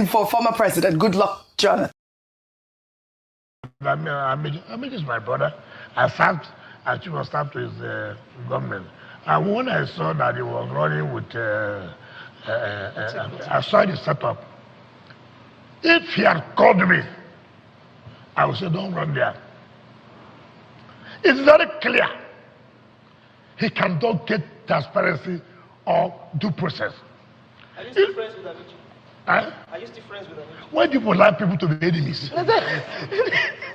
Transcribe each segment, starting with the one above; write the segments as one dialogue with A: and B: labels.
A: for former president. Good luck, Jonathan.
B: Amit is my brother. I served as chief of staff to his government. And when I saw that he was running with, I saw the setup. If he had called me, I would say, don't run there. It's very clear. He cannot get transparency or due process.
C: Are you still friends with Amici?
B: Huh?
C: Are you still friends with Amici?
B: Why do people like people to be enemies?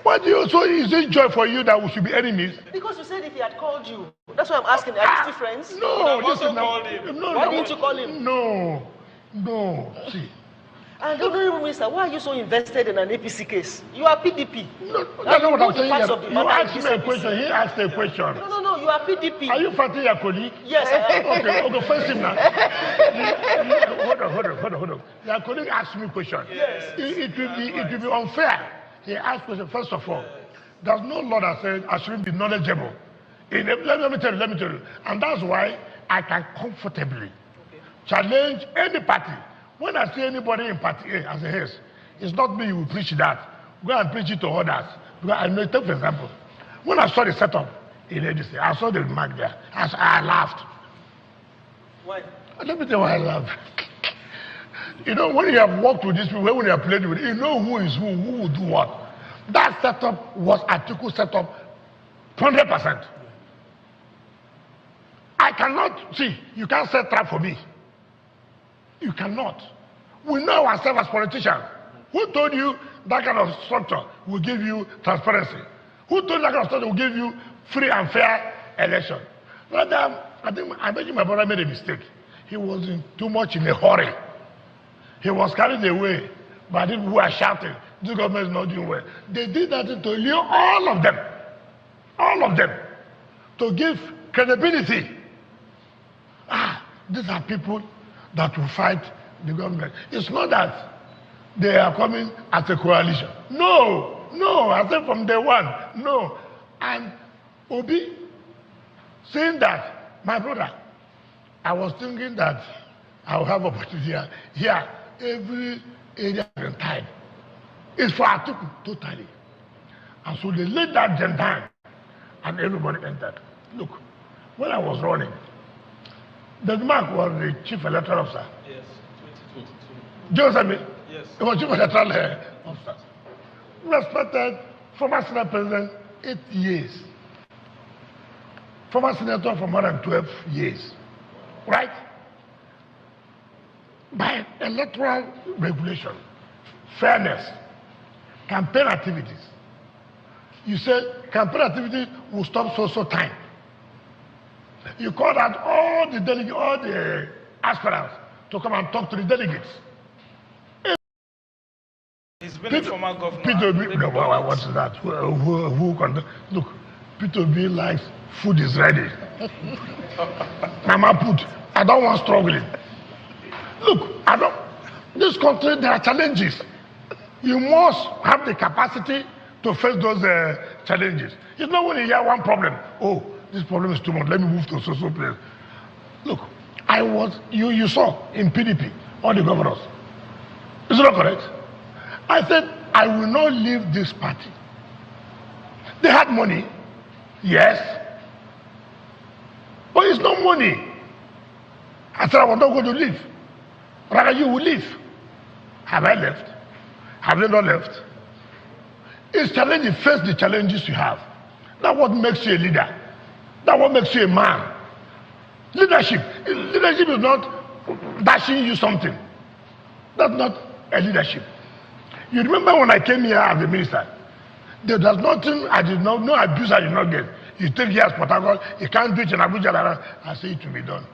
B: Why do you, so is it joy for you that we should be enemies?
C: Because you said if he had called you. That's why I'm asking, are you still friends?
B: No,
C: also called him. Why didn't you call him?
B: No, see.
C: And Honorable Minister, why are you so invested in an APC case? You are PDP.
B: No, that's not what I'm saying. You asked me a question, he asked a question.
C: No, you are PDP.
B: Are you fighting your colleague?
C: Yes, I am.
B: Okay, face him now. Hold on. Your colleague asked me a question.
C: Yes.
B: It will be unfair. He asked question, first of all, there's no law that says I shouldn't be knowledgeable. Let me tell you. And that's why I can comfortably challenge any party. When I see anybody in party A as a his, it's not me who will preach that. Go and preach it to others. Because I know, take for example, when I saw the setup in ADC, I saw the remark there. I laughed.
C: Why?
B: Let me tell you why I laughed. You know, when you have worked with these people, when you have played with, you know who is who will do what. That setup was Atiku setup 100%. I cannot, see, you can't set trap for me. You cannot. We know ourselves as politicians. Who told you that kind of structure will give you transparency? Who told you that kind of structure will give you free and fair election? Rather, I think my brother made a mistake. He was too much in a hurry. He was carried away by people who are shouting, this government is not doing well. They did that to lure all of them, to give credibility. These are people that will fight the government. It's not that they are coming as a coalition. No, I said from day one, no. And Obi, saying that, my brother, I was thinking that I will have opportunity here. Every area and time is for Atiku totally. And so they laid that gem down and everybody entered. Look, when I was running, the Mark was the chief electoral officer.
C: Yes, 2022.
B: Do you understand me?
C: Yes.
B: He was chief electoral officer. Respected former Senate President 8 years. Former senator for more than 12 years. Right? By electoral regulation, fairness, campaign activities. You said campaign activities will stop so time. You called out all the delegates, all the aspirants to come and talk to the delegates.
C: He's been a former governor.
B: Peter B. No, what is that? Look, Peter B. likes food is ready. Mama put, I don't want struggling. Look, this country, there are challenges. You must have the capacity to face those challenges. It's not when you hear one problem, oh, this problem is too much, let me move to social place. Look, you saw in PDP, all the governors. Is it not correct? I said, I will not leave this party. They had money, yes, but it's not money. I said, I was not going to leave. Rather, you will leave. Have I left? Have they not left? It's challenging. Face the challenges you have. That's what makes you a leader. That's what makes you a man. Leadership is not dashing you something. That's not a leadership. You remember when I came here as a minister, there was nothing I did not, no abuse I did not get. You take here as Port Harcourt, you can't do it in Abuja. I say it will be done.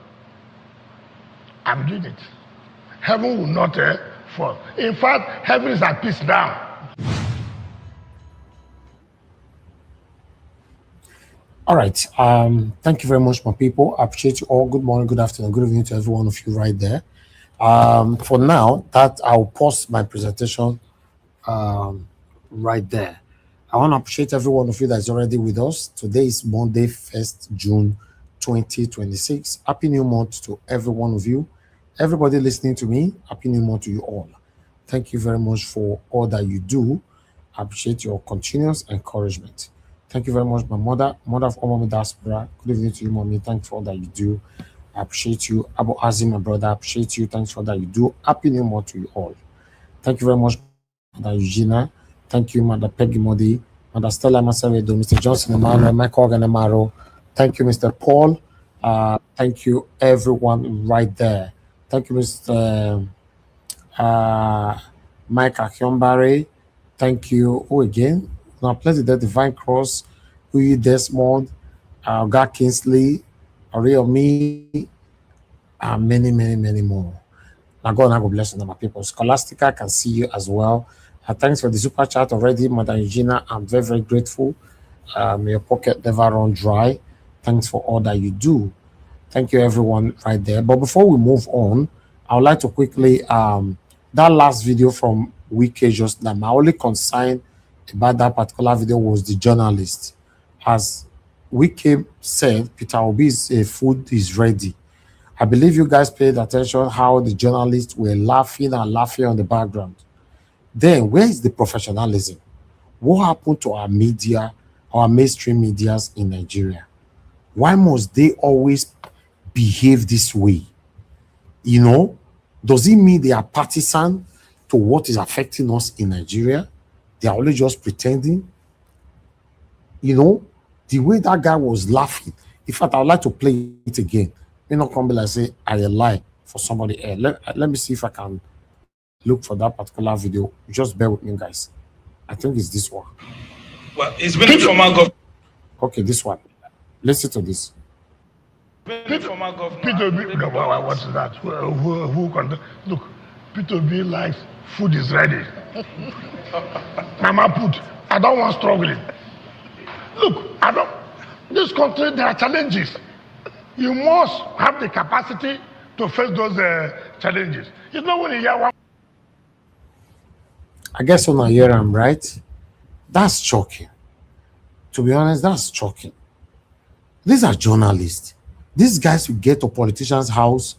B: I'm doing it. Heaven will not fall. In fact, heaven is at peace now.
D: All right. Thank you very much, my people. I appreciate you all. Good morning, good afternoon, good evening to every one of you right there. For now, that I'll pause my presentation right there. I want to appreciate every one of you that's already with us. Today is Monday, 1st June 2026. Happy New Month to every one of you. Everybody listening to me, Happy New Month to you all. Thank you very much for all that you do. I appreciate your continuous encouragement. Thank you very much, my mother of all mommy diaspora. Good evening to you, mommy. Thanks for all that you do. I appreciate you. Abu Azim, my brother, I appreciate you. Thanks for all that you do. Happy New Month to you all. Thank you very much, Mother Eugenia. Thank you, Mother Peggy Modi, Mother Stella Masaredo, Mr. Johnson Emmanuel, Michael Ganamaro. Thank you, Mr. Paul. Thank you, everyone right there. Thank you, Mr. Mike Akionbare. Thank you. Oh, again. Now, plenty the Divine Cross, Uyi Desmond, God Kingsley, Ariomi, and many more. Now, God, I go bless you, my people. Scholastica can see you as well. Thanks for the super chat already, Mother Eugenia. I'm very grateful. May your pocket never run dry. Thanks for all that you do. Thank you, everyone, right there. But before we move on, I would like to quickly that last video from Wike just now. My only concern about that particular video was the journalist. As Wike said, Peter Obi's food is ready. I believe you guys paid attention how the journalists were laughing on the background. Then where is the professionalism? What happened to our media, our mainstream medias in Nigeria? Why must they always behave this way? You know, does it mean they are partisan to what is affecting us in Nigeria? They are only just pretending. You know, the way that guy was laughing. In fact, I would like to play it again. You know, come be like say I lie for somebody else. Let me see if I can look for that particular video. Just bear with me, guys. I think it's this one.
E: Well, it's been a former governor.
D: Okay, this one. Listen to this.
B: Peter B. What's that? Look, Peter B. likes food is ready. Mama put, I don't want struggling. Look, this country, there are challenges. You must have the capacity to face those challenges. You know when you hear one.
D: I guess when I hear him, right? That's shocking. To be honest, that's shocking. These are journalists. These guys will get to politicians' house,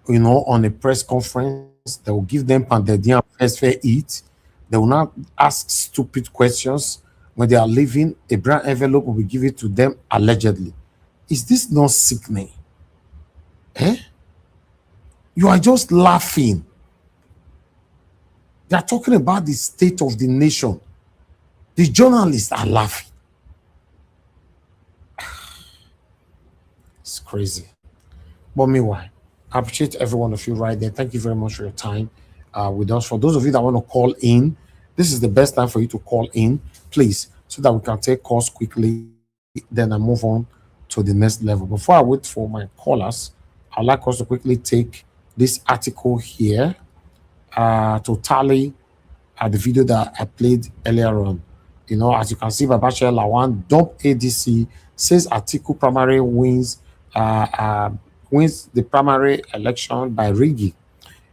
D: you know, on a press conference. They will give them pounded yam first fair eat. They will not ask stupid questions. When they are leaving, a brown envelope will be given to them allegedly. Is this not sickening? Eh? You are just laughing. They are talking about the state of the nation. The journalists are laughing. It's crazy. But meanwhile, I appreciate every one of you right there. Thank you very much for your time with us. For those of you that want to call in, this is the best time for you to call in, please, so that we can take calls quickly. Then I move on to the next level. Before I wait for my callers, I'd like us to quickly take this article here to tally the video that I played earlier on. You know, as you can see, Babashir Lawan, dump ADC, says Atiku primary wins the primary election by rigging.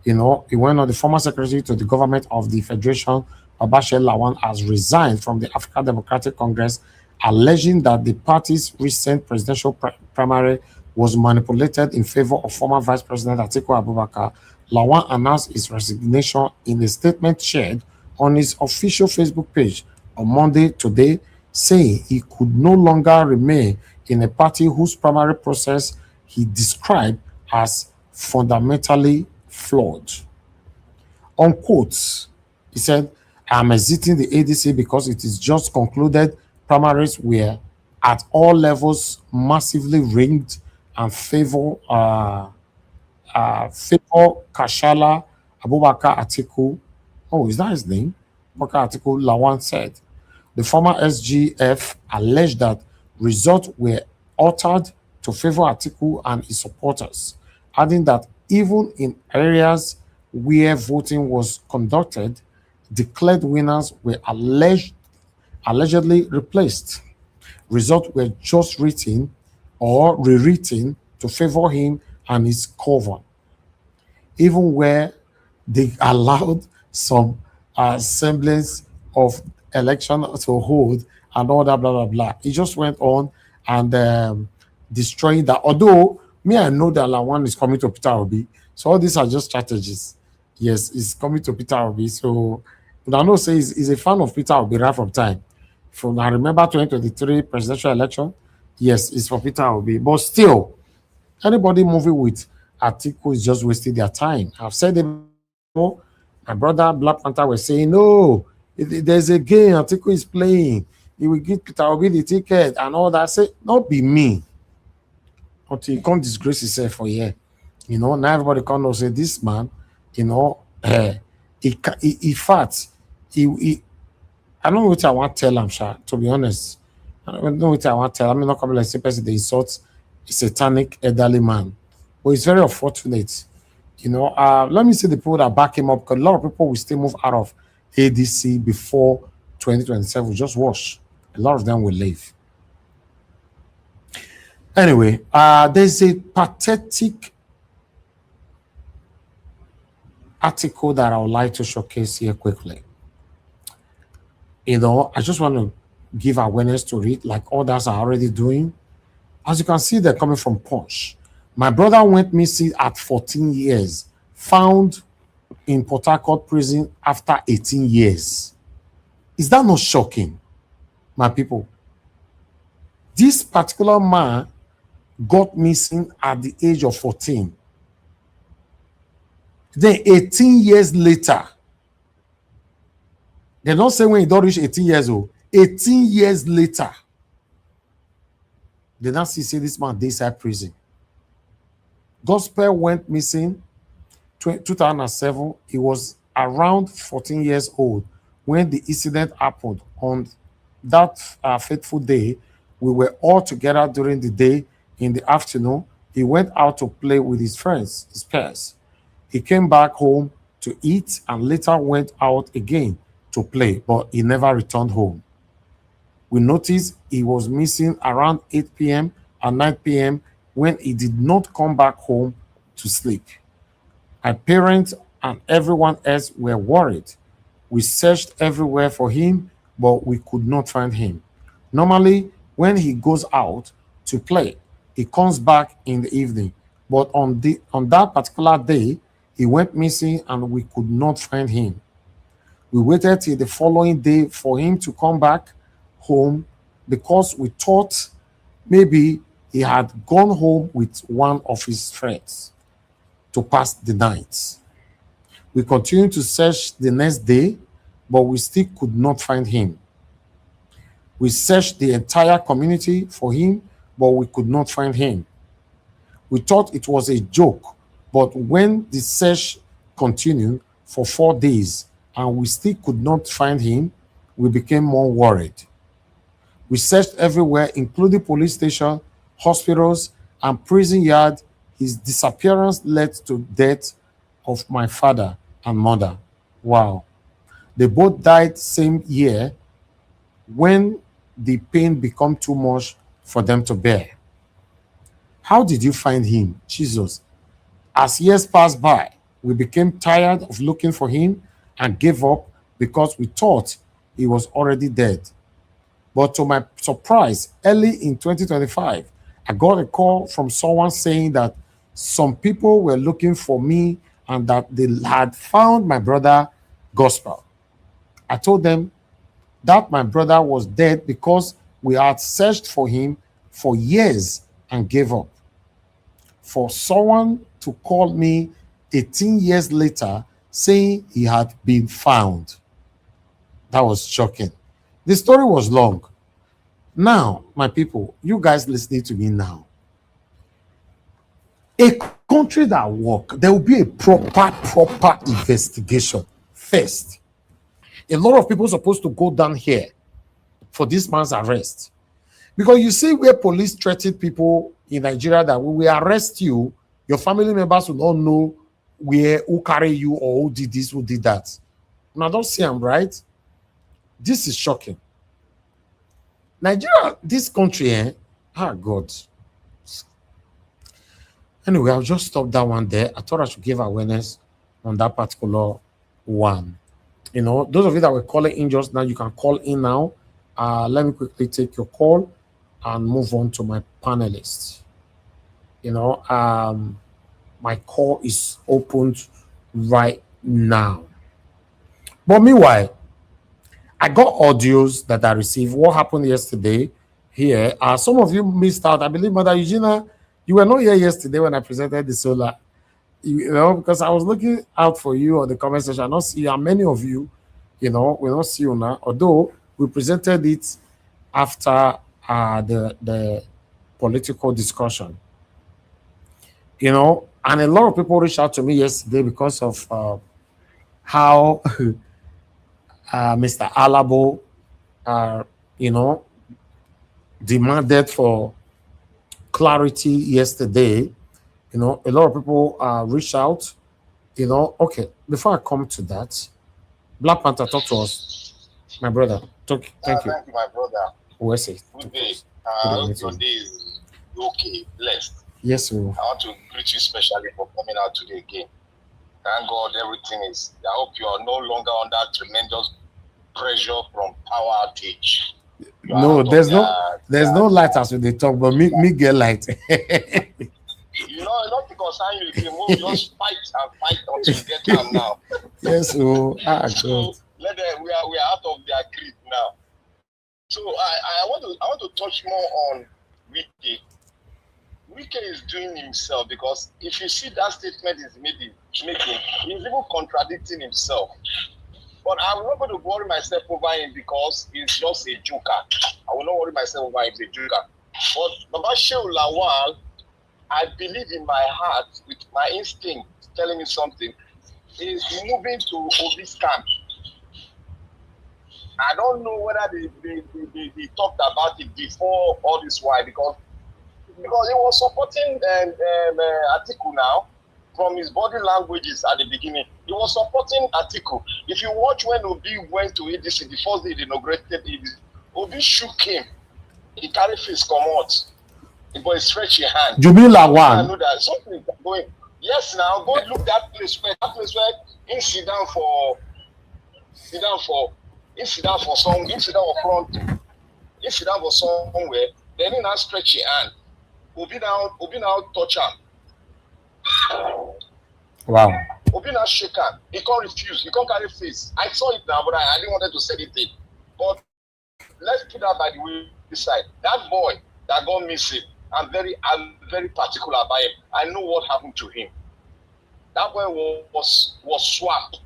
D: You know, he went on the former secretary to the government of the Federation, Babashir Lawan, has resigned from the African Democratic Congress, alleging that the party's recent presidential primary was manipulated in favor of former Vice President Atiku Abubakar. Lawan announced his resignation in a statement shared on his official Facebook page on Monday today, saying he could no longer remain in a party whose primary process he described as fundamentally flawed. Unquote, he said, I'm exiting the ADC because it is just concluded primaries were at all levels massively rigged and favor Kashala Abubakar Atiku. Oh, is that his name? Abubakar Atiku, Lawan said. The former SGF alleged that results were altered to favor Atiku and his supporters, adding that even in areas where voting was conducted, declared winners were allegedly replaced. Results were just written or rewritten to favor him and his cover, even where they allowed some semblance of election to hold and all that, blah, blah, blah. He just went on and destroying that. Although, me, I know that Lawan is coming to Peter Obi, so all these are just strategies. Yes, he's coming to Peter Obi. So, but I know say he's a fan of Peter Obi right from time. From I remember 2023 presidential election, yes, it's for Peter Obi. But still, anybody moving with Atiku is just wasting their time. I've said it before. My brother Black Panther was saying, no, there's a game Atiku is playing. He will give Peter Obi the ticket and all that. I say, not be me. Until he can't disgrace himself for here. You know, now everybody can know say this man, you know, he fat. He I don't know what I want to tell him, Sha, to be honest. I don't know what I want to tell him. I'm not coming like the person they insult a satanic elderly man. But it's very unfortunate. You know, let me see the people that back him up because a lot of people will still move out of ADC before 2027. Just watch. A lot of them will leave. Anyway, there's a pathetic article that I would like to showcase here quickly. You know, I just want to give awareness to it like others are already doing. As you can see, they're coming from Punch. My brother went missing at 14 years, found in Port Harcourt prison after 18 years. Is that not shocking, my people? This particular man got missing at the age of 14. Then 18 years later, they don't say when he don't reach 18 years old. 18 years later, they now see say this man inside prison. Gospel went missing 2007. He was around 14 years old when the incident happened. On that fateful day, we were all together during the day. In the afternoon, he went out to play with his friends, his peers. He came back home to eat and later went out again to play, but he never returned home. We noticed he was missing around 8 p.m. and 9 p.m. when he did not come back home to sleep. My parents and everyone else were worried. We searched everywhere for him, but we could not find him. Normally, when he goes out to play, he comes back in the evening. But on that particular day, he went missing and we could not find him. We waited till the following day for him to come back home because we thought maybe he had gone home with one of his friends to pass the night. We continued to search the next day, but we still could not find him. We searched the entire community for him, but we could not find him. We thought it was a joke, but when the search continued for 4 days and we still could not find him, we became more worried. We searched everywhere, including police station, hospitals, and prison yard. His disappearance led to death of my father and mother. Wow. They both died same year when the pain became too much for them to bear. How did you find him? Jesus. As years passed by, we became tired of looking for him and gave up because we thought he was already dead. But to my surprise, early in 2025, I got a call from someone saying that some people were looking for me and that they had found my brother Gospel. I told them that my brother was dead because we had searched for him for years and gave up. For someone to call me 18 years later saying he had been found, that was shocking. The story was long. Now, my people, you guys listening to me now, a country that work, there will be a proper investigation first. A lot of people are supposed to go down here for this man's arrest. Because you see where police threaten people in Nigeria that when we arrest you, your family members will not know who carry you or who did this, who did that. Now, don't see them, right? This is shocking. Nigeria, this country, God. Anyway, I'll just stop that one there. I thought I should give awareness on that particular one. You know, those of you that were calling in just now, you can call in now. Let me quickly take your call and move on to my panelists. You know, my call is opened right now. But meanwhile, I got audios that I received. What happened yesterday here? Some of you missed out. I believe, Mother Eugenia, you were not here yesterday when I presented the solar. You know, because I was looking out for you on the comment section. I not see you, and many of you, you know, we don't see you now. Although we presented it after the political discussion, you know, and a lot of people reached out to me yesterday because of how Mr. Alabo, you know, demanded for clarity yesterday. You know, a lot of people reached out. You know, okay, before I come to that, Black Panther, talk to us. My brother, talk. Thank you.
F: Thank you, my brother.
D: Where's it?
F: Good day.
D: Good
F: I hope
D: evening to
F: your
D: you.
F: day is okay, blessed.
D: Yes, sir.
F: I want to greet you specially for coming out today again. Thank God everything is. I hope you are no longer under tremendous pressure from power outage. You are
D: No,
F: out of
D: there's no light as they talk, but me get light.
F: You know, not because you can move, just fight and fight until you get down now.
D: Yes, oh,
F: So
D: God.
F: we are out of their grip now. So I want to touch more on Wike. Wike is doing himself, because if you see that statement he's making, he's even contradicting himself. But I'm not going to worry myself over him because he's just a joker. I will not worry myself over him, he's a joker. But Baba Shehu Lawal, I believe in my heart, with my instinct telling me something, is moving to Obi's camp. I don't know whether they talked about it before all this while, because he was supporting Atiku now from his body languages at the beginning. He was supporting Atiku. If you watch when Obi went to ADC, the first day they inaugurated ADC, Obi shook him. He carried face come out. The boy stretched your hand.
D: Jubila
F: I
D: one.
F: know that something is going. Yes, now go look that place where he sit down for somewhere. Then he now stretch your hand. Obi now touch him.
D: Wow.
F: Obi now shake him. He can't refuse. He can't carry face. I saw it now, but I didn't want to say anything. But let's put that by the way side. That boy that got missing, I'm very particular about him. I know what happened to him. That boy was swapped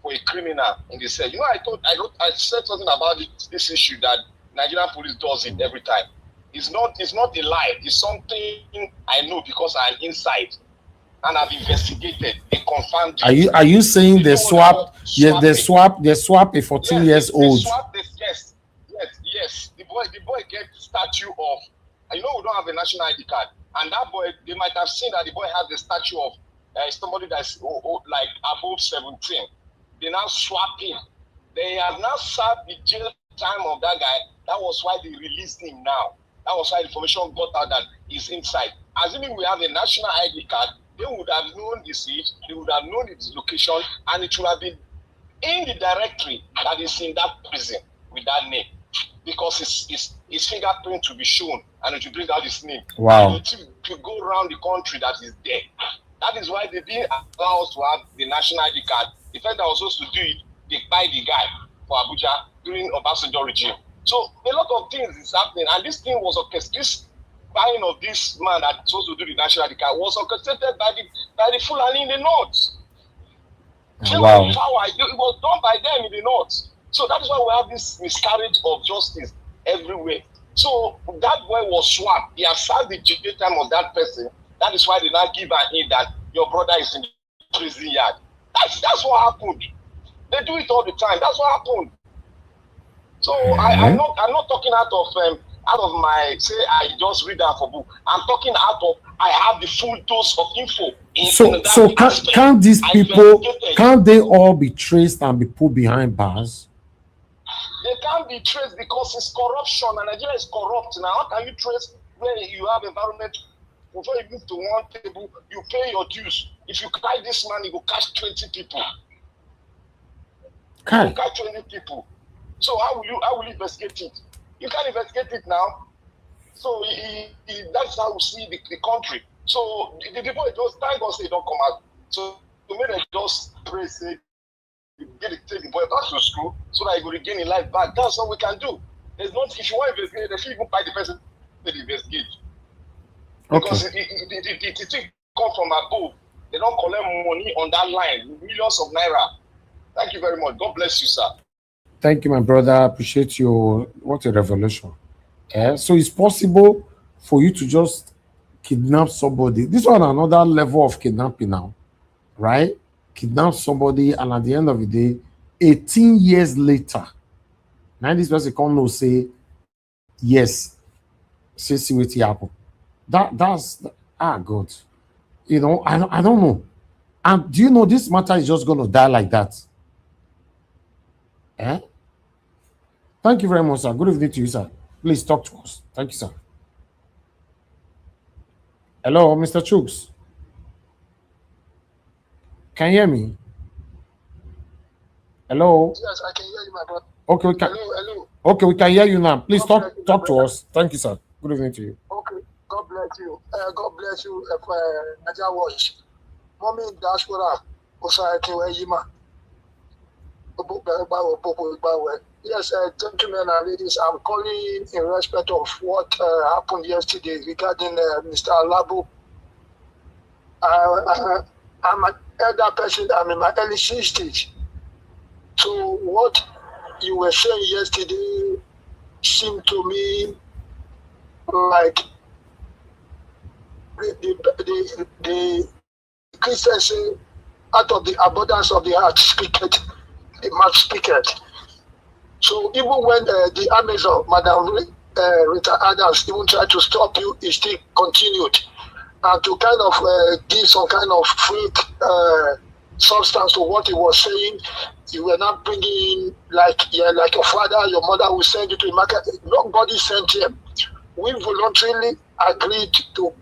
F: for a criminal in the cell. You know, I said something about this issue that Nigerian police does it every time. It's not a lie. It's something I know because I'm inside and I've investigated. They confirmed it.
D: Are you saying they swap? Yeah, they swap a 14 years old.
F: They swap this, yes. The boy get statue of. You know, we don't have a national ID card, and that boy, they might have seen that the boy has the statue of somebody that's like above 17. They now swap him. They have now served the jail time of that guy. That was why they released him now. That was why information got out that he's inside. Assuming we have a national ID card, they would have known his age, they would have known his location, and it would have been in the directory that is in that prison with that name. Because his fingerprint to be shown and it will bring out his name.
D: Wow.
F: And to go around the country that is there. That is why they didn't allow us to have the national ID card. The fact that I was supposed to do it, they buy the guy for Abuja during Obasanjo regime. So a lot of things is happening, and this thing was orchestrated. This buying of this man that's supposed to do the national ID card was orchestrated by the Fulani in the north. They were in power. It was done by them in the north. So that is why we have this miscarriage of justice everywhere. So that boy was swapped. He has served the jail time of that person. That is why they now give an aid that your brother is in the prison yard. That's what happened. They do it all the time. That's what happened. So I'm not talking out of my say I just read that for book. I'm talking out of I have the full dose of info.
D: So can't these people can't they all be traced and be put behind bars?
F: They can't be traced because it's corruption, and Nigeria is corrupt now. How can you trace where you have environment? Before you move to one table, you pay your dues. If you catch this man, you will catch 20 people. You catch 20 people. So how will you investigate it? You can't investigate it now. So that's how we see the country. So the people just thank God say don't come out. So You made a just pray, say, you take the boy back to school so that he will regain his life back. That's all we can do. There's not, if you want to investigate, they should even buy the person to investigate. Because the thing come from above. They don't collect money on that line, millions of naira. Thank you very much. God bless you, sir.
D: Thank you, my brother. Appreciate your what a revelation. So it's possible for you to just kidnap somebody. This one another level of kidnapping now, right? Kidnap somebody, and at the end of the day, 18 years later, now this person can't know say yes, say see what happen. That's God. You know, I don't know. And do you know this matter is just gonna die like that? Thank you very much, sir. Good evening to you, sir. Please talk to us. Thank you, sir. Hello, Mr. Chooks. Can you hear me? Hello.
B: Yes, I can hear you, my brother.
D: Okay, we can.
B: Hello.
D: Okay, we can hear you now. Please talk to us. Thank you, sir. Good evening to you.
B: Okay, God bless you. God bless you, Naija Watch. Mommy Dashwara, Osaki Wejima. Yes, gentlemen and ladies, I'm calling in respect of what happened yesterday regarding Mr. Alabo. I'm an elder person, I'm in my early 60s. So what you were saying yesterday seemed to me like the Christians say, out of the abundance of the heart speaketh, the mouth speaketh. So even when the armies of Madam Rita Adams even tried to stop you, it still continued. And to kind of give some kind of fake substance to what he was saying, you were not bringing like your father, your mother will send you to the market. Nobody sent him. We voluntarily agreed to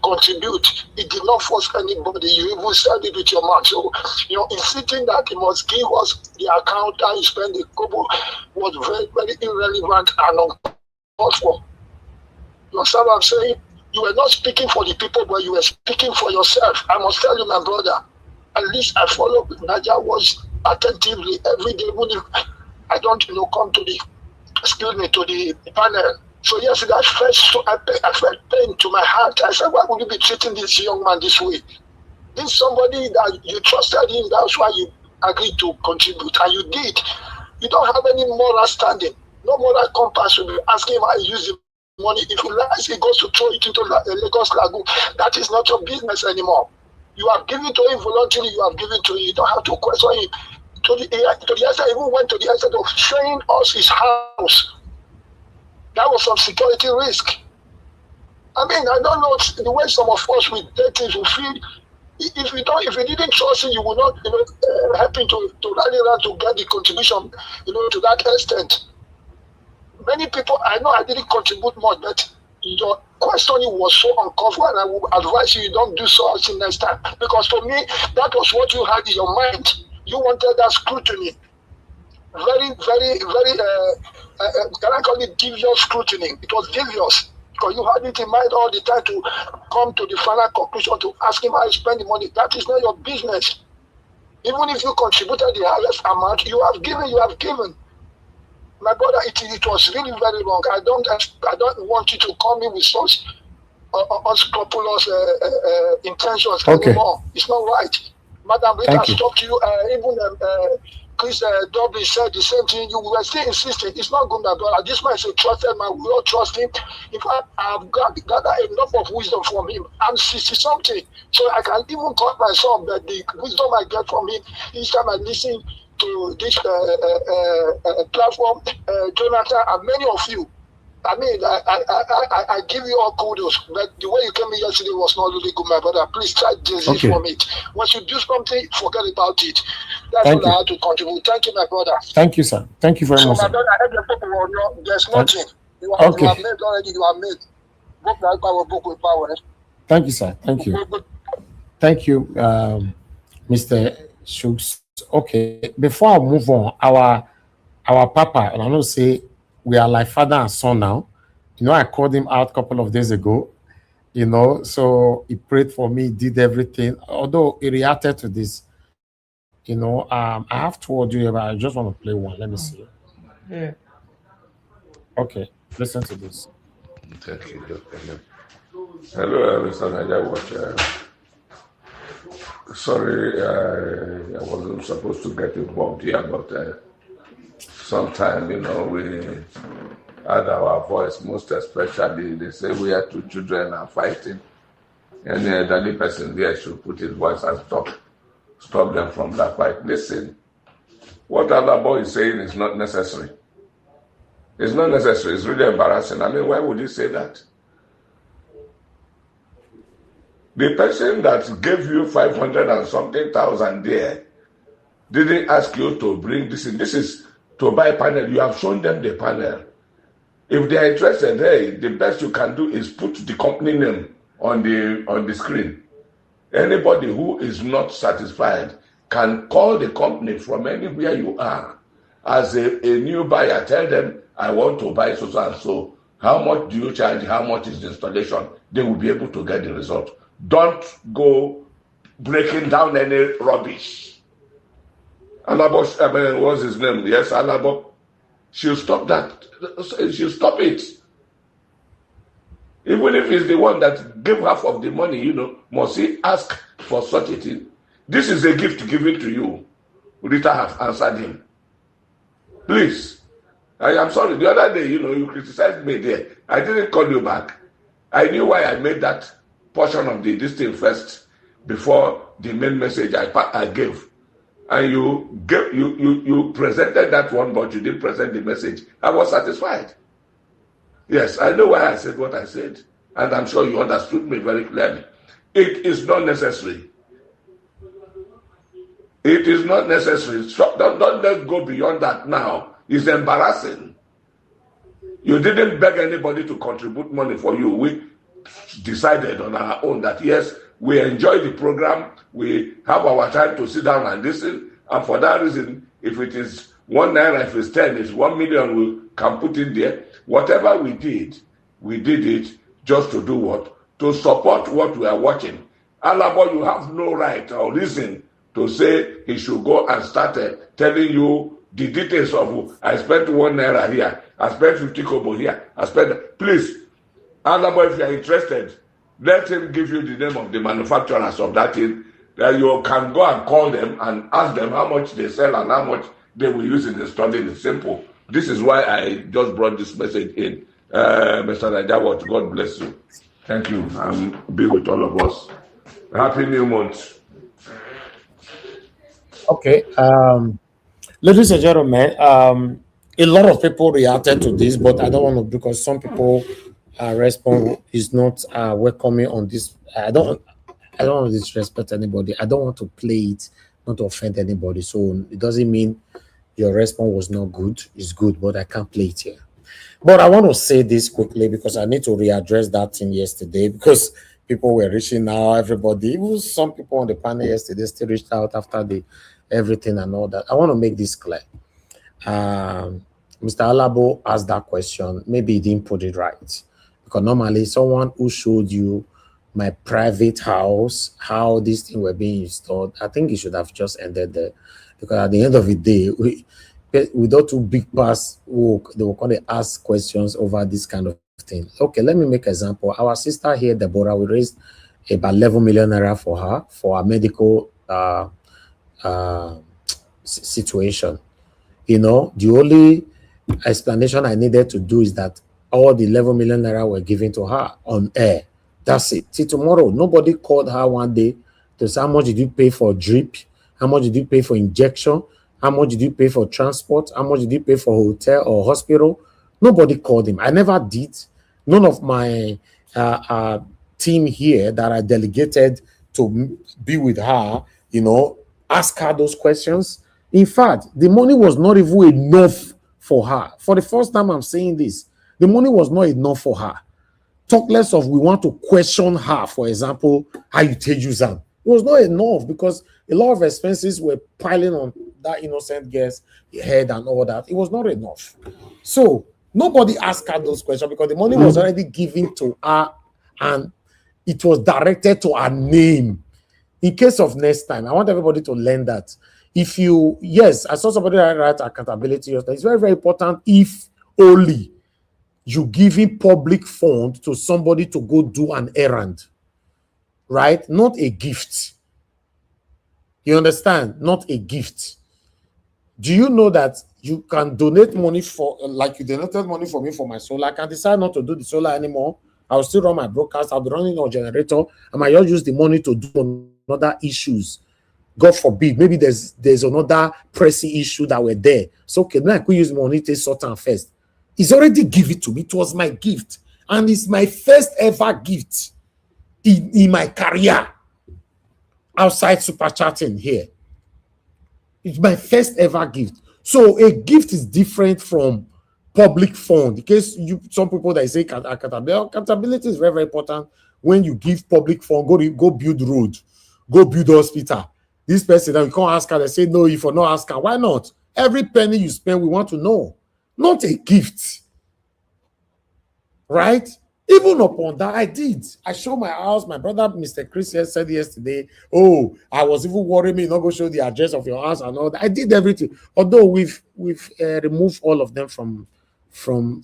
B: contribute. It did not force anybody. You even said it with your mouth. So, insisting that he must give us the account that he spent the kobo was very, very irrelevant and uncalled for. You understand what I'm saying? You were not speaking for the people, but you were speaking for yourself. I must tell you, my brother, at least I follow Naija Watch attentively every day, even if I don't come to the panel. So yesterday I felt pain to my heart. I said, why would you be treating this young man this way? This is somebody that you trusted him, that's why you agreed to contribute, and you did. You don't have any moral standing, no moral compass. You'll be asking him how he used the money. If he lies, he goes to throw it into Lagos Lagoon. That is not your business anymore. You have given to him voluntarily, you have given to him. You don't have to question him. To the extent, even went to the extent of showing us his house. That was some security risk. I mean, I don't know the way some of us with things will feel. If you didn't trust him, you would not, help him to rally around to get the contribution, to that extent. Many people, I know I didn't contribute much, but your questioning was so uncomfortable, and I would advise you don't do so next time. Because for me, that was what you had in your mind. You wanted that scrutiny. Very, very, very, can I call it devious scrutiny? It was devious. Because you had it in mind all the time to come to the final conclusion to ask him how he spend the money. That is not your business. Even if you contributed the highest amount, you have given. My brother, it was really very wrong. I don't want you to come in with such unscrupulous intentions anymore. It's not right. Madam Rita talked to you. Even Chris Dublin said the same thing. You were still insisting. It's not good, my brother. This man is a trusted man. We all trust him. In fact, I've gathered enough of wisdom from him. I'm 60-something. So I can even call myself, but the wisdom I get from him each time I listen to this platform, Jonathan, and many of you. I mean, I give you all kudos, but the way you came in yesterday was not really good, my brother. Please try this from it. Once you do something, forget about it. That's all I had to contribute. Thank you, my brother.
D: Thank you, sir. Thank you very much.
B: So, my brother, there's nothing. You have made already. You have made.
D: Thank you, sir. Thank you. Thank you, Mr. Shooks. Okay, before I move on, our papa, and I know say we are like father and son now. I called him out a couple of days ago. you know. So he prayed for me, did everything. Although he reacted to this, you know, I have two audio, but I just want to play one. Let me see.
C: Yeah.
D: Okay, listen to this.
G: Thank you, Dr. Hello, Mr. Naija Watch. Sorry, I wasn't supposed to get involved here, but sometime, you know, we add our voice, most especially they say we are two children are fighting. And the elderly person there should put his voice and stop them from that fight. Listen, what other boy is saying is not necessary. It's not necessary. It's really embarrassing. I mean, why would he say that? The person that gave you 500 and something thousand there didn't ask you to bring this in. This is to buy panel. You have shown them the panel. If they are interested, hey, the best you can do is put the company name on the screen. Anybody who is not satisfied can call the company from anywhere you are. As a new buyer, tell them, I want to buy so and so. How much do you charge? How much is the installation? They will be able to get the result. Don't go breaking down any rubbish. Alabo, I mean, what's his name? Yes, Alabo. She'll stop that. She'll stop it. Even if he's the one that gave half of the money, you know, must he ask for such a thing? This is a gift given to you. Rita has answered him. Please. I am sorry. The other day, you know, you criticized me there. I didn't call you back. I knew why I made that portion of this thing first before the main message I gave. And you presented that one, but you didn't present the message. I was satisfied. Yes, I know why I said what I said. And I'm sure you understood me very clearly. It is not necessary. It is not necessary. Don't let's go beyond that now. It's embarrassing. You didn't beg anybody to contribute money for you. We decided on our own that yes, we enjoy the program. We have our time to sit down and listen. And for that reason, if it is 1 naira, if it's 10, it's 1 million, we can put in there. Whatever we did it just to do what? To support what we are watching. Alabo, you have no right or reason to say he should go and start telling you the details of I spent 1 naira here, I spent 50 kobo here, I spent. Please, Alabo, if you are interested, let him give you the name of the manufacturers of that thing. That you can go and call them and ask them how much they sell and how much they will use in installing. It's simple. This is why I just brought this message in. Mr. Naija, God bless you. Thank you, and be with all of us. Happy New Month.
D: Okay, ladies and gentlemen, a lot of people reacted to this, but I don't want to, because some people respond is not welcoming on this. I don't want to disrespect anybody. I don't want to play it, not to offend anybody. So it doesn't mean your response was not good. It's good, but I can't play it here. But I want to say this quickly because I need to readdress that thing yesterday, because people were reaching out, everybody, even some people on the panel yesterday still reached out after the everything and all that. I want to make this clear. Mr. Alabo asked that question. Maybe he didn't put it right. Because normally someone who showed you my private house, how these things were being installed, I think it should have just ended there. Because at the end of the day, without too big pass work, they will kind of ask questions over this kind of thing. Okay, let me make an example. Our sister here, Deborah, we raised about 11 million naira for her for a medical situation. You know, the only explanation I needed to do is that all the 11 million naira were given to her on air. That's it. Till tomorrow, nobody called her one day to say, how much did you pay for drip? How much did you pay for injection? How much did you pay for transport? How much did you pay for hotel or hospital? Nobody called him. I never did. None of my team here that I delegated to be with her, you know, ask her those questions. In fact, the money was not even enough for her. For the first time I'm saying this, the money was not enough for her. Talk less of we want to question her, for example, how you take you It was not enough because a lot of expenses were piling on that innocent girl's head and all that. It was not enough. So nobody asked her those questions because the money was already given to her, and it was directed to a name. In case of next time, I want everybody to learn that. If you, yes, I saw somebody write accountability. It's very, very important if only you giving public fund to somebody to go do an errand, right? Not a gift. You understand? Not a gift. Do you know that you can donate money for, like you donated money for me for my solar? I can decide not to do the solar anymore. I'll still run my broadcast. I'll be running a generator. I might just use the money to do other issues. God forbid, maybe there's another pressing issue that were there. So okay, now I could use money to sort out first. He's already given it to me. It was my gift. And it's my first ever gift in my career outside super chatting here. It's my first ever gift. So a gift is different from public fund. In case some people that say accountability is very, very important. When you give public fund, go build road, go build hospital. This person that you can't ask her, they say no, if you not ask her, why not? Every penny you spend, we want to know. Not a gift. Right? Even upon that, I showed my house. My brother, Mr. Chris, said yesterday, oh, I was even worrying me not go show the address of your house and all that. I did everything. Although we've removed all of them from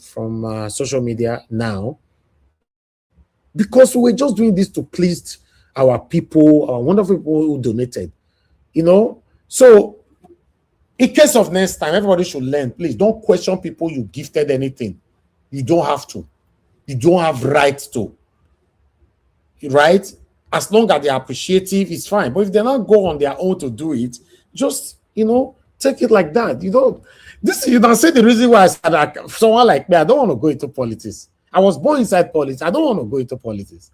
D: social media now, because we were just doing this to please our people, our wonderful people who donated. You know, so in case of next time, everybody should learn. Please don't question people you gifted anything. You don't have to. You don't have right to. Right? As long as they're appreciative, it's fine. But if they're not go on their own to do it, just, you know, take it like that. You don't. You don't say the reason why I said that someone like me, I don't want to go into politics. I was born inside politics. I don't want to go into politics.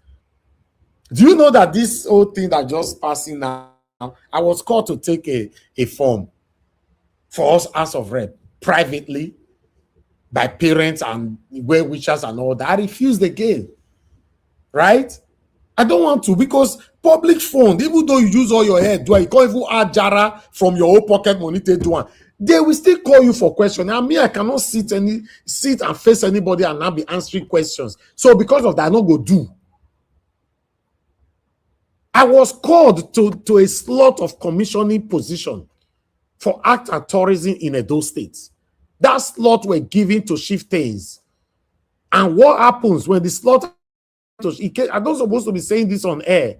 D: Do you know that this whole thing that just passing now, I was called to take a form for us House of Rep privately by parents and well wishers and all that. I refused again. Right? I don't want to, because public fund, even though you use all your head, do you can't even add Jara from your own pocket money to do one. They will still call you for questions. I mean, I cannot sit and face anybody and not be answering questions. So because of that, I not go do. I was called to a slot of commissioning position for act and tourism in Edo State. That slot were given to chieftains. And what happens when the slot, I'm not supposed to be saying this on air.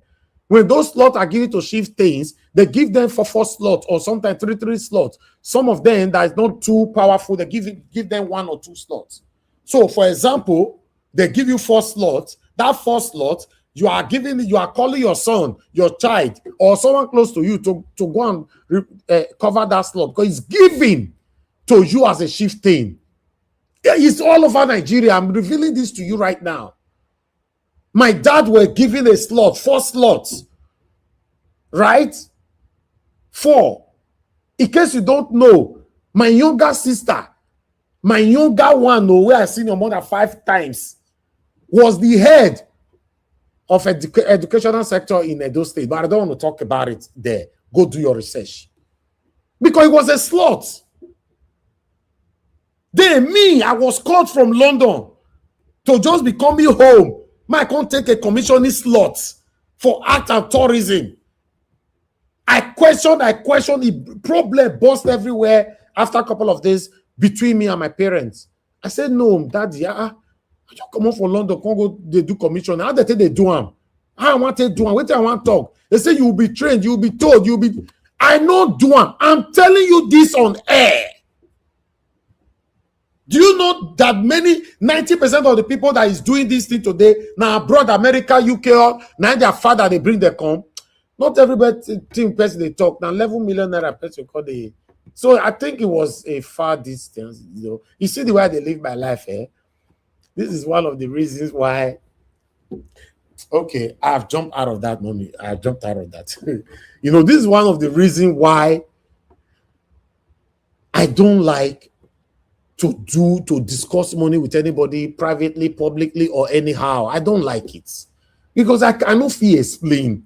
D: When those slots are given to chieftains, they give them 4 slots or sometimes 3 slots. Some of them that is not too powerful, they give them 1 or 2 slots. So for example, they give you 4 slots. That 4 slot, you are calling your son, your child, or someone close to you to go and cover that slot, because it's given to you as a chieftain. It's all over Nigeria. I'm revealing this to you right now. My dad were given a slot, 4 slots, right? 4. In case you don't know, my younger sister, my younger one, where I seen your mother 5 times, was the head of educational sector in Edo State, but I don't want to talk about it there. Go do your research. Because it was a slot. Then me, I was called from London to just be coming home. I can't take a commissioning slot for art and tourism. I questioned, the problem burst everywhere after a couple of days between me and my parents. I said, no, daddy, I just come home from London, can't go, they do commission. How they think they do them? How I want to do them? Wait till I want to talk. They say you will be trained, you will be told, you will be. I know do them. I'm telling you this on air. Do you know that 90% of the people that is doing this thing today, now abroad, America, UK, now their father, they bring their come. Not everybody think person they talk. Now 11 million naira person call the. So I think it was a far distance. You know, you see the way they live my life, eh? This is one of the reasons why. Okay, I've jumped out of that moment. I jumped out of that. You know, this is one of the reasons why I don't like to discuss money with anybody privately, publicly, or anyhow. I don't like it because I cannot feel explain.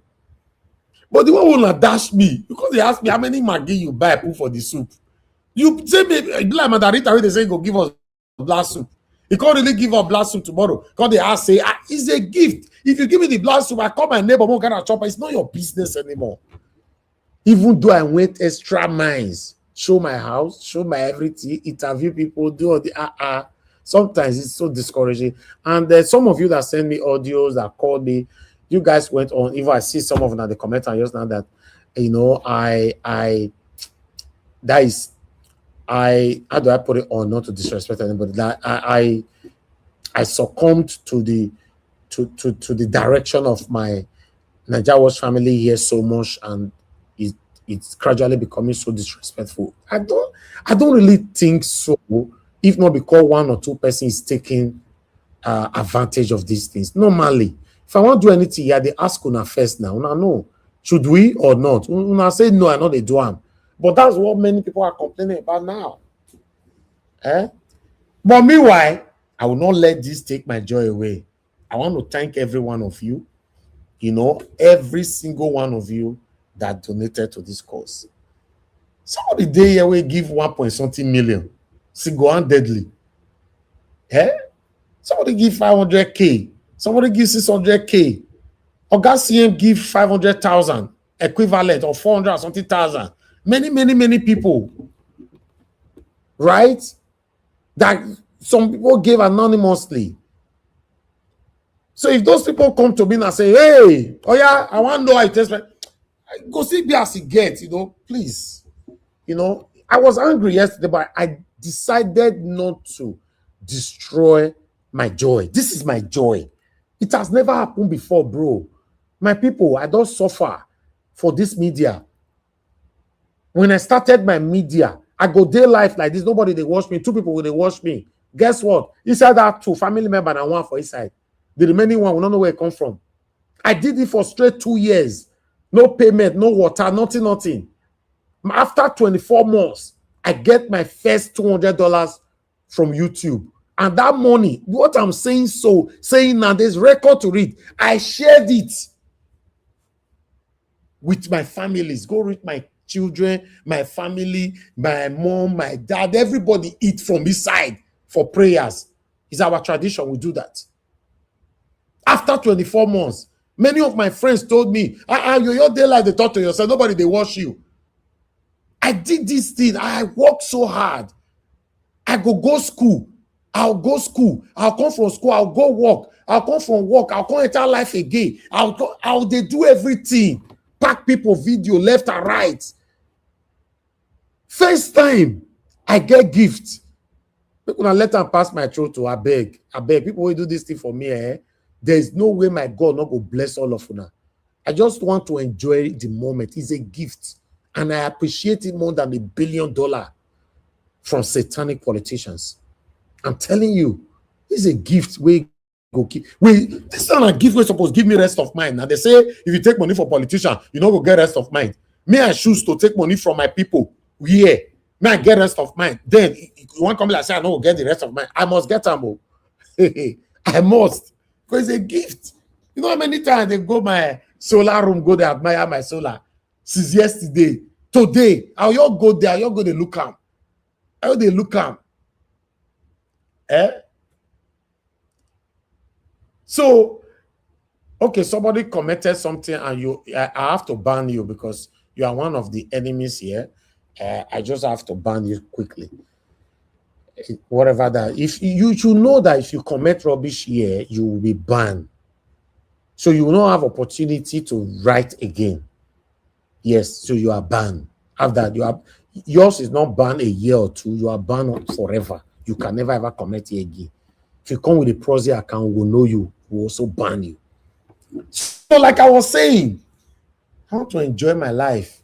D: But the one will not dash me because they ask me how many Maggi you buy put for the soup. You say me like Madarita, they say go give us black soup. He can't really give up black soup tomorrow. Because they ask, say, it's a gift. If you give me the black soup, I call my neighbor, won't get a chopper. It's not your business anymore. Even though I went extra miles, show my house, show my everything, interview people, do all the sometimes it's so discouraging. And there's some of you that send me audios, that called me, you guys went on, even I see some of them at the comment just now that, you know, how do I put it on, not to disrespect anybody, that I succumbed to the direction of my Nigerians family here so much, and it's gradually becoming so disrespectful. I don't really think so, if not because one or two persons is taking advantage of these things. Normally, if I want to do anything here, they ask una first now. Una know, should we or not? Una say no, I know they do them. But that's what many people are complaining about now. But meanwhile, I will not let this take my joy away. I want to thank every one of you, you know, every single one of you that donated to this cause. Somebody day here will give 1.something million single-handedly. Somebody give 500K. Somebody give 600K. Oga CM give 500,000 equivalent or 400 something thousand. Many people, right? That some people gave anonymously. So if those people come to me and say, hey, oh yeah, I want to know how it tastes like, go see me as it gets, you know, please. You know, I was angry yesterday, but I decided not to destroy my joy. This is my joy. It has never happened before, bro. My people, I don't suffer for this media. When I started my media, I go day life like this. Nobody they watch me. Two people will they watch me. Guess what? Inside that two family member and one for inside. The remaining one will not know where it come from. I did it for straight 2 years. No payment, no water, nothing. After 24 months, I get my first $200 from YouTube. And that money, what I'm saying now, there's record to read. I shared it with my families. Go read my children, my family, my mom, my dad, everybody eat from this side for prayers. It's our tradition. We do that. After 24 months, many of my friends told me, your day like they talk to yourself, nobody they watch you. I did this thing. I worked so hard. I go school. I'll go school. I'll come from school. I'll go work. I'll come from work. I'll come enter life again. I'll they do everything. Pack people video left and right. First time I get gifts. People let them pass my throat to I beg. People will do this thing for me. There's no way my God not go bless all of you. I just want to enjoy the moment. It's a gift. And I appreciate it more than $1 billion from satanic politicians. I'm telling you, it's a gift. This is not a gift we're supposed to give me rest of mind. Now they say if you take money from politicians, you don't go get rest of mind. Me, I choose to take money from my people. Yeah. Me, I get rest of mind. Then you want to come and say I don't get the rest of mind. I must get them. I must. Because it's a gift. You know how many times they go my solar room, go there, admire my solar. Since yesterday. Today, I'll go there, I'll go to look at. How they look at. So, okay, somebody committed something and I have to ban you because you are one of the enemies here. I just have to ban you quickly. Whatever that, if you should know that if you commit rubbish here, you will be banned. So you will not have opportunity to write again. Yes, so you are banned. After that, yours is not banned a year or two, you are banned forever. You can never ever commit it again. If you come with a proxy account, we'll know you, we'll also ban you. So, like I was saying, I want to enjoy my life.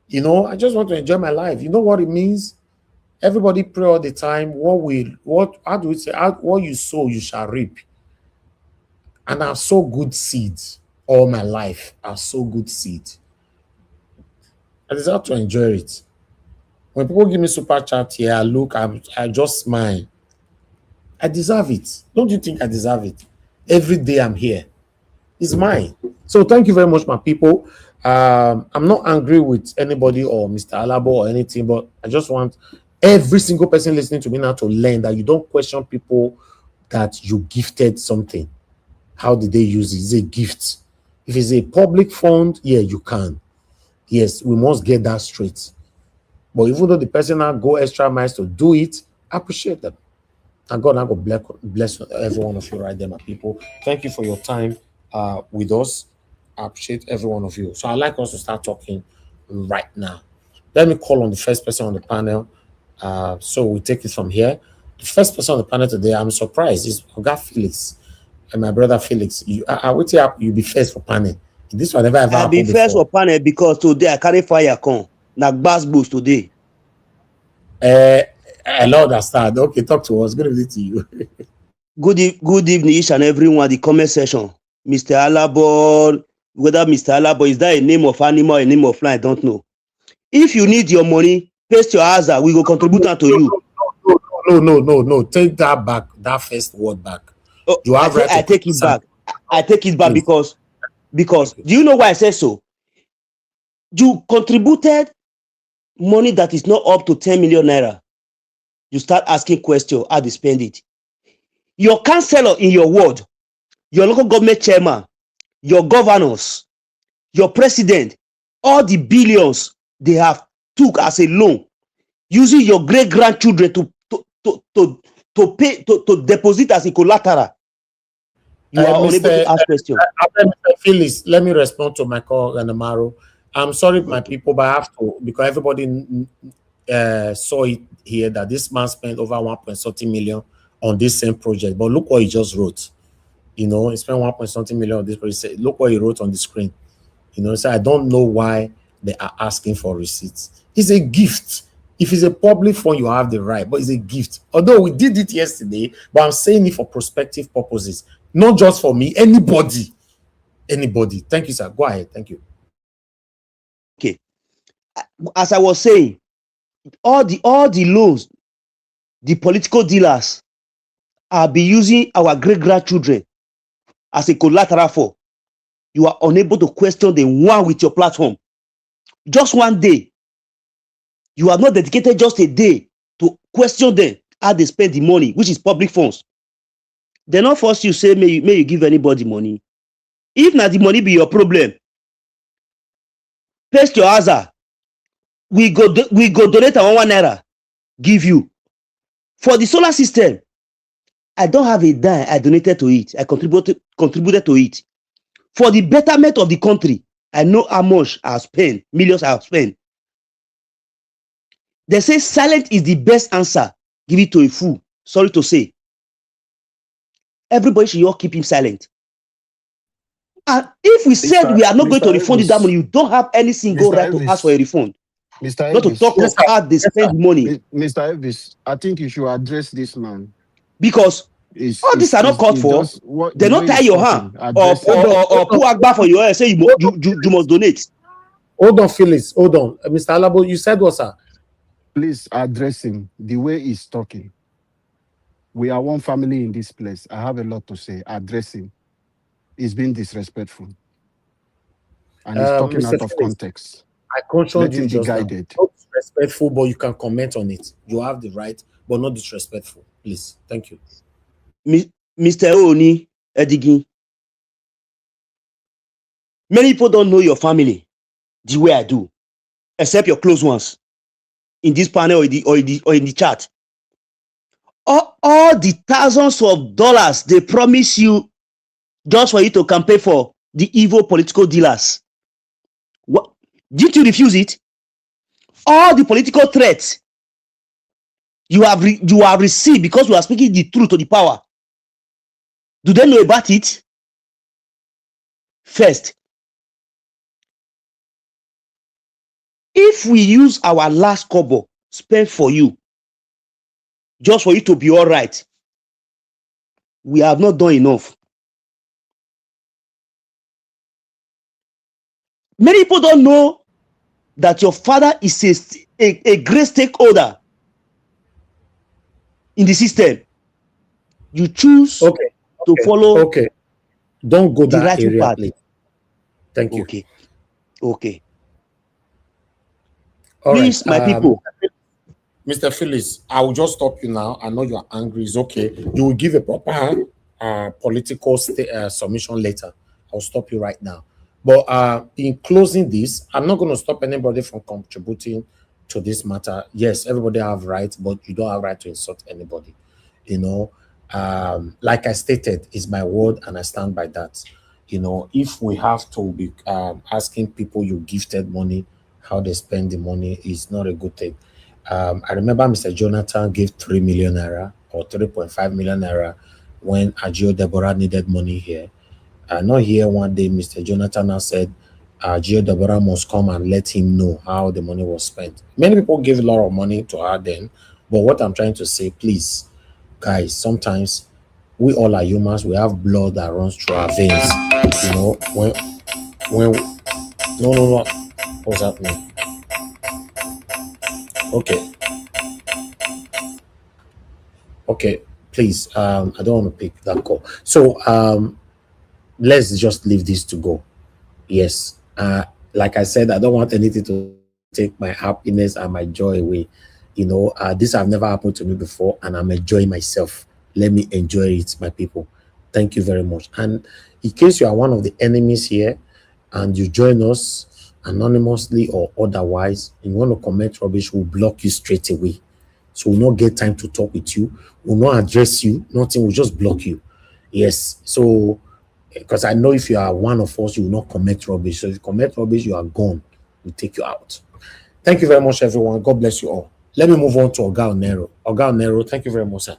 D: You know, I just want to enjoy my life. You know what it means? Everybody pray all the time. How do we say? What you sow, you shall reap. And I sow good seeds all my life. I sow good seeds. I deserve to enjoy it. When people give me super chat here, I look, I just smile. I deserve it. Don't you think I deserve it? Every day I'm here. It's mine. So thank you very much, my people. I'm not angry with anybody or Mr. Alabo or anything, but I just want Every single person listening to me now to learn that you don't question people that you gifted something. How did they use it? It's a gift. If it's a public fund, yeah, you can. Yes, we must get that straight. But even though the person now go extra miles to do it, appreciate them. And God, I go bless every one of you right there, my people. Thank you for your time with us. I appreciate every one of you. So I'd like us to start talking right now. Let me call on the first person on the panel. So we take it from here. The first person on the panel today, I'm surprised, is Oga Felix and my brother Felix. I would say you be first for panel. This will never ever
H: I be
D: happen
H: first
D: before.
H: for panel because today I carry fire come. Na gbas boost today.
D: I love that start. Okay, talk to us. Good evening to you.
H: Good evening, each and everyone. The comment section. Mr. Alabo, whether Mr. Alabo, is that a name of animal or a name of plant? I don't know. If you need your money, paste your answer. We will contribute that to you.
D: No. Take that back. That first word back.
H: Oh,
D: You have right
H: I
D: to
H: take it back. I take it back
D: Please.
H: because do you know why I said so? You contributed money that is not up to 10 million naira. You start asking questions how they spend it. Your councillor in your ward, your local government chairman, your governors, your president, all the billions they have took as a loan, using your great grandchildren to pay to deposit as a collateral. You are unable to ask questions.
D: Mr. Phyllis, let me respond to my call and Amaro. I'm sorry, my people, but I have to, because everybody saw it here that this man spent over 1.something million on this same project. But look what he just wrote. You know, he spent 1.something million on this project. Look what he wrote on the screen. You know, so I don't know why they are asking for receipts. It's a gift. If it's a public fund, you have the right, but it's a gift. Although we did it yesterday, but I'm saying it for prospective purposes, not just for me, anybody. Anybody. Thank you, sir. Go ahead. Thank you.
H: Okay. As I was saying, all the loans, the political dealers are be using our great grandchildren as a collateral for. You are unable to question the one with your platform. Just one day. You have not dedicated just a day to question them how they spend the money, which is public funds. They not force you say may you give anybody money. If not the money be your problem, paste your answer. We go donate our 1 naira, give you. For the solar system, I don't have a dime I donated to it. I contributed to it. For the betterment of the country, I know how much I have spent, millions I have spent. They say silent is the best answer. Give it to a fool. Sorry to say. Everybody should all keep him silent. And if we said we are not going to refund that money, you don't have any single right to ask for a refund.
I: Mr.
H: Not to talk of how they spend money.
I: Mr. Elvis, I think you should address this man.
H: Because all these are not called for. They not tie your hand or pull Agba for your head and say you must donate.
D: Hold on, Phyllis. Hold on. Mr. Alabo, you said what, sir?
I: Please address him the way he's talking. We are one family in this place. I have a lot to say. Address him. He's being disrespectful. And he's talking
D: Mr.
I: out of context.
D: I cautioned you just
I: guided.
D: Not disrespectful, but you can comment on it. You have the right, but not disrespectful. Please. Thank you.
H: Mr. Oni Edigin. Many people don't know your family the way I do, except your close ones in this panel or in the chat. All the thousands of dollars they promise you just for you to campaign for the evil political dealers. What? Did you refuse it? All the political threats you have received because you are speaking the truth to the power. Do they know about it? First, if we use our last kobo spent for you, just for you to be all right, we have not done enough. Many people don't know that your father is a great stakeholder in the system. You choose to follow.
D: Okay. Don't go
H: the
D: that
H: right
D: area,
H: path.
D: please. Thank you.
H: Okay.
D: All
H: please,
D: right.
H: my people.
D: Mr. Phyllis, I will just stop you now. I know you're angry. It's okay. You will give a proper political submission later. I'll stop you right now. But in closing this, I'm not going to stop anybody from contributing to this matter. Yes, everybody have rights, but you don't have right to insult anybody. You know, like I stated, it's my word and I stand by that. You know, if we have to be asking people you gifted money, how they spend the money is not a good thing. I remember Mr. Jonathan gave 3 million naira or 3.5 million naira when Agio Deborah needed money here. Not here one day, Mr. Jonathan now said Agio Deborah must come and let him know how the money was spent. Many people gave a lot of money to her then, but what I'm trying to say, please, guys, sometimes we all are humans. We have blood that runs through our veins. You know, when no, what's happening? Okay, please. I don't want to pick that call. So let's just leave this to go. Yes. Like I said, I don't want anything to take my happiness and my joy away. You know, this have never happened to me before, and I'm enjoying myself. Let me enjoy it, my people. Thank you very much. And in case you are one of the enemies here and you join us anonymously or otherwise, you want to comment rubbish, we'll block you straight away. So we'll not get time to talk with you. We'll not address you. Nothing. We'll just block you. Yes. So, because I know if you are one of us, you will not comment rubbish. So if you comment rubbish, you are gone. We'll take you out. Thank you very much, everyone. God bless you all. Let me move on to Oga Onero. Oga Onero, thank you very much, sir.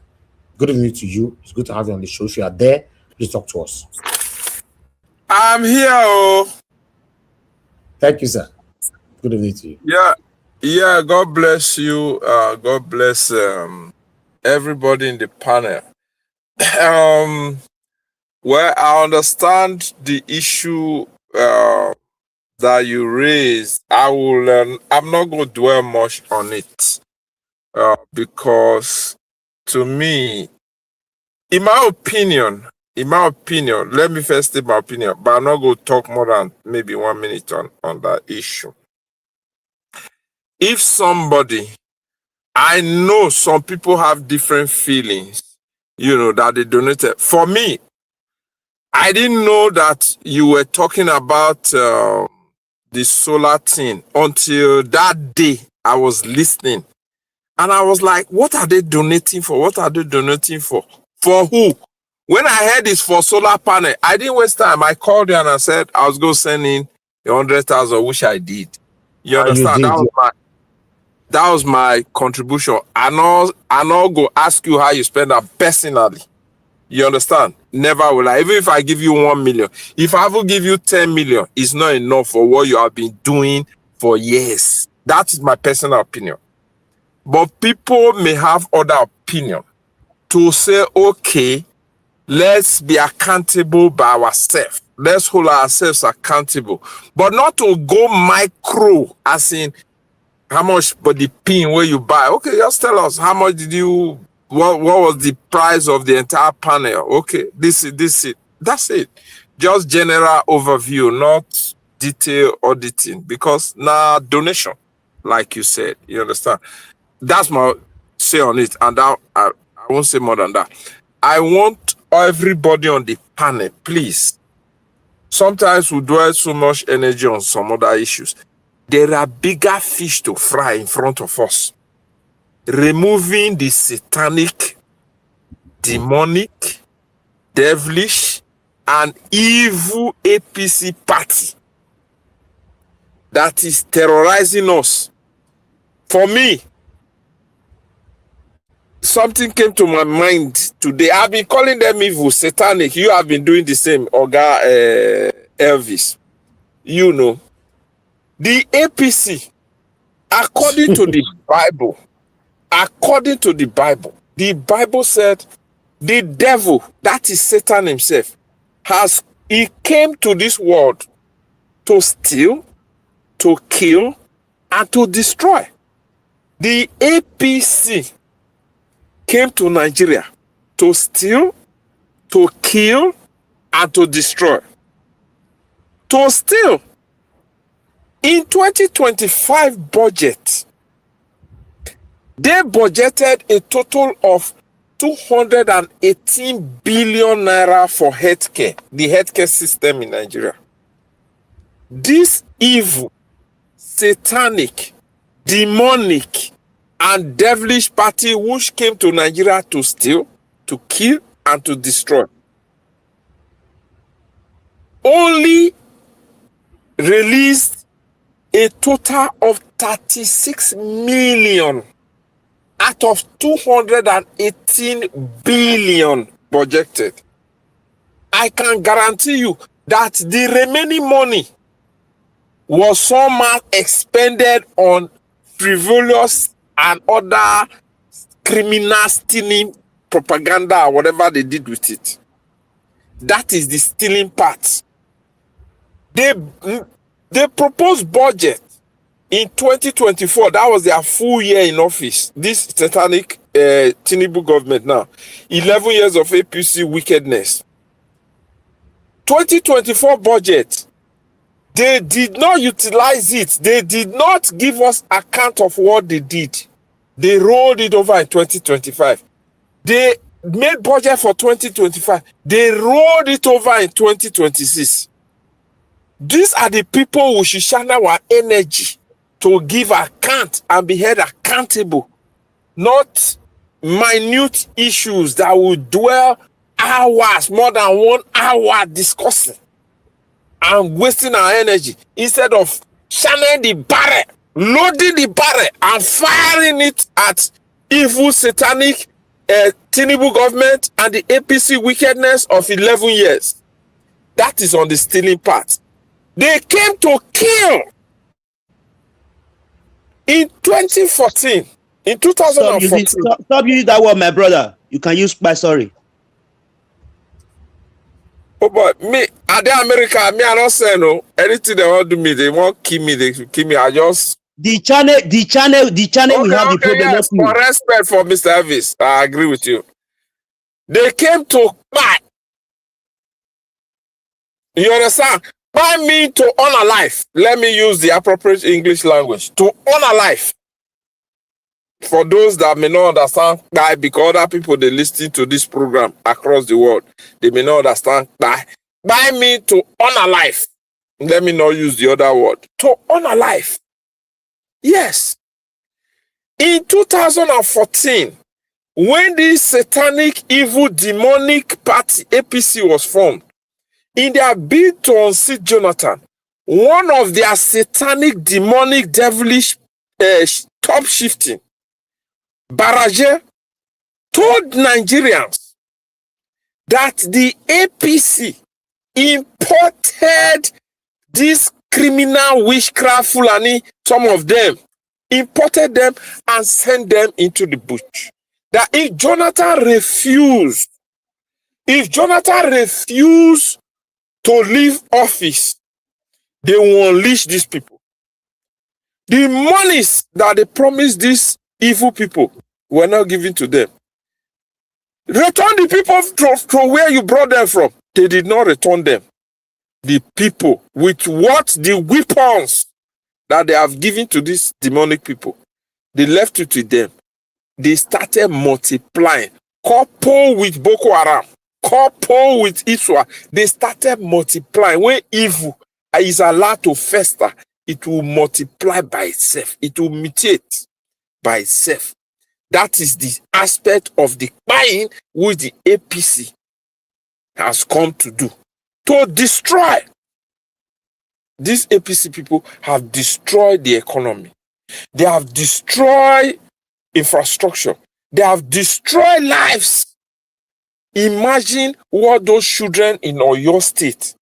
D: Good evening to you. It's good to have you on the show. If you are there, please talk to us.
J: I'm here. Oh.
D: Thank you, sir. Good evening to you.
J: Yeah. God bless you. God bless everybody in the panel. Well, I understand the issue that you raised. I'm not going to dwell much on it because, to me, in my opinion, let me first state my opinion, but I'm not going to talk more than maybe 1 minute on that issue. If somebody, I know some people have different feelings, that they donated. For me, I didn't know that you were talking about the solar thing until that day I was listening. And I was like, what are they donating for? What are they donating for? For who? When I heard it's for solar panel, I didn't waste time. I called you and I said I was going to send in 100,000, which I did. You understand?
D: You did,
J: that was my contribution. I not go ask you how you spend that personally. You understand? Never will I. Even if I give you 1 million, if I will give you 10 million, it's not enough for what you have been doing for years. That is my personal opinion. But people may have other opinion to say, okay, let's be accountable by ourselves. Let's hold ourselves accountable. But not to go micro, as in how much for the pin where you buy. Okay, just tell us how much did you, what was the price of the entire panel? Okay, this is. That's it. Just general overview, not detail auditing, because now donation, like you said, you understand? That's my say on it, and I won't say more than that. I want everybody on the panel, please. Sometimes we dwell so much energy on some other issues. There are bigger fish to fry in front of us. Removing the satanic, demonic, devilish, and evil APC party that is terrorizing us. For me, something came to my mind today. I've been calling them evil, satanic. You have been doing the same, Oga Elvis. You know, the APC, according to the Bible, the Bible said the devil, that is Satan himself, he came to this world to steal, to kill, and to destroy. The APC came to Nigeria to steal, to kill, and to destroy. To steal. In 2025 budget, They budgeted a total of 218 billion naira for healthcare, the healthcare system in Nigeria. This evil, satanic, demonic, and devilish party which came to Nigeria to steal, to kill, and to destroy, only released a total of 36 million out of 218 billion budgeted. I can guarantee you that the remaining money was somehow expended on frivolous and other criminal stealing propaganda or whatever they did with it. That is the stealing part. They proposed budget in 2024. That was their full year in office. This satanic Tinubu government now. 11 years of APC wickedness. 2024 budget. They did not utilize it. They did not give us account of what they did. They rolled it over in 2025. They made budget for 2025. They rolled it over in 2026. These are the people who should channel our energy to give account and be held accountable, not minute issues that will dwell hours, more than 1 hour discussing and wasting our energy instead of channeling the barrel, loading the barrel and firing it at evil, satanic Tinubu government and the APC wickedness of 11 years. That is on the stealing part. They came to kill. In 2014, in 2014.
H: Stop using that word, my brother. You can use my sorry.
J: Oh boy, me, at the America, me, I don't say no. Anything they want to do me, they won't kill me, they kill me. I just.
H: The channel okay, we have the problem.
J: Yes, for respect for Mr. Elvis, I agree with you. They came to buy. You understand? Buy me to honor life. Let me use the appropriate English language. To honor life. For those that may not understand why, because other people they listen to this program across the world, they may not understand why. Buy me to honor life. Let me not use the other word. To honor life. Yes. In 2014, when this satanic, evil, demonic party, APC, was formed, in their bid to unseat Jonathan, one of their satanic, demonic, devilish, top shifting, Barrage, told Nigerians that the APC imported this criminal witchcraft Fulani, some of them, imported them and sent them into the bush. That if Jonathan refused to leave office, they will unleash these people. The monies that they promised these evil people were not given to them. Return the people from where you brought them from. They did not return them. The people with what the weapons that they have given to these demonic people, they left it with them. They started multiplying. Coupled with Boko Haram, coupled with Iswa, they started multiplying. When evil is allowed to fester, it will multiply by itself. It will mutate by itself. That is the aspect of the buying which the APC has come to do. To destroy. These APC people have destroyed the economy. They have destroyed infrastructure. They have destroyed lives. Imagine what those children in Oyo State.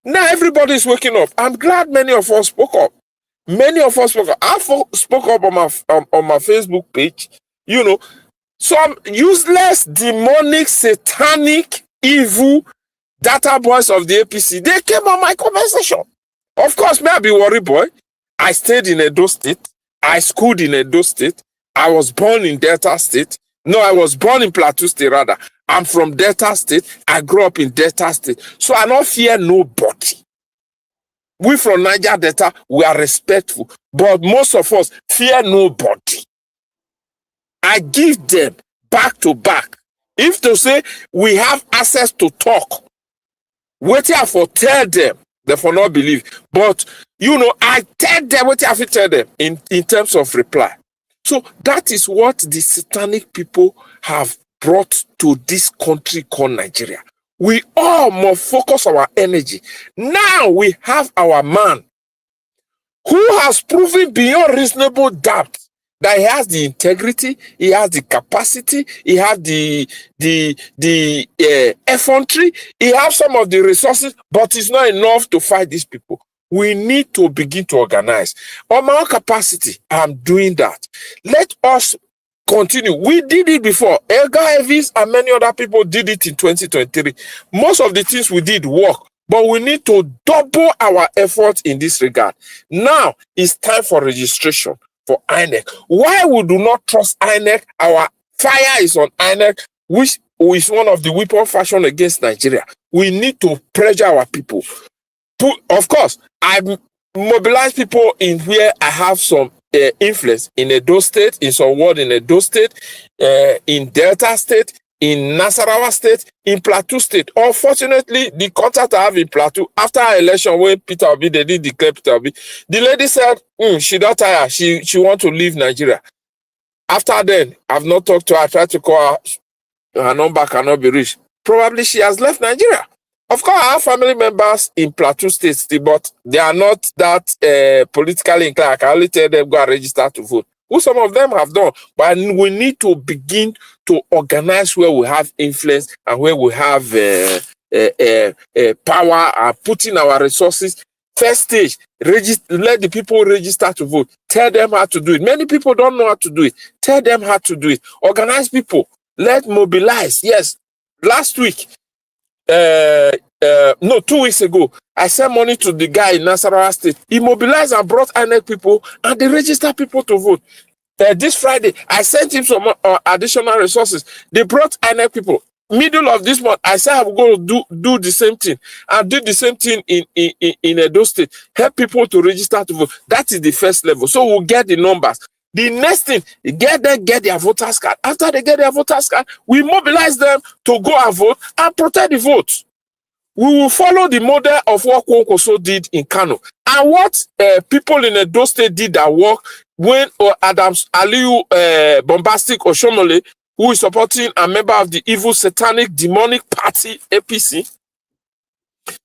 J: Now everybody is waking up. I'm glad many of us spoke up. Many of us spoke up. I spoke up on my Facebook page. You know, some useless, demonic, satanic, evil data boys of the APC. They came on my conversation. Of course, may I be worried boy. I stayed in Edo State. I schooled in Edo State. I was born in Delta State. No, I was born in Plateau State rather. I'm from Delta State. I grew up in Delta State. So I don't fear nobody. We from Niger Delta, we are respectful. But most of us fear nobody. I give them back to back. If to say we have access to talk, what I for tell them, they for not believe. But I tell them what I have to tell them in terms of reply. So that is what the satanic people have brought to this country called Nigeria. We all must focus our energy. Now we have our man who has proven beyond reasonable doubt that he has the integrity, he has the capacity, he has the effrontery, he has some of the resources, but it's not enough to fight these people. We need to begin to organize. On my own capacity, I'm doing that. Let us continue. We did it before. Edgar Evis and many other people did it in 2023. Most of the things we did work, but we need to double our effort in this regard. Now it's time for registration for INEC. Why we do not trust INEC? Our fire is on INEC, which is one of the weapon fashion against Nigeria. We need to pressure our people. Of course, I mobilize people in where I have some influence in Edo State, in some ward in Edo State, in Delta State, in Nasarawa State, in Plateau State. Unfortunately, the contact I have in Plateau, after our election, when Peter Obi, they did declare Peter Obi, the lady said, she not tired, she want to leave Nigeria. After then, I've not talked to her, I tried to call her number cannot be reached. Probably she has left Nigeria. Of course, I have family members in Plateau State still, but they are not that politically inclined. I can only tell them go and register to vote. Who some of them have done. But we need to begin to organize where we have influence and where we have power and putting our resources. First stage, let the people register to vote. Tell them how to do it. Many people don't know how to do it. Tell them how to do it. Organize people. Let's mobilize. Yes, last week, 2 weeks ago, I sent money to the guy in Nasarawa State. He mobilized and brought INEC people and they registered people to vote. This Friday, I sent him some additional resources. They brought INEC people. Middle of this month, I said I will go do the same thing. I did the same thing in Edo State. Help people to register to vote. That is the first level. So we'll get the numbers. The next thing, get their voters card. After they get their voters card, we mobilize them to go and vote and protect the vote. We will follow the model of what Kwonkwoso did in Kano. And what people in Edo State did at work when Adams Aliyu Bombastic Oshomole, who is supporting a member of the evil satanic demonic party APC,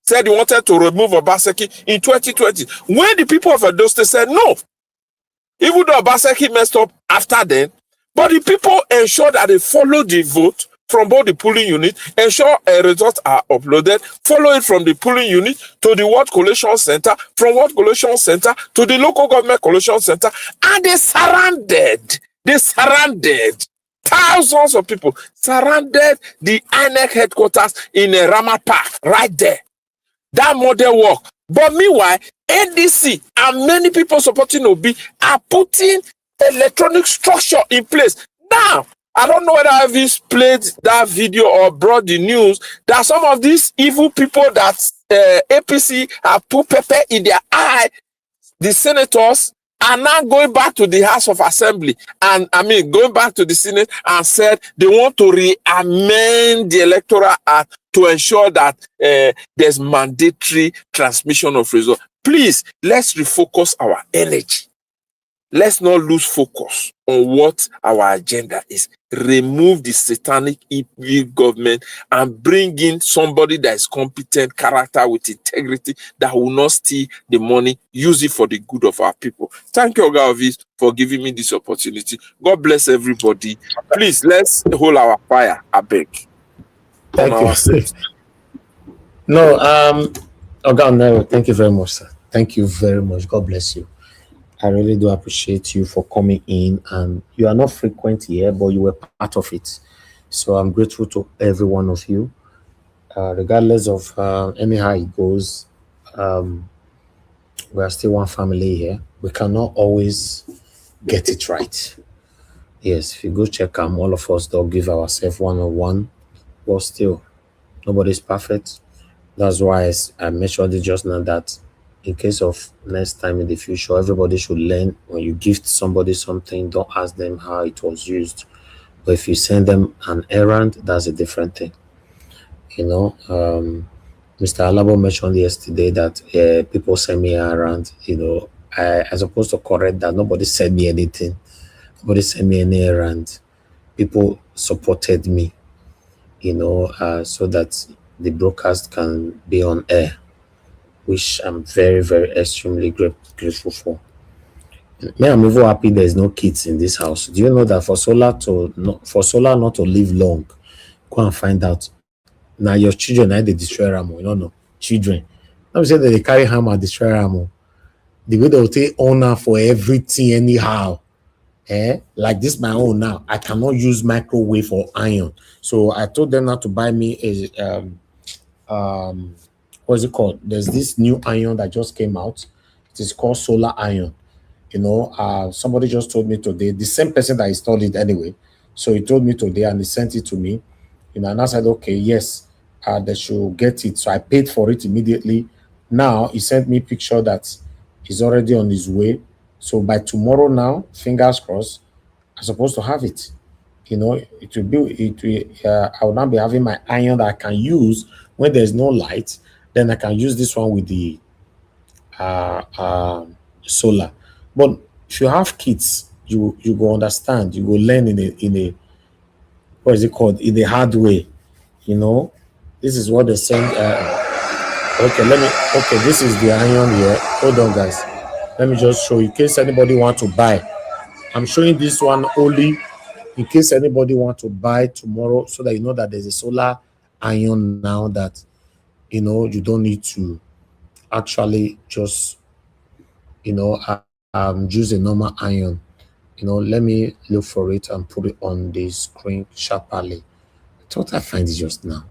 J: said he wanted to remove Obaseki in 2020. When the people of Edo State said no, even though Obaseki messed up after then, but the people ensured that they followed the vote from both the polling unit, ensure results are uploaded, follow it from the polling unit to the Ward Collation Center, from Ward Collation Center to the Local Government Collation Center, and they surrounded thousands of people, surrounded the INEC headquarters in Rama Park, right there. That model work. But meanwhile, NDC and many people supporting Obi are putting electronic structure in place. Now, I don't know whether I've played that video or brought the news that some of these evil people that APC have put pepper in their eye, the senators, are now going back to the House of Assembly and going back to the Senate and said they want to re-amend the Electoral Act to ensure that there's mandatory transmission of results. Please, let's refocus our energy. Let's not lose focus on what our agenda is. Remove the satanic evil government and bring in somebody that is competent, character with integrity, that will not steal the money, use it for the good of our people. Thank you, Oga Ovis, for giving me this opportunity. God bless everybody. Please, let's hold our fire, I beg.
D: Thank you. No, Oga Nero, thank you very much, sir. Thank you very much. God bless you. I really do appreciate you for coming in, and you are not frequent here, but you were part of it. So I'm grateful to every one of you, regardless of anyhow it goes. We are still one family here. We cannot always get it right. Yes, if you go check all of us don't give ourselves 101, but still, nobody's perfect. That's why I mentioned it just now that in case of next time in the future, everybody should learn when you gift somebody something, don't ask them how it was used. But if you send them an errand, that's a different thing. You know, Mr. Alabo mentioned yesterday that people send me around. You know, I supposed to correct that. Nobody sent me anything. Nobody sent me any errand. People supported me, you know, so that the broadcast can be on air, which I'm very, very extremely grateful for. Me, I'm even happy there's no kids in this house. Do you know that for solar not to live long, go and find out. Now your children, they destroy Ramo. You don't know children. Let me say that they carry hammer destroy Ramo. The way they will take owner for everything anyhow. Like this my own now. I cannot use microwave or iron. So I told them not to buy me a what's it called? There's this new iron that just came out. It is called solar iron. You know, somebody just told me today, the same person that installed it anyway. So he told me today and he sent it to me. You know, and I said, okay, yes, they should get it. So I paid for it immediately. Now he sent me picture that he's already on his way. So by tomorrow now, fingers crossed, I'm supposed to have it. You know, I will now be having my iron that I can use when there's no light. Then I can use this one with the solar. But if you have kids, you go understand. You go learn in a what is it called, in the hard way. You know, this is what they send. Okay, this is the iron here. Hold on, guys. Let me just show you in case anybody want to buy. I'm showing this one only in case anybody want to buy tomorrow, so that you know that there's a solar iron now that, you know, you don't need to actually just, you know, use a normal iron. You know, let me look for it and put it on the screen sharply. I thought I find it just now.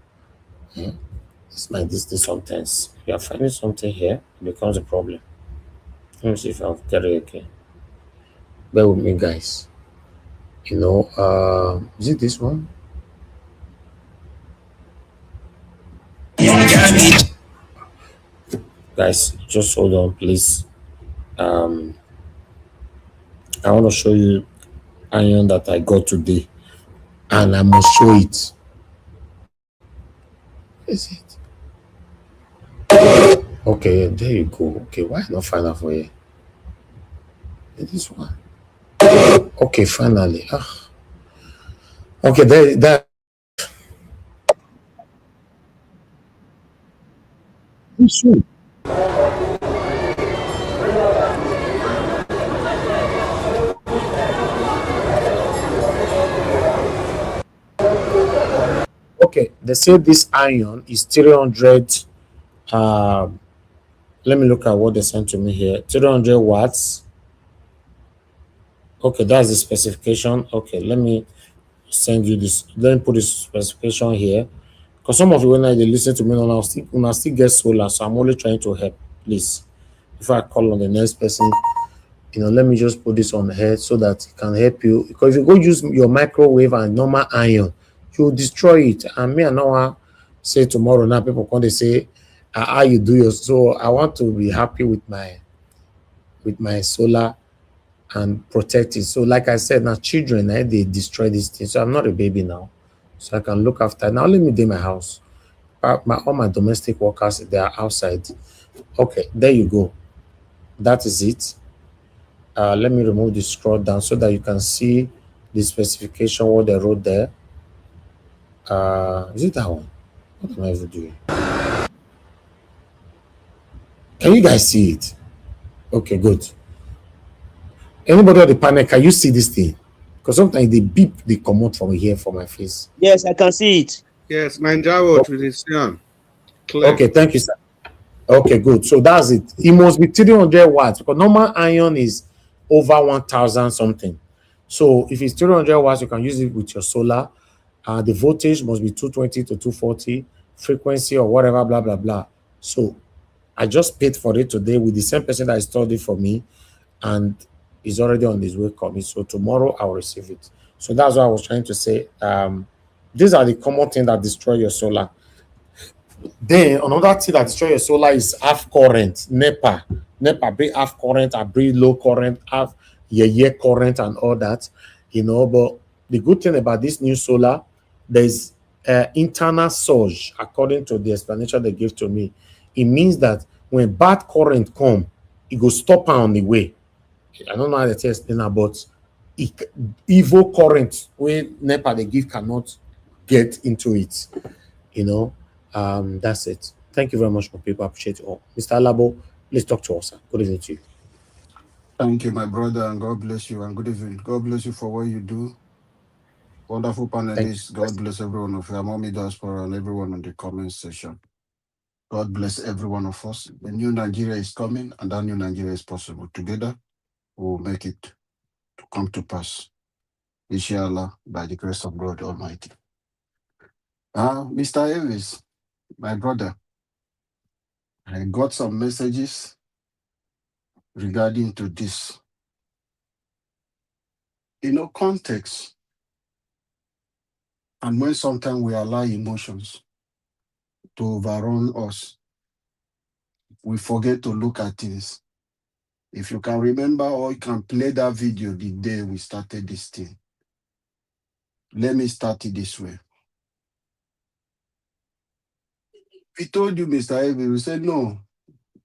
D: It's like this sometimes. You are finding something here, it becomes a problem. Let me see if I'll get it again. Bear with me, guys. You know, is it this one? Guys, just hold on, please. I want to show you iron that I got today, and I must show it. Is it? Okay, there you go. Okay, why not find out for you? This one. Okay, finally. Okay, there. Sure. Okay, they say this iron is 300. Let me look at what they sent to me here. 300 watts. Okay, that's the specification. Okay, let me send you this. Let me put this specification here. Because some of you, when they listen to me, when I still get solar, so I'm only trying to help. Please, before I call on the next person, you know, let me just put this on here so that it can help you. Because if you go use your microwave and normal iron, you'll destroy it. And me, I know I say tomorrow now, people come, they say, how you do yours. So I want to be happy with my solar and protect it. So like I said, now children, they destroy these things. So I'm not a baby now. So I can look after. Now let me do my house. All my domestic workers, they are outside. Okay, there you go. That is it. Let me remove the scroll down so that you can see the specification, what they wrote there. Is it that one? What am I even doing? Can you guys see it? Okay, good. Anybody on the panel, can you see this thing? Because sometimes they beep, they come out from here for my face.
H: Yes, I can see it.
K: Yes, Nigeria to the sun.
D: Okay, thank you, sir. Okay, good. So that's it. It must be 300 watts because normal iron is over 1,000 something. So if it's 300 watts, you can use it with your solar. The voltage must be 220 to 240, frequency or whatever, blah, blah, blah. So I just paid for it today with the same person that installed it for me, and he's already on his way coming. So tomorrow I'll receive it. So that's what I was trying to say. These are the common things that destroy your solar. Then another thing that destroy your solar is half current, NEPA. NEPA bring half current, I bring low current, half year current and all that, But the good thing about this new solar, there's internal surge, according to the explanation they gave to me. It means that when bad current come, it go stop on the way. I don't know how to explain that, but evil current where NEPA they give cannot get into it. That's it. Thank you very much, for people. Appreciate it all. Mr. Alabo, please talk to us, sir. Good evening to you.
I: Thank you, my brother, and God bless you, and good evening. God bless you for what you do. Wonderful
D: Thank
I: panelists.
D: you.
I: God bless everyone of you. Mommy Diaspora and everyone on the comment section. God bless every one of us. The new Nigeria is coming, and that new Nigeria is possible. Together, we will make it to come to pass. Inshallah, by the grace of God Almighty. Mr. Elvis, my brother, I got some messages regarding to this. Context. And when sometimes we allow emotions to overrun us, we forget to look at things. If you can remember or you can play that video the day we started this thing. Let me start it this way. We told you, Mr. Elvis, we said, no,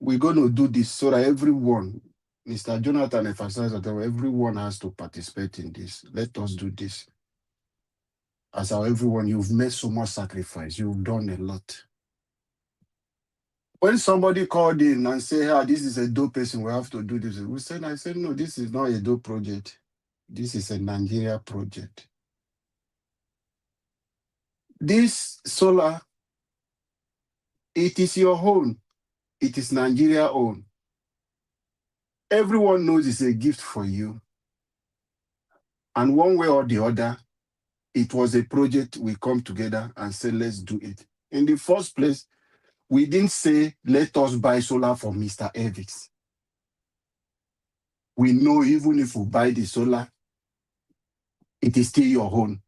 I: we're going to do this so that everyone, Mr. Jonathan emphasized that everyone has to participate in this. Let us do this. As our everyone, you've made so much sacrifice. You've done a lot. When somebody called in and said, this is a dope person, we have to do this. I said, no, this is not a dope project. This is a Nigeria project. This solar, it is your own. It is Nigeria own. Everyone knows it's a gift for you. And one way or the other, it was a project we come together and say, let's do it. In the first place, we didn't say, let us buy solar for Mr. Elvis. We know even if we buy the solar, it is still your own.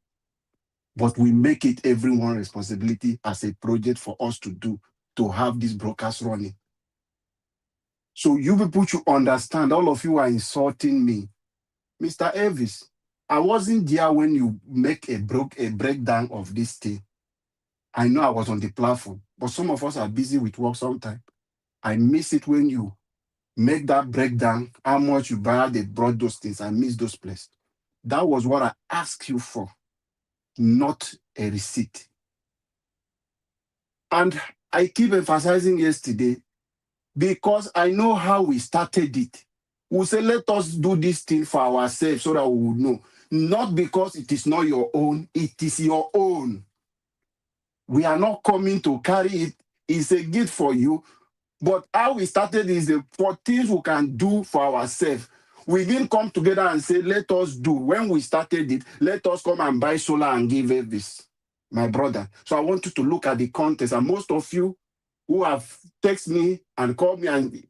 I: But we make it everyone's responsibility as a project for us to do, to have this broadcast running. So you people should understand, all of you are insulting me. Mr. Elvis, I wasn't there when you make a breakdown of this thing. I know I was on the platform, but some of us are busy with work sometimes. I miss it when you make that breakdown, how much you buy, they brought those things. I miss those places. That was what I asked you for, not a receipt. And I keep emphasizing yesterday because I know how we started it. We say, let us do this thing for ourselves so that we would know. Not because it is not your own, it is your own. We are not coming to carry it. It's a gift for you. But how we started is for things we can do for ourselves. We didn't come together and say, let us do. When we started it, let us come and buy solar and give Elvis, my brother. So I want you to look at the context. And most of you who have texted me and called me, and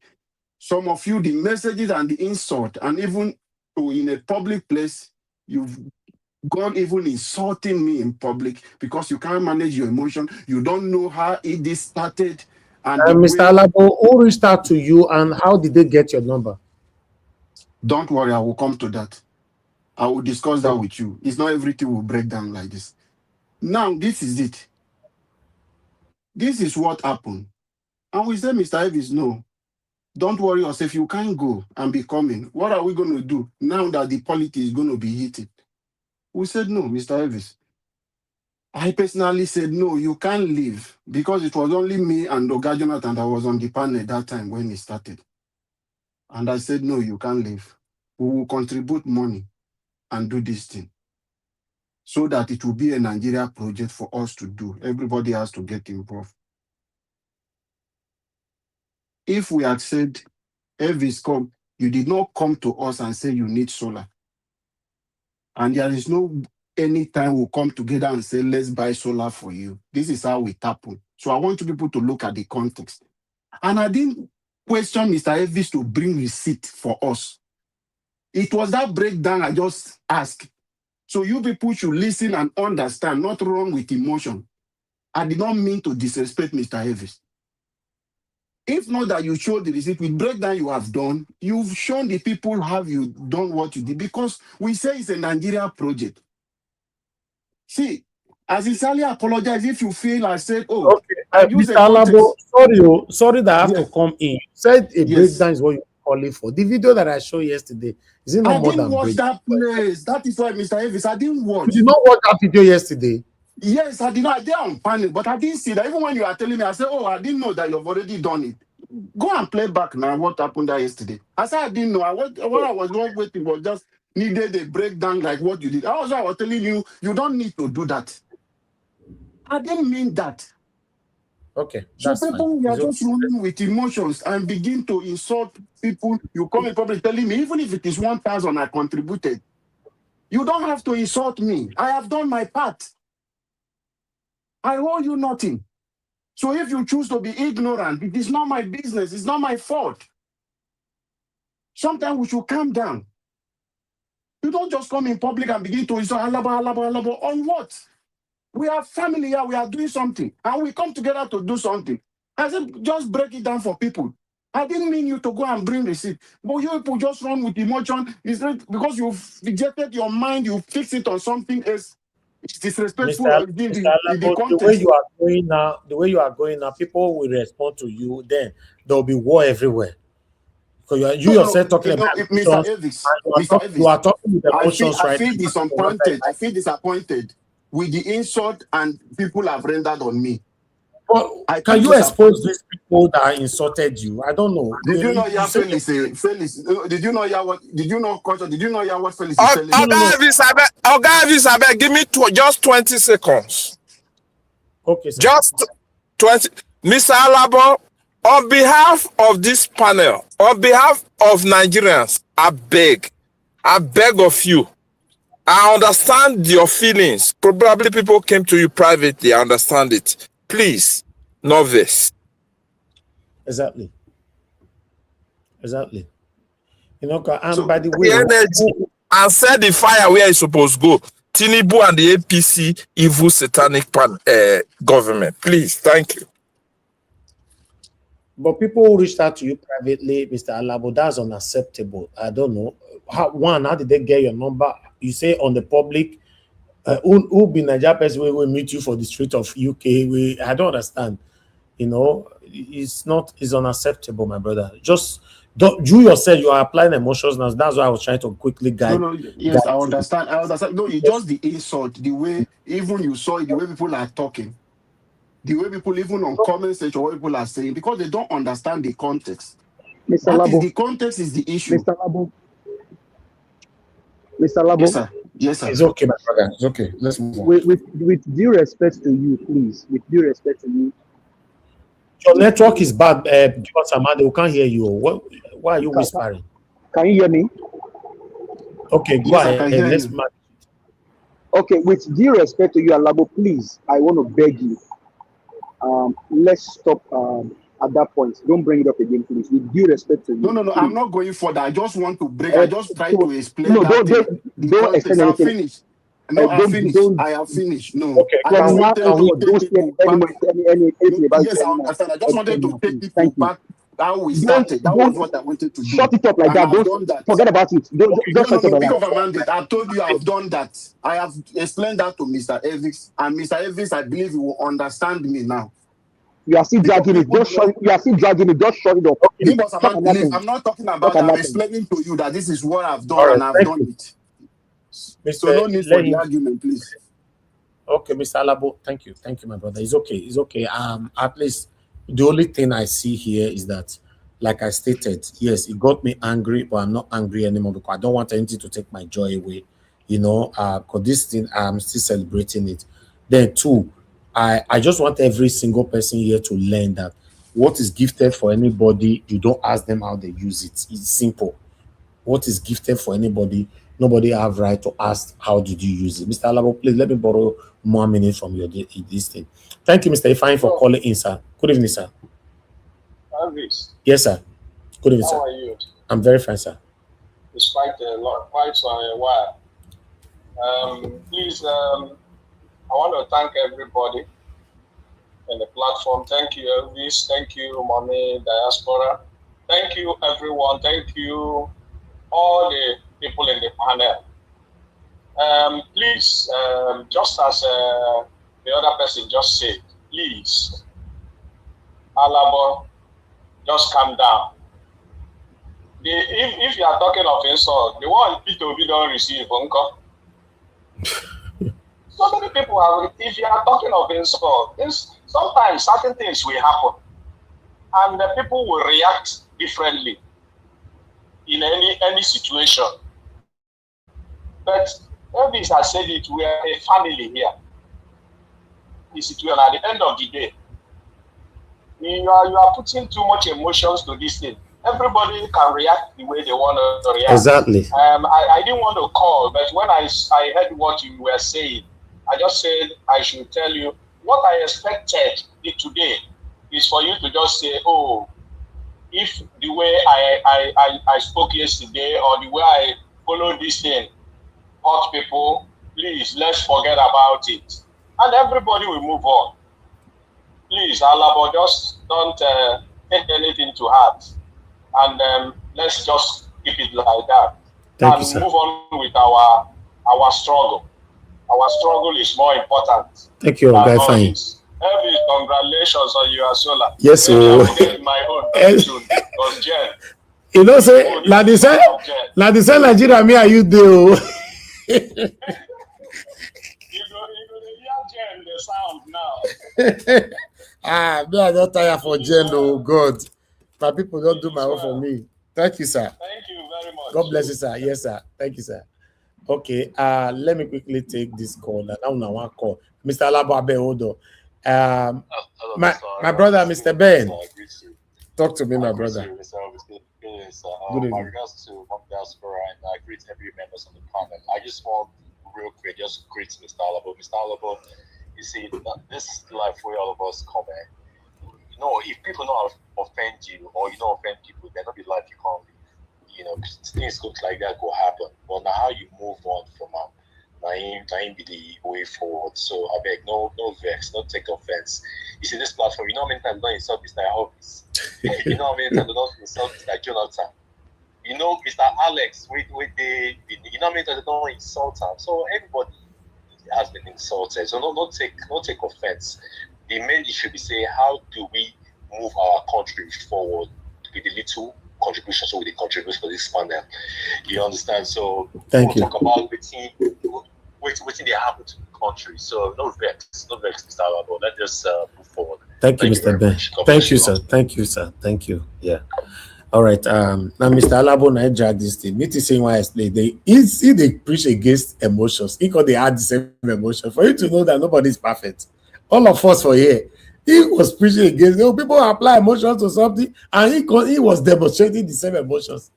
I: some of you, the messages and the insult, and even in a public place, you've gone even insulting me in public because you can't manage your emotion. You don't know how this started. And the
D: Mr.
I: way,
D: Alabo, who reached out to you and how did they get your number?
I: don't worry, I will come to that. I will discuss that
D: Okay.
I: with you. It's not everything will break down like this. Now, this is it. This is what happened. And we said, Mr. Elvis, no, don't worry yourself. You can't go and be coming. What are we going to do now that the politics is going to be heated? We said, no, Mr. Elvis. I personally said, no, you can't leave because it was only me and Oga Jonathan that was on the panel at that time when it started. And I said, no, you can't leave. We will contribute money and do this thing so that it will be a Nigeria project for us to do. Everybody has to get involved. If we had said, Elvis, come, you did not come to us and say you need solar. And there is no any time we'll come together and say, let's buy solar for you. This is how it happened. So I want you people to look at the context. And I didn't question Mr. Elvis to bring receipt for us. It was that breakdown I just asked. So you people should listen and understand, not run with emotion. I did not mean to disrespect Mr. Davis. If not that you showed the receipt with breakdown you have done, you've shown the people how you done what you did, because we say it's a Nigeria project. See, I sincerely apologize if you feel I said, oh,
D: Okay,
I: I use
D: Mr.
I: a
D: Alabo,
I: context.
D: sorry that I have to come in. You said a
I: Yes.
D: breakdown is what you call it for. The video that I showed yesterday, is it not
I: I
D: more
I: didn't
D: than
I: watch
D: breakdown?
I: that place. That is why, Mr. Davis, I didn't
D: You
I: watch.
D: did not watch that video yesterday?
I: Yes, I did not. I did on panel, but I didn't see that. Even when you are telling me, I said, oh, I didn't know that you've already done it. Go and play back now what happened there yesterday. I said I didn't know. What I was not waiting was just needed a breakdown like what you did. I was telling you, you don't need to do that. I didn't mean that.
D: Okay,
I: So
D: that's
I: people,
D: fine.
I: we are
D: It's
I: just
D: okay.
I: running with emotions and begin to insult people. You come in public telling me, even if it is 1,000 I contributed, you don't have to insult me. I have done my part. I owe you nothing. So if you choose to be ignorant, it is not my business. It's not my fault. Sometimes we should calm down. You don't just come in public and begin to insult Alaba. On what? We are family here. We are doing something. And we come together to do something. I said, just break it down for people. I didn't mean you to go and bring receipt. But you people just run with emotion. It's not because you've rejected your mind, you fix it on something else. It's disrespectful
D: Mr.
I: in
D: Mr.
I: the
D: Alabo,
I: context.
D: the way you are going now, people will respond to you. Then there will be war everywhere. Because you yourself talking about
I: Mr.
D: emotions,
I: Elvis,
D: and
I: Mr.
D: you
I: Elvis,
D: are talking with emotions
I: I
D: right
I: feel
D: now. On one side.
I: disappointed. I feel disappointed with the insult and people have rendered on me.
D: But
I: I
D: can
I: feel
D: you expose
I: disappointed.
D: these people that insulted you? I don't know.
I: Did you not
D: You
I: hear
D: say
I: Felix? Felix, did you not hear what? Did you not culture? Did you not hear what Felix is
J: Oh,
I: telling
J: oh,
I: me?
D: no.
J: Oga Elvis, give me just 20 seconds.
D: Okay, sir.
J: Just 20. Mr. Alabo, on behalf of this panel, on behalf of Nigerians, I beg of you. I understand your feelings. Probably people came to you privately. I understand it. Please, not this.
D: Exactly. You know, and
I: So
D: by the way,
J: The energy and set the fire where it's supposed to go. Tinubu and the APC evil satanic government. Please, thank you.
D: but people who reached out to you privately, Mr. Alabo, that's unacceptable. I don't know. How did they get your number? You say on the public, who be Nigeria person will meet you for the street of UK. I don't understand. You know, it's unacceptable, my brother. Just don't you yourself, you are applying emotions now. That's why I was trying to quickly guide
I: yes, I
D: you.
I: understand. No, it's just the insult, the way even you saw it, the way people are talking, the way people even on comment section, what people are saying, because they don't understand the context.
L: Mr.
I: That is
L: Labo,
I: the context is the issue.
L: Mr. Labo, Mr. Labo.
I: Yes, sir. Yes, sir.
D: It's okay, my brother. It's okay. Let's move on.
L: With due respect to you, please. With due respect to you.
D: Your network is bad. Give us a man. We can't hear you. Why are you whispering?
L: Can you hear me?
D: Okay, go
I: Yes,
D: ahead.
I: I can hear
D: Let's
I: you.
D: manage.
L: Okay, with due respect to you, Alabo, please, I want to beg you. Let's stop at that point. Don't bring it up again, please. With due respect to you.
I: No.
L: Please.
I: I'm not going for that. I just want to break. I just try to explain
L: No,
I: that
L: don't
I: the
L: extend
I: context. I'll
L: anything.
I: finish. No, I'll finish. I have finished. No.
D: Okay,
I: I
L: From
I: just
L: now
I: wanted
L: on,
I: to
L: don't
I: take
L: say
I: people back.
L: anything about
I: Yes,
L: it
I: I
L: anymore.
I: understand. I just wanted to
L: Anymore,
I: take
L: please.
I: people
L: Thank you.
I: back how we started. That was what I wanted to do.
L: Shut it up like
I: And
L: that.
I: I've
L: Don't
I: done that.
L: forget about it. Don't just shut it up like
I: Think
L: that.
I: of a mandate. I told you I've done that. I have explained that to Mr. Evans. And Mr. Evans, I believe he will understand me now.
L: You are still dragging it. You are still dragging it. Just shut it up.
I: I'm not talking about that. I'm explaining to you that this is what I've done and I've done it. So no need for the argument, please.
D: Okay, Mr. Alabo, thank you, my brother. It's okay. At least the only thing I see here is that, like I stated, yes, it got me angry, but I'm not angry anymore because I don't want anything to take my joy away. You know, because this thing I'm still celebrating it. Then two, I just want every single person here to learn that what is gifted for anybody, you don't ask them how they use it. It's simple. What is gifted for anybody, nobody have right to ask how did you use it. Mr. Alabo, please let me borrow more minutes from your this thing. Thank you, Mr. Ifeanyi, for calling in, sir. Good evening, sir.
E: Elvis,
D: Yes, sir. Good evening, sir.
E: how are you?
D: I'm very fine, sir.
E: It's quite a while. Please, I want to thank everybody in the platform. Thank you, Elvis. Thank you, Mommy Diaspora. Thank you, everyone. Thank you, all the people in the panel. Please, just as the other person just said, please, Alabo, just calm down. If you are talking of insult, the one Peter Obi don't receive, uncle. So many people are, if you are talking of insult, sometimes certain things will happen and the people will react differently in any situation. But Elvis has said it, we are a family here. The situation at the end of the day, you are putting too much emotions to this thing. Everybody can react the way they want to react.
D: Exactly.
E: I didn't want to call, but when I heard what you were saying, I just said I should tell you what I expected today is for you to just say, oh, if the way I spoke yesterday or the way I followed this thing hurt people, please, let's forget about it. And everybody will move on. Please, Alabo, just don't take anything to heart. And let's just keep it like that.
D: Thank
E: and
D: you, sir.
E: Move on with our struggle. Our struggle is more important.
D: Thank you, guy. Fine.
E: Elvis, congratulations on your solar.
D: Yes,
E: Maybe I will
D: oh.
E: get my own very soon. Because Jen.
D: You know, say, like they say Nigeria, me are you do?
E: You go hear Jen the sound now.
D: Me I don't tire for Jen, oh God. My people don't do my own for me. Thank you, sir.
E: Thank you very much.
D: God bless you, sir. Yes, sir. Thank you, sir. Okay, let me quickly take this call. Now one call. Mr. Alabo Abeodo. My brother, Mr. Ben. Talk to me, my brother.
M: My regards to Mom Diaspora, and I greet every members on the panel. I just want real quick, just greet Mr. Alabo. Mr. Alabo, you see, this is life where all of us come in. You know, if people don't offend you or you don't offend people, then not be life you can't live. You know, things look like that go happen. But now how you move on from Naim be the way forward. So I beg, no vex, no take offense. You see this platform, you know how many times I don't insult Mr. Hobbies. You know how many times I don't insult Mr. Jonathan. You know, Mr. Alex, you know how many times I don't insult him. So everybody has been insulted. So no take offense. The main issue be say, how do we move our country forward with the little contributions so we contribute for this panel? You understand? So
D: Thank you.
M: Talk about waiting they happen to the country. So no vex, Mr. Alabo. Let's just move forward.
D: Thank you, Mr. Ben. Thank you, sir. Thank you, sir. Thank you. Yeah. All right. Now, Mr. Alabo, I drag this thing. Me to say why they preach against emotions. Because they had the same emotion. For you to know that nobody is perfect. All of us for here. He was preaching against people apply emotions to something, and he was demonstrating the same emotions.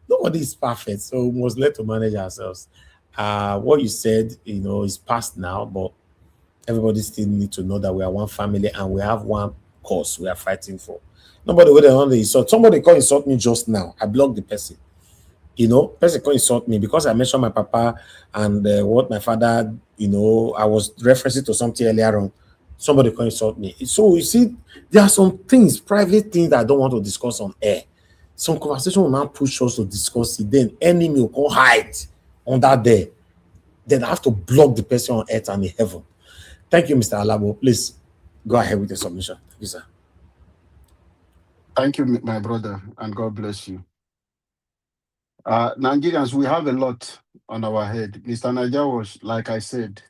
D: Nobody is perfect, so we must learn to manage ourselves. What you said, is past now, but everybody still need to know that we are one family and we have one cause we are fighting for. Nobody would have insult. Somebody can insult me just now. I blocked the person. Person can insult me because I mentioned my papa and what my father, I was referencing to something earlier on. Somebody can insult me. So you see, there are some things, private things that I don't want to discuss on air. Some conversation will not push us to discuss it. Then enemy will go hide on that day. Then I have to block the person on earth and in heaven. Thank you, Mr. Alabo. Please go ahead with the submission. Thank you, sir.
I: Thank you, my brother, and God bless you. Nigerians, we have a lot on our head. Mr. Niger was, like I said,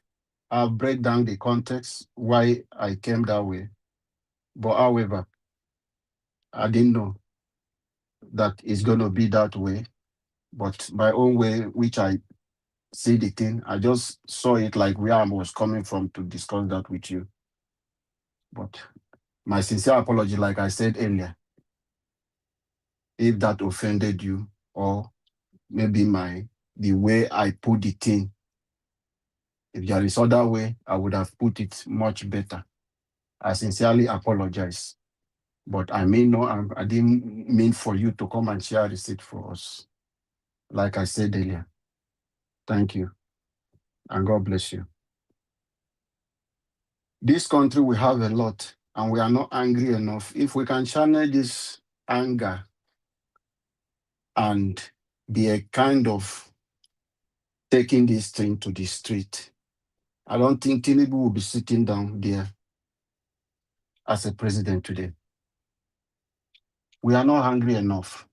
I: I'll break down the context why I came that way. But however, I didn't know that it's going to be that way. But my own way, which I see the thing, I just saw it like where I was coming from to discuss that with you. But my sincere apology, like I said earlier, if that offended you, or maybe the way I put the thing, if there is other way, I would have put it much better. I sincerely apologize. But I didn't mean for you to come and share a receipt for us. Like I said earlier. Thank you. And God bless you. This country, we have a lot, and we are not angry enough. If we can channel this anger and be a kind of taking this thing to the street, I don't think Tinubu will be sitting down there as a president today. We are not angry enough.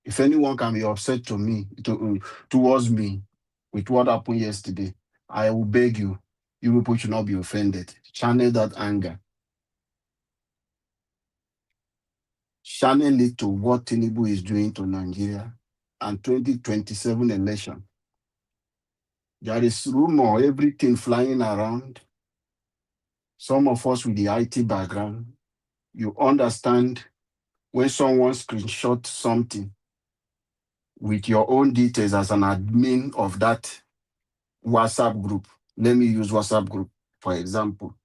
I: If anyone can be upset towards me with what happened yesterday, I will beg you, you people should not be offended. Channel that anger. Channel it to what Tinubu is doing to Nigeria and 2027 election. There is rumor, everything flying around. Some of us with the IT background, you understand when someone screenshot something with your own details as an admin of that WhatsApp group. Let me use WhatsApp group, for example.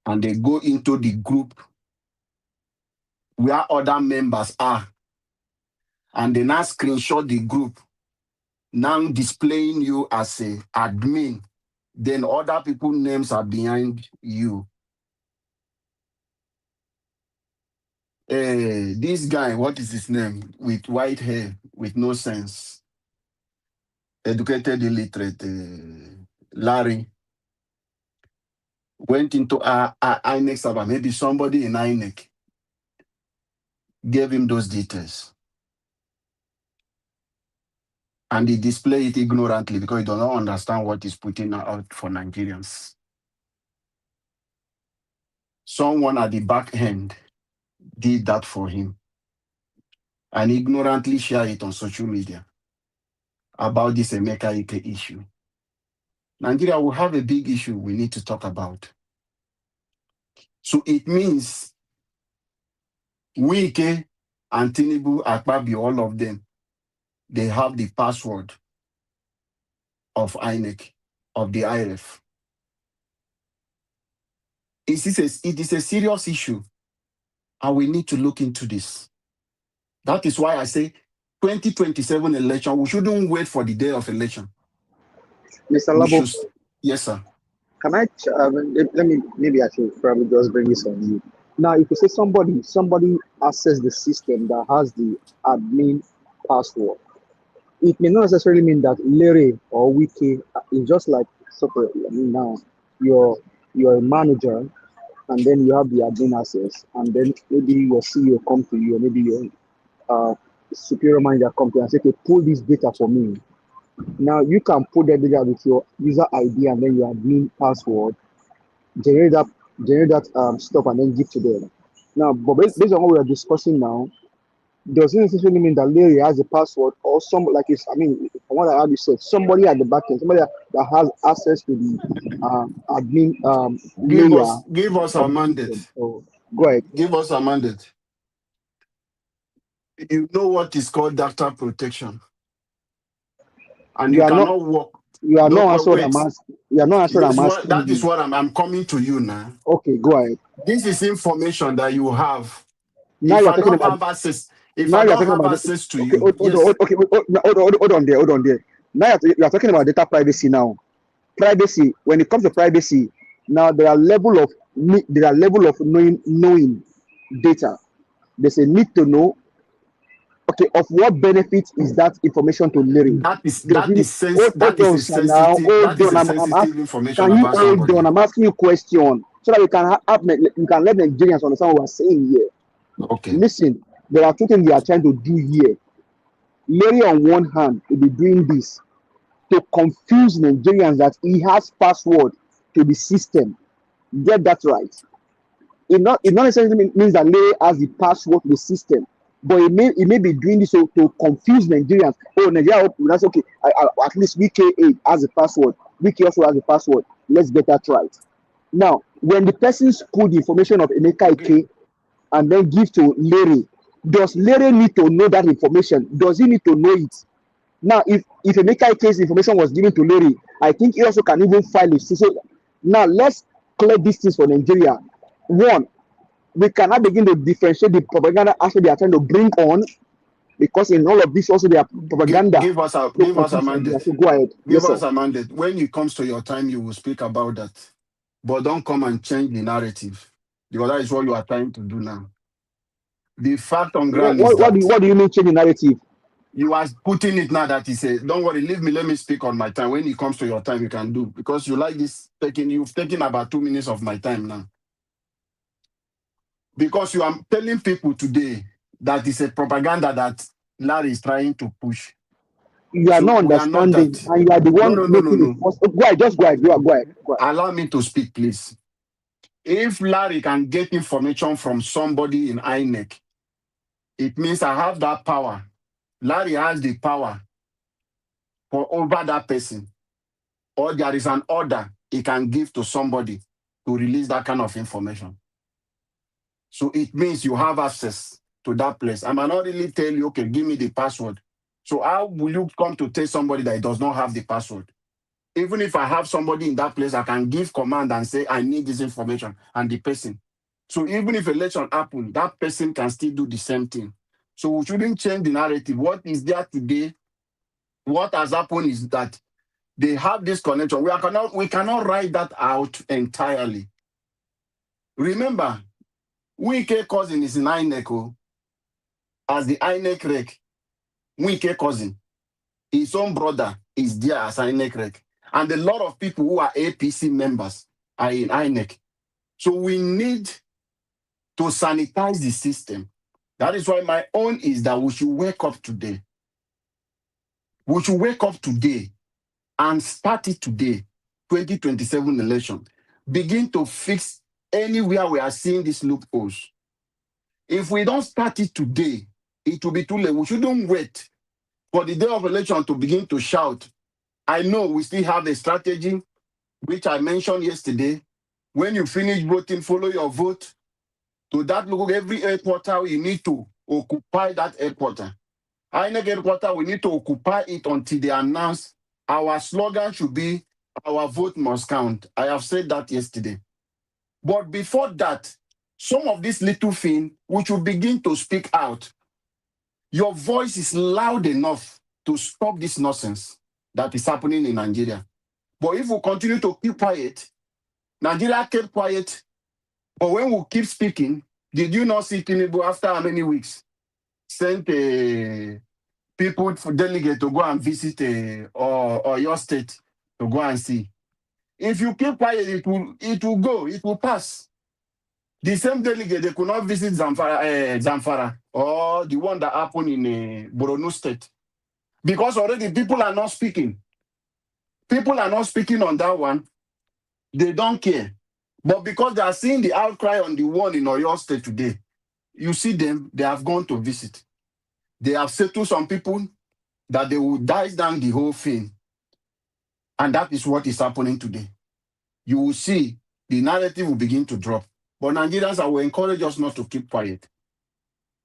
I: And they go into the group where other members are. And they now screenshot the group, now displaying you as a admin. Then other people's names are behind you. This guy, what is his name? With white hair, with no sense. Educated, illiterate, Larry, went into INEC server. Maybe somebody in INEC gave him those details. And he displayed it ignorantly because he does not understand what he's putting out for Nigerians. Someone at the back end did that for him and ignorantly shared it on social media about this Emeka Ike issue. Nigeria will have a big issue we need to talk about. So it means Wike and Tinubu, Akpabio, all of them, they have the password of INEC, of the IRF. It is a serious issue, and we need to look into this. That is why I say 2027 election, we shouldn't wait for the day of election.
L: Mr. Labo,
I: yes, sir.
L: Can I, maybe I should probably just bring this on you. Now, if you say somebody access the system that has the admin password, it may not necessarily mean that Larry or Wiki is just like separately. I mean, now you're a manager, and then you have the admin access, and then maybe your CEO come to you, or maybe your superior manager come to you and say, "Okay, pull this data for me." Now you can put that data with your user ID and then your admin password, generate that stuff, and then give to them. Now, but based on what we are discussing now, does it necessarily mean that Larry has a password, or from what I heard you said, somebody at the back end, somebody that has access to the admin layer.
I: Give us a mandate.
L: Oh, go ahead.
I: Give us a mandate. You know what is called data protection, and you cannot work.
L: You are not answering. You are not answering.
I: That is what I'm coming to you now.
L: Okay, go ahead.
I: This is information that you have.
L: Now
I: if
L: you're
I: I
L: talking
I: don't
L: about
I: have access, if
L: now
I: I
L: you're
I: don't
L: talking
I: have
L: about
I: access to
L: okay,
I: you,
L: hold on there. Now you're talking about data privacy now. Privacy. When it comes to privacy, now there are level of knowing data. There's a need to know. Okay, of what benefit is that information to Larry?
I: That is sensitive information
L: can you
I: about somebody.
L: I'm asking you a question so that we can let Nigerians understand what we're saying here.
I: Okay.
L: Listen, there are two things we are trying to do here. Larry, on one hand, will be doing this to confuse Nigerians that he has password to the system. Get that right. It not necessarily means that Larry has the password to the system, but he may be doing this to confuse Nigerians. Oh, Nigeria, that's okay. At least WK8 has a password. Wiki also has a password. Let's get that right. Now, when the person pull the information of Emeka Ike and then give to Larry, does Larry need to know that information? Does he need to know it? Now, if Emeka Ike's information was given to Larry, I think he also can even file it. So now let's clear these things for Nigeria. One, we cannot begin to differentiate the propaganda actually they are trying to bring on, because in all of this also they are propaganda.
I: Give us a mandate.
L: So go ahead.
I: Give us a mandate. When it comes to your time, you will speak about that. but don't come and change the narrative, because that is what you are trying to do now. The fact on ground is that
L: What do you mean change the narrative?
I: you are putting it now that he said, don't worry, leave me, let me speak on my time. When it comes to your time, you can do. Because you like this, you've taken about 2 minutes of my time now. Because you are telling people today that it's a propaganda that Larry is trying to push.
L: You are
I: So
L: not
I: we are not
L: understanding,
I: that.
L: and you are the one making it.
I: No.
L: Go ahead, just go ahead. Go ahead.
I: Allow me to speak, please. If Larry can get information from somebody in INEC, it means I have that power. Larry has the power over that person. Or there is an order he can give to somebody to release that kind of information. So it means you have access to that place. I might not really tell you, okay, give me the password. So how will you come to tell somebody that does not have the password? Even if I have somebody in that place, I can give command and say, I need this information, and the person. So even if election happens, that person can still do the same thing. So we shouldn't change the narrative. What is there today? What has happened is that they have this connection. We cannot write that out entirely. Remember, Wike cousin is in INEC as the INEC rec. Wike cousin, his own brother is there as INEC rec. And a lot of people who are APC members are in INEC. So we need to sanitize the system. That is why my own is that we should wake up today. We should wake up today and start it today, 2027 election. Begin to fix anywhere we are seeing these loopholes. If we don't start it today, it will be too late. We shouldn't wait for the day of election to begin to shout. I know we still have a strategy, which I mentioned yesterday. When you finish voting, follow your vote. To that look, every headquarter, you need to occupy that headquarter. INEC headquarter, we need to occupy it until they announce. Our slogan should be, our vote must count. I have said that yesterday. But before that, some of these little things, we should begin to speak out. Your voice is loud enough to stop this nonsense that is happening in Nigeria. But if we continue to keep quiet, Nigeria kept quiet, but when we keep speaking, did you not see Tinubu after how many weeks sent people for delegate to go and visit or your state to go and see? If you keep quiet, it will pass. The same delegate, they could not visit Zamfara or the one that happened in Borno State. Because already people are not speaking. People are not speaking on that one. They don't care. But because they are seeing the outcry on the one in Oyo State today, you see them, they have gone to visit. They have said to some people that they will dice down the whole thing. And that is what is happening today. You will see the narrative will begin to drop. But Nigerians, I will encourage us not to keep quiet.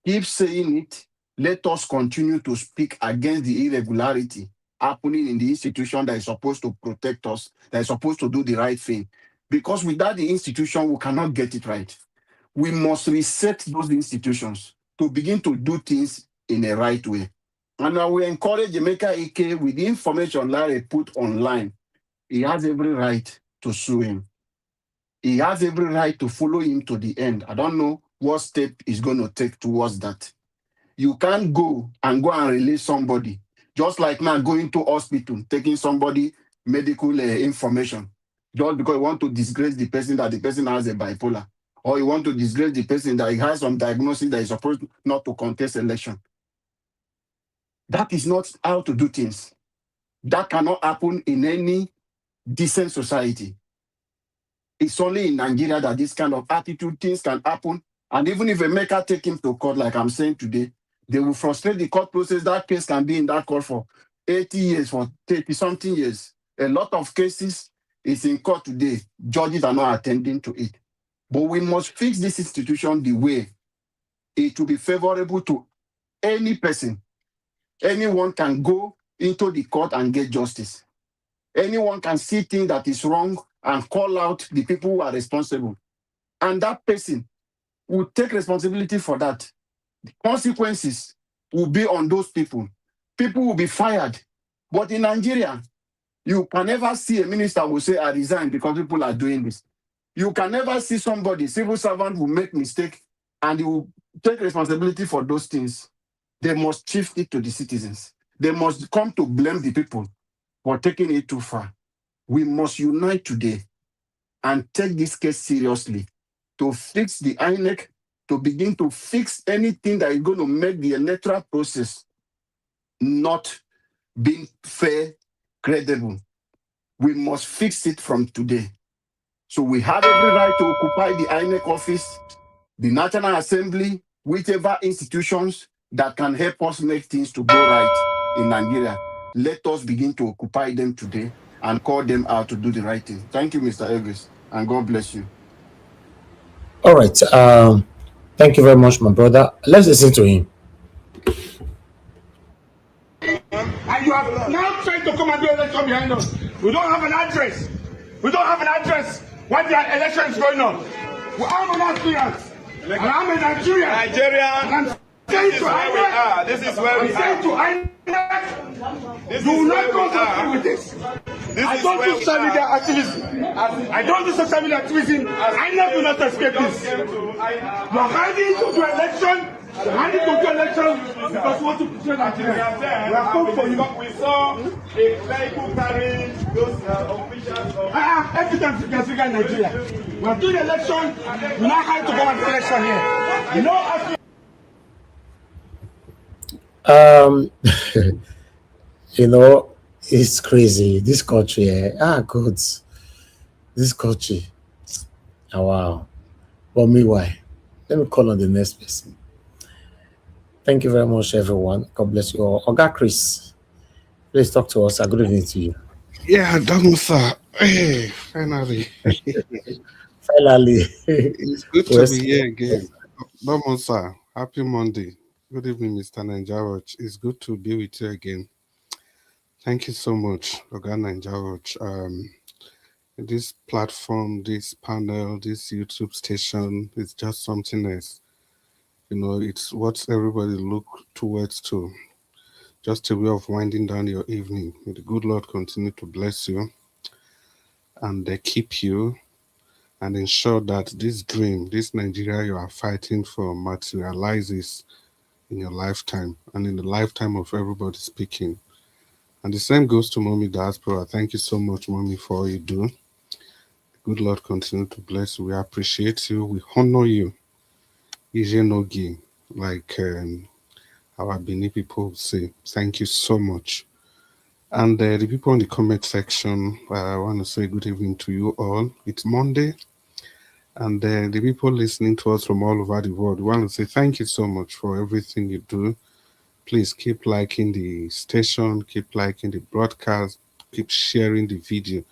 I: Keep saying it. Let us continue to speak against the irregularity happening in the institution that is supposed to protect us, that is supposed to do the right thing. Because without the institution, we cannot get it right. We must reset those institutions to begin to do things in a right way. And I will encourage Jamaica Ike with the information Larry put online. He has every right to sue him. He has every right to follow him to the end. I don't know what step he's going to take towards that. You can't go and release somebody, just like now going to hospital, taking somebody medical information, just because you want to disgrace the person that the person has a bipolar, or you want to disgrace the person that he has some diagnosis that is supposed not to contest election. That is not how to do things. That cannot happen in any decent society. It's only in Nigeria that this kind of attitude things can happen. And even if a maker take him to court, like I'm saying today, they will frustrate the court process. That case can be in that court for 80 years, for 30-something years. A lot of cases is in court today. Judges are not attending to it. But we must fix this institution the way it will be favorable to any person. Anyone can go into the court and get justice. Anyone can see things that is wrong and call out the people who are responsible. And that person will take responsibility for that. The consequences will be on those people. People will be fired. But in Nigeria, you can never see a minister who say, I resign because people are doing this. You can never see somebody, civil servant will make mistake and he will take responsibility for those things. They must shift it to the citizens. They must come to blame the people for taking it too far. We must unite today and take this case seriously to fix the INEC, to begin to fix anything that is going to make the electoral process not being fair, credible. We must fix it from today. So we have every right to occupy the INEC office, the National Assembly, whichever institutions that can help us make things to go right in Nigeria. Let us begin to occupy them today and call them out to do the right thing. Thank you, Mr. Elvis, and God bless you.
D: All right. Thank you very much, my brother. Let's listen to him.
B: And you are now trying to come and do election behind us. We don't have an address. We don't have an address when the election is going on. I'm an Nigerians. And I'm a Nigerian. And I'm saying to INEC,
K: This is where we are.
B: to INEC, you will not go through with this. I don't do social media activism. I don't do social media activism. INEC will not escape this. You are hiding to do election. You're hiding to do election because you want to portray Nigeria. We are come for you.
K: We saw a vehicle carrying those officials of...
B: Every time you can figure in Nigeria. We are doing election. We now hide to go and do election here. You know,
D: You know, it's crazy. This country, God, this country. Oh, wow. But meanwhile, let me call on the next person. Thank you very much, everyone. God bless you all. Oga Chris, please talk to us. Good evening to you.
K: Yeah, sir. Hey, finally.
D: Finally.
K: It's good to be here again. Sir. Happy Monday. Good evening, Mr. Nanjaroj. It's good to be with you again. Thank you so much, Oga Nanjaroj. This platform, this panel, this YouTube station is just something else. You know, it's what everybody look towards to. Just a way of winding down your evening. May the good Lord continue to bless you and keep you and ensure that this dream, this Nigeria you are fighting for materializes in your lifetime and in the lifetime of everybody speaking. And the same goes to Mommy Diaspora. Thank you so much, Mommy, for all you do. Good Lord continue to bless you. We appreciate you. We honor you. Ijenogi, like our Benin people say. Thank you so much. And the people in the comment section, I want to say good evening to you all. It's Monday. And the people listening to us from all over the world, we want to say thank you so much for everything you do. Please keep liking the station, keep liking the broadcast, keep sharing the video.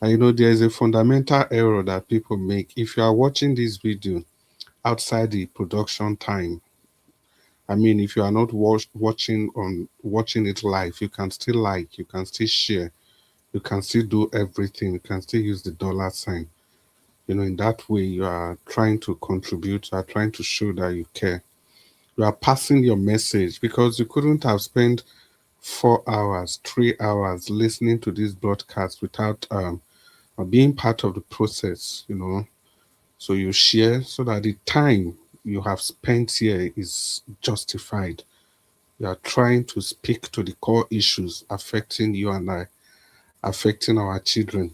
K: And you know, there is a fundamental error that people make. If you are watching this video outside the production time, I mean, if you are not watching it live, you can still like, you can still share, you can still do everything, you can still use the dollar sign. You know, in that way, you are trying to contribute, you are trying to show that you care. You are passing your message because you couldn't have spent 4 hours, 3 hours listening to this broadcast without being part of the process, you know. So you share so that the time you have spent here is justified. You are trying to speak to the core issues affecting you and I, affecting our children.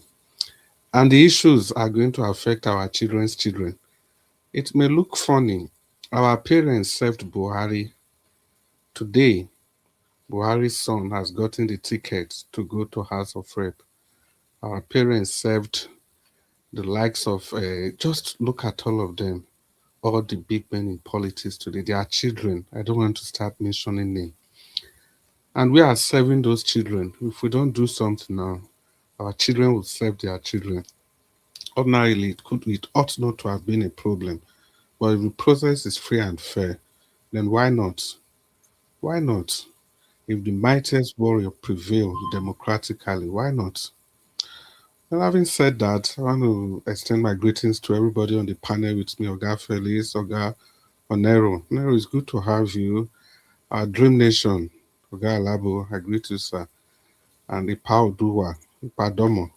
K: And the issues are going to affect our children's children. It may look funny. Our parents served Buhari. Today, Buhari's son has gotten the ticket to go to House of Rep. Our parents served the likes of, just look at all of them, all the big men in politics today. They are children. I don't want to start mentioning names. And we are serving those children. If we don't do something now, our children will serve their children. Ordinarily, it ought not to have been a problem. But if the process is free and fair, then why not? Why not? If the mightiest warrior prevail democratically, why not? Well, having said that, I want to extend my greetings to everybody on the panel with me, Oga Felix, Oga Onero. Onero, it's good to have you. Our Dream Nation, Oga Alabo, I greet you, sir. And Ipa Oduwa, Ipa Domo.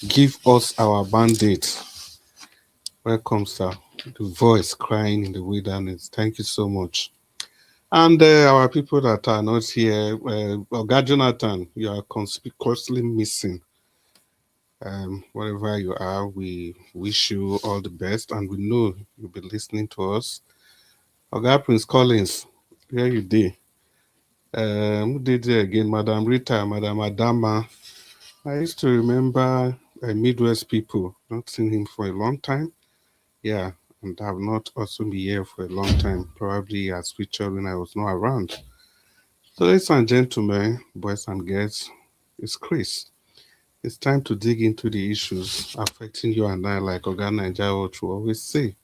K: Give us our mandate. Welcome, sir. The voice crying in the wilderness. Thank you so much. And our people that are not here, Oga Jonathan, you are conspicuously missing. Wherever you are, we wish you all the best, and we know you'll be listening to us. Oga Prince Collins, where you did? Who did it again? Madam Rita, Madam Adama. I used to remember Midwest people. Not seen him for a long time. Yeah, and have not also been here for a long time. Probably as featured when I was not around. So, ladies and gentlemen, boys and girls, it's Chris. It's time to dig into the issues affecting you and I, like Oga Nigeria will always say.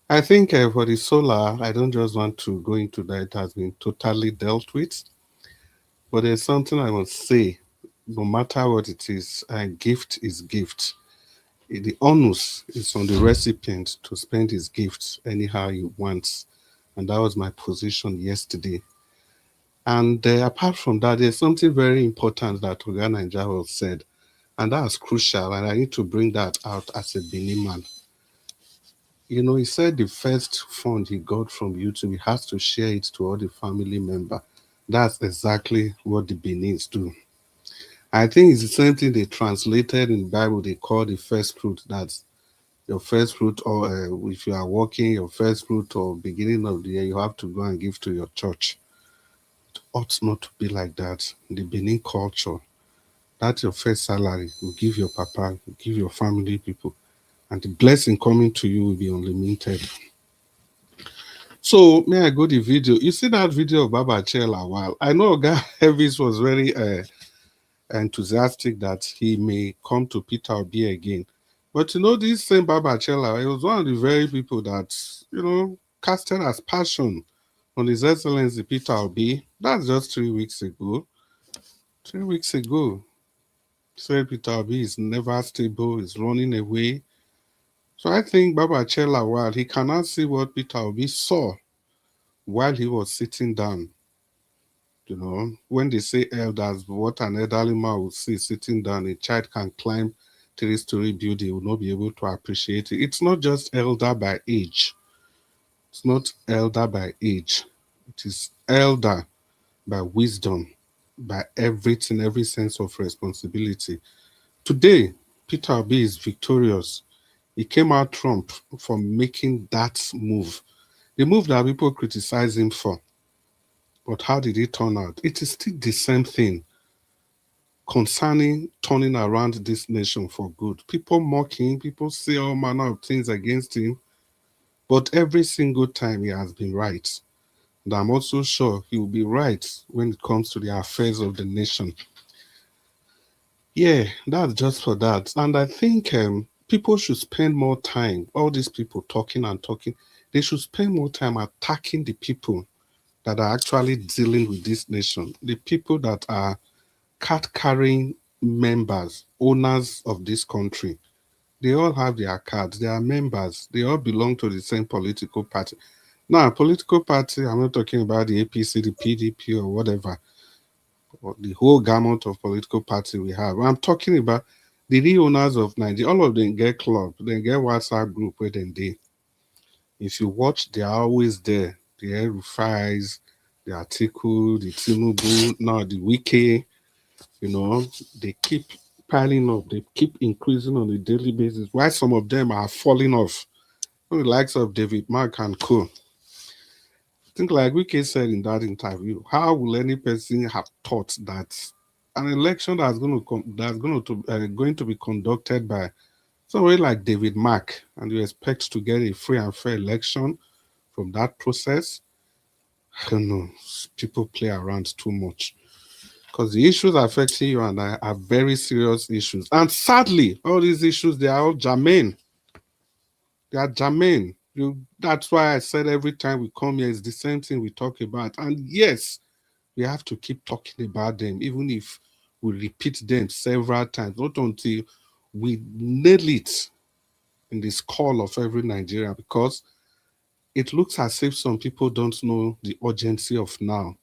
K: I think for the solar, I don't just want to go into that. It has been totally dealt with. But there's something I must say. No matter what it is, a gift is gift. The onus is on the recipient to spend his gifts anyhow he wants. And that was my position yesterday. And apart from that, there's something very important that Oga Nigeria said. And that's crucial. And I need to bring that out as a Benin man. You know, he said the first fund he got from YouTube, he has to share it to all the family member. That's exactly what the Benins do. I think it's the same thing they translated in the Bible. They call the first fruit. That's your first fruit, or if you are working, your first fruit or beginning of the year, you have to go and give to your church. It ought not to be like that. In the Benin culture, that's your first salary. You give your papa, you give your family people, and the blessing coming to you will be unlimited. So, may I go the video? You see that video of Baba Chela? While I know Oga Elvis was very enthusiastic that he may come to Peter Obi again. But you know, this same Baba Chela, he was one of the very people that, you know, casted as passion on His Excellency Peter Obi. That's just 3 weeks ago. 3 weeks ago. Said Peter Obi is never stable, is running away. So I think Baba Chela, while he cannot see what Peter Obi saw while he was sitting down. You know, when they say elders, what an elderly man will see sitting down, a child can climb 3-story building, will not be able to appreciate it. It's not just elder by age. It's not elder by age. It is elder by wisdom, by everything, every sense of responsibility. Today, Peter Obi is victorious. He came out Trump for making that move. The move that people criticize him for. But how did it turn out? It is still the same thing concerning turning around this nation for good. People mock him, people say all manner of things against him, but every single time he has been right. And I'm also sure he will be right when it comes to the affairs of the nation. Yeah, that's just for that. And I think people should spend more time, all these people talking and talking, they should spend more time attacking the people that are actually dealing with this nation, the people that are card-carrying members, owners of this country. They all have their cards. They are members. They all belong to the same political party. Now, political party, I'm not talking about the APC, the PDP, or whatever, or the whole gamut of political party we have. I'm talking about the real owners of Nigeria. All of them get club. They get WhatsApp group where they. If you watch, they are always there. The Rufais, the Article, the Tinubu, now the Wiki, you know, they keep piling up, they keep increasing on a daily basis. Why some of them are falling off? The likes of David Mark and co. I think, like Wiki said in that interview, how will any person have thought that an election that's going to be conducted by somebody like David Mark, and you expect to get a free and fair election from that process? I don't know. People play around too much. Because the issues affecting you and I are very serious issues. And sadly, all these issues, they are all germane. They are germane. That's why I said every time we come here, it's the same thing we talk about. And yes, we have to keep talking about them, even if we repeat them several times, not until we nail it in the skull of every Nigerian, because it looks as if some people don't know the urgency of now.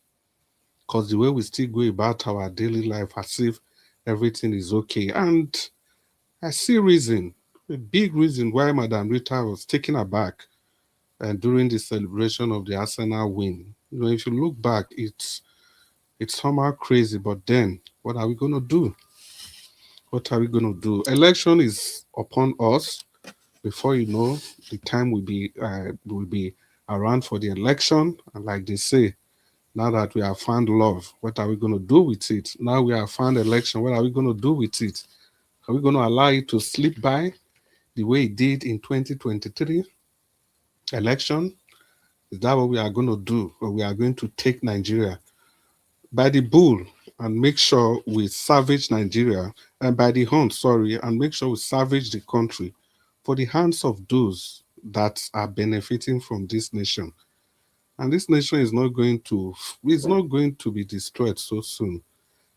K: Because the way we still go about our daily life as if everything is okay. And I see reason a big reason why Madam Rita was taken aback and during the celebration of the Arsenal win. You know, if you look back, it's somehow crazy. But then, what are we going to do? What are we going to do? Election is upon us. Before you know, the time will be around for the election. And like they say, now that we have found love, what are we going to do with it? Now we have found election, what are we going to do with it? Are we going to allow it to slip by the way it did in 2023 election? Is that what we are going to do? Or we are going to take Nigeria by the bull and make sure we savage Nigeria, and by the horn, sorry, and make sure we savage the country for the hands of those that are benefiting from this nation? And this nation is not going to be destroyed so soon,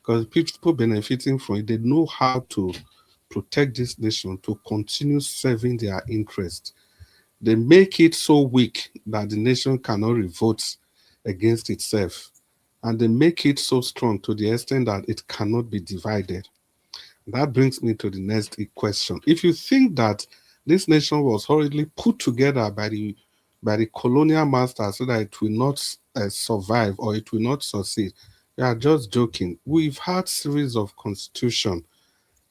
K: because people benefiting from it, they know how to protect this nation to continue serving their interest. They make it so weak that the nation cannot revolt against itself. And they make it so strong to the extent that it cannot be divided. That brings me to the next question. If you think that this nation was hurriedly put together by the colonial masters so that it will not survive or it will not succeed, you are just joking. We've had series of constitution.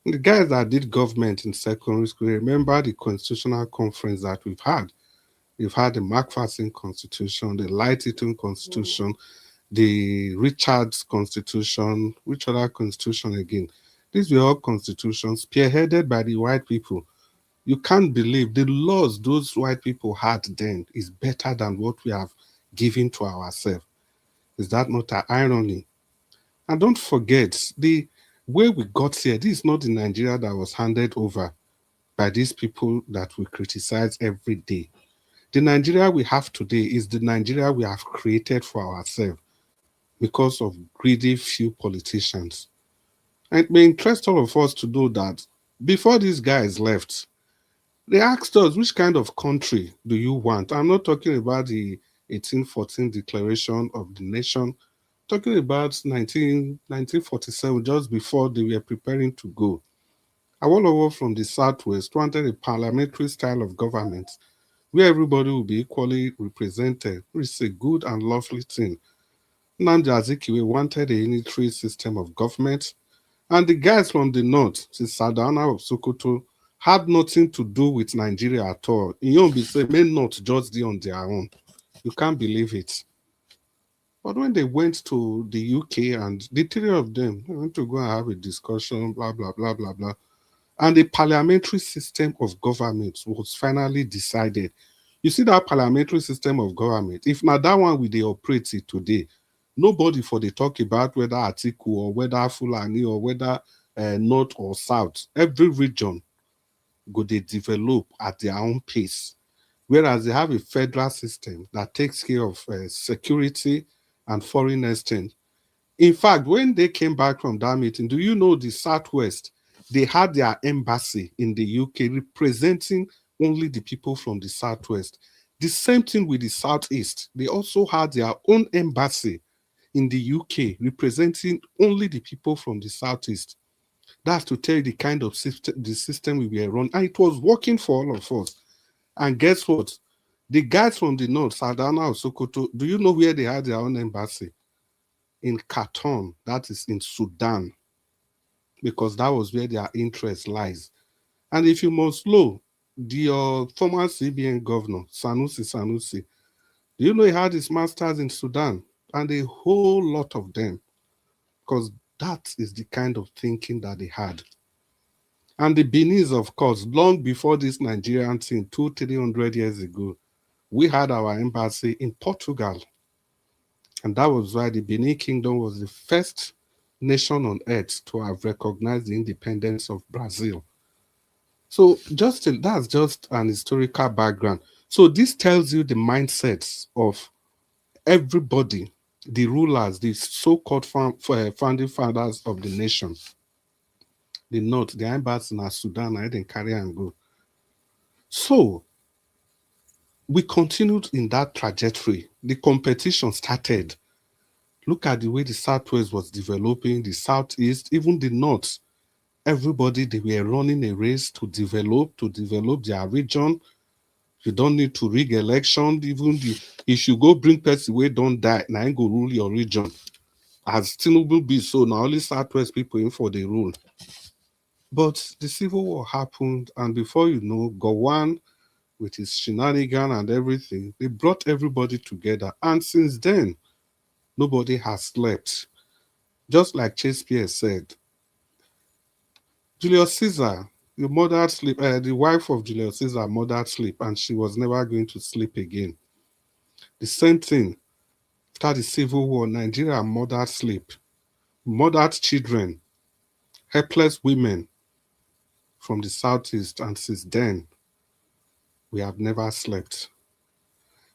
K: The guys that did government in secondary school, remember the constitutional conference that we've had. We've had the Macpherson Constitution, the Light Eaton Constitution, the Richards Constitution, which other constitution again? These were all constitutions spearheaded by the white people. You can't believe the laws those white people had then is better than what we have given to ourselves. Is that not an irony? And don't forget, the way we got here, this is not the Nigeria that was handed over by these people that we criticize every day. The Nigeria we have today is the Nigeria we have created for ourselves because of greedy few politicians. And it may interest all of us to know that before these guys left, they asked us, which kind of country do you want? I'm not talking about the 1814 Declaration of the Nation, talking about 1947, just before they were preparing to go. Awolowo from the Southwest wanted a parliamentary style of government where everybody will be equally represented, which is a good and lovely thing. Nnamdi Azikiwe wanted a unitary system of government, and the guys from the north, the Sadana of Sokoto, had nothing to do with Nigeria at all. Iyombi said, men not just be on their own. You can't believe it. But when they went to the UK, and the three of them, they went to go and have a discussion, blah, blah, blah, blah, blah. And the parliamentary system of government was finally decided. You see that parliamentary system of government, if not that one we they operate it today, nobody for they talk about whether Atiku or whether Fulani or whether North or South. Every region go they develop at their own pace. Whereas they have a federal system that takes care of security and foreign exchange. In fact, when they came back from that meeting, do you know the Southwest, they had their embassy in the UK representing only the people from the Southwest. The same thing with the Southeast. They also had their own embassy in the UK representing only the people from the Southeast. That's to tell you the kind of system we were running. And it was working for all of us. And guess what? The guys from the north, Sadana or Sokoto, do you know where they had their own embassy? In Khartoum, that is in Sudan, because that was where their interest lies. And if you must know, the former CBN governor, Sanusi, do you know he had his masters in Sudan? And a whole lot of them, because that is the kind of thinking that they had. And the Benin's, of course, long before this Nigerian thing, 200-300 years ago, we had our embassy in Portugal. And that was why the Benin Kingdom was the first nation on earth to have recognized the independence of Brazil. So that's just an historical background. So this tells you the mindsets of everybody, the rulers, the so-called founding fathers of the nation. The North, the embassy in Sudan, I didn't carry and go. So we continued in that trajectory. The competition started. Look at the way the Southwest was developing, the Southeast, even the North. Everybody, they were running a race to develop their region. You don't need to rig election. Even if you go bring person where don't die, now ain't go rule your region. As Tinubu be so, now only Southwest people in for the rule. But the civil war happened, and before you know, Gowon with his shenanigan and everything, they brought everybody together. And since then, nobody has slept. Just like Shakespeare said, Julius Caesar, the wife of Julius Caesar murdered sleep, and she was never going to sleep again. The same thing after the Civil War, Nigeria murdered sleep, murdered children, helpless women from the southeast, and since then, we have never slept.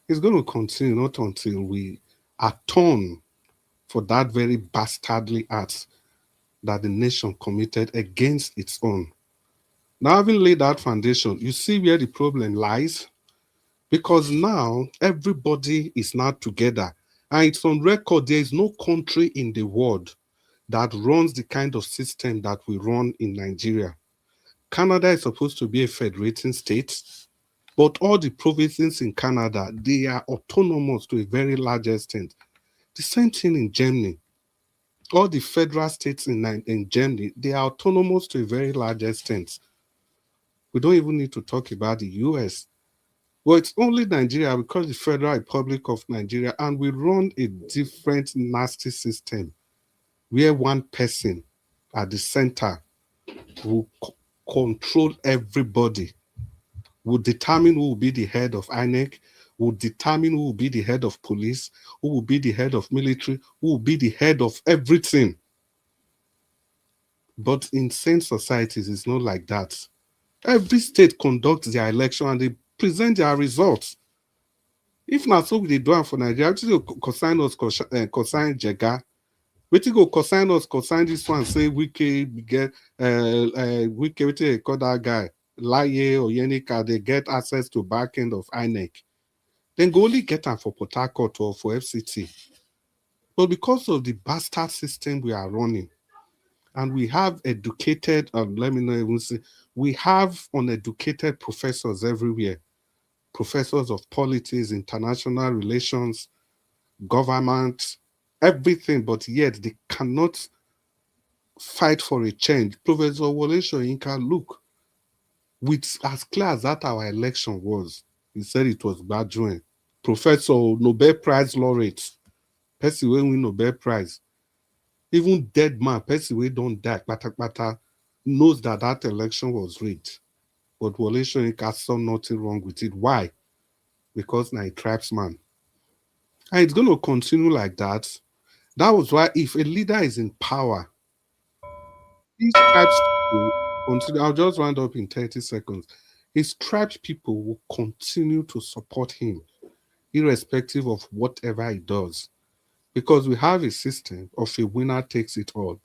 K: It's going to continue not until we atone for that very bastardly act that the nation committed against its own. Now, having laid that foundation, you see where the problem lies? Because now everybody is now together. And it's on record, there is no country in the world that runs the kind of system that we run in Nigeria. Canada is supposed to be a federating state, but all the provinces in Canada, they are autonomous to a very large extent. The same thing in Germany. All the federal states in Germany, they are autonomous to a very large extent. We don't even need to talk about the US. Well, it's only Nigeria because the Federal Republic of Nigeria, and we run a different nasty system where one person at the center will control everybody, will determine who will be the head of INEC, will determine who will be the head of police, who will be the head of military, who will be the head of everything. But in sane societies, it's not like that. Every state conducts their election and they present their results. If not so, they do it for Nigeria. Wetin go consign us, consign Jega. Wetin go consign us, consign this one. Say Wike get Wike. Wetin they call that guy? Laye or Yenika. They get access to back end of INEC. Then go only get them for Port Harcourt or for FCT. But because of the bastard system we are running, and we have educated, let me not even say, we have uneducated professors everywhere. Professors of politics, international relations, government, everything, but yet they cannot fight for a change. Professor Wole Soyinka, look, with as clear as that our election was, he said it was Badjouen. Professor, Nobel Prize laureate, person wey win Nobel Prize, even dead man, person wey don die, kpata, knows that that election was rigged. But Wole Soyinka saw nothing wrong with it. Why? Because na a tribesman. And it's going to continue like that. That was why if a leader is in power, these tribes people continue. I'll just round up in 30 seconds. His tribes people will continue to support him, irrespective of whatever he does. Because we have a system of a winner takes it all.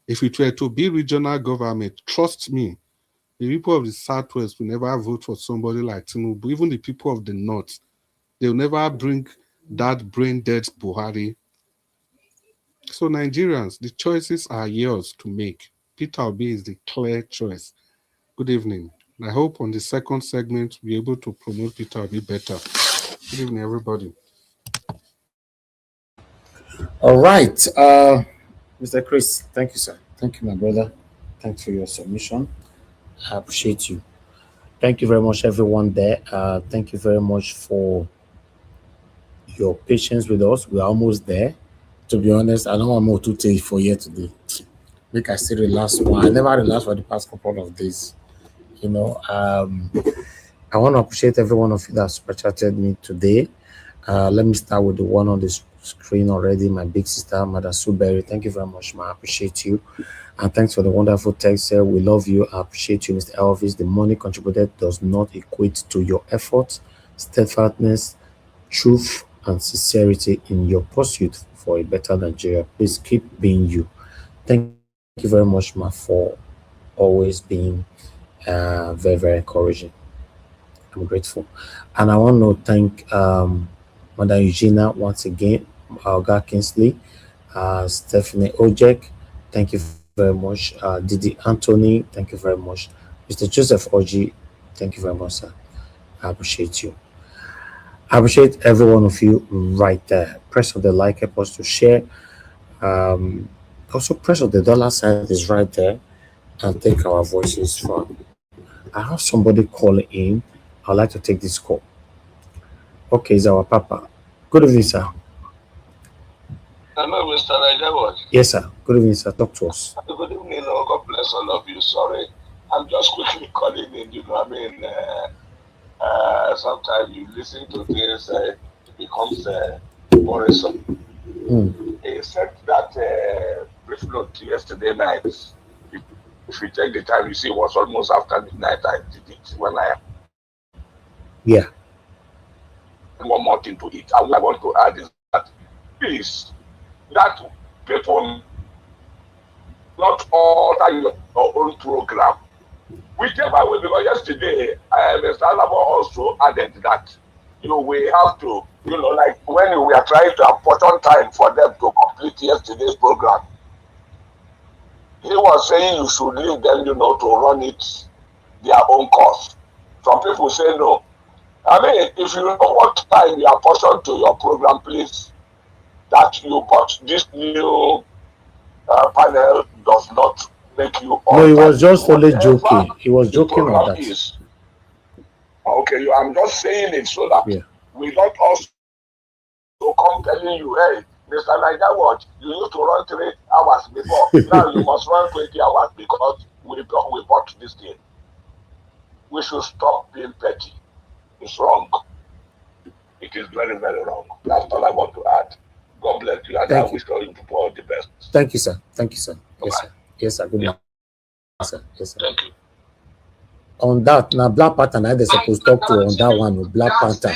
K: If it were to be regional government, trust me, the people of the Southwest will never vote for somebody like Tinubu. Even the people of the North, they'll never bring that brain-dead Buhari. So Nigerians, the choices are yours to make. Peter Obi is the clear choice. Good evening. I hope on the second segment, we'll be able to promote Peter Obi better. Good evening, everybody.
D: All right. Mr. Chris, thank you, sir. Thank you, my brother. Thanks for your submission. I appreciate you. Thank you very much, everyone there. Thank you very much for your patience with us. We're almost there. To be honest, I don't want more to take for here today. Make I still relax one. I never relaxed for the past couple of days. You know, I want to appreciate every one of you that super chatted me today. Let me start with the one on the screen already. My big sister, Mother Suberry. Thank you very much, ma. I appreciate you. And thanks for the wonderful text here. We love you. I appreciate you, Mr. Elvis. The money contributed does not equate to your efforts, steadfastness, truth, and sincerity in your pursuit for a better Nigeria. Please keep being you. Thank you very much, ma, for always being very, very encouraging. I'm grateful. And I want to thank Mother Eugenia once again, Olga Kingsley, Stephanie Ojek. Thank you very very much. Didi Anthony, thank you very much. Mr. Joseph Oji, thank you very much, sir. I appreciate you. I appreciate every one of you right there. Press on the like, help us to share. Also press on the dollar sign is right there and take our voices from. I have somebody calling in. I'd like to take this call. Okay, it's our Papa. Good evening, sir.
N: Hello, Mr. Nigerians.
D: Yes, sir. Good evening, sir. Talk to us.
N: Good evening. Oh, God bless all of you. Sorry, I'm just quickly calling in. You know, I mean, sometimes you listen to this, it becomes worrisome. Except that brief note yesterday night. If you take the time, you see it was almost after midnight. I did it when I.
D: Yeah.
N: One more thing to it. And what I want to add is that please, that people not order your own program. Whichever way, because yesterday, Mr. Alaba also added that, we have to, like when we are trying to apportion time for them to complete yesterday's program, he was saying you should leave them, to run it their own course. Some people say no. I mean, if you know what time you apportion to your program, please, that you bought this new panel does not make you.
D: No, he was just only joking. He was joking on that.
N: Okay, I'm just saying it so that we don't also come telling you, hey, Mr. Niger Watch, you used to run 3 hours before. Now you must run 20 hours because we bought this thing. We should stop being petty. It's wrong. It is very, very wrong. That's all I want to add. God bless you, and I wish you all the best.
D: Thank you, sir. Thank you, sir. Yes, sir. Yes, sir. Good night, sir. Yes, sir.
N: Thank you.
D: On that, now Black Panther, I supposed to talk to on that one. Black Panther.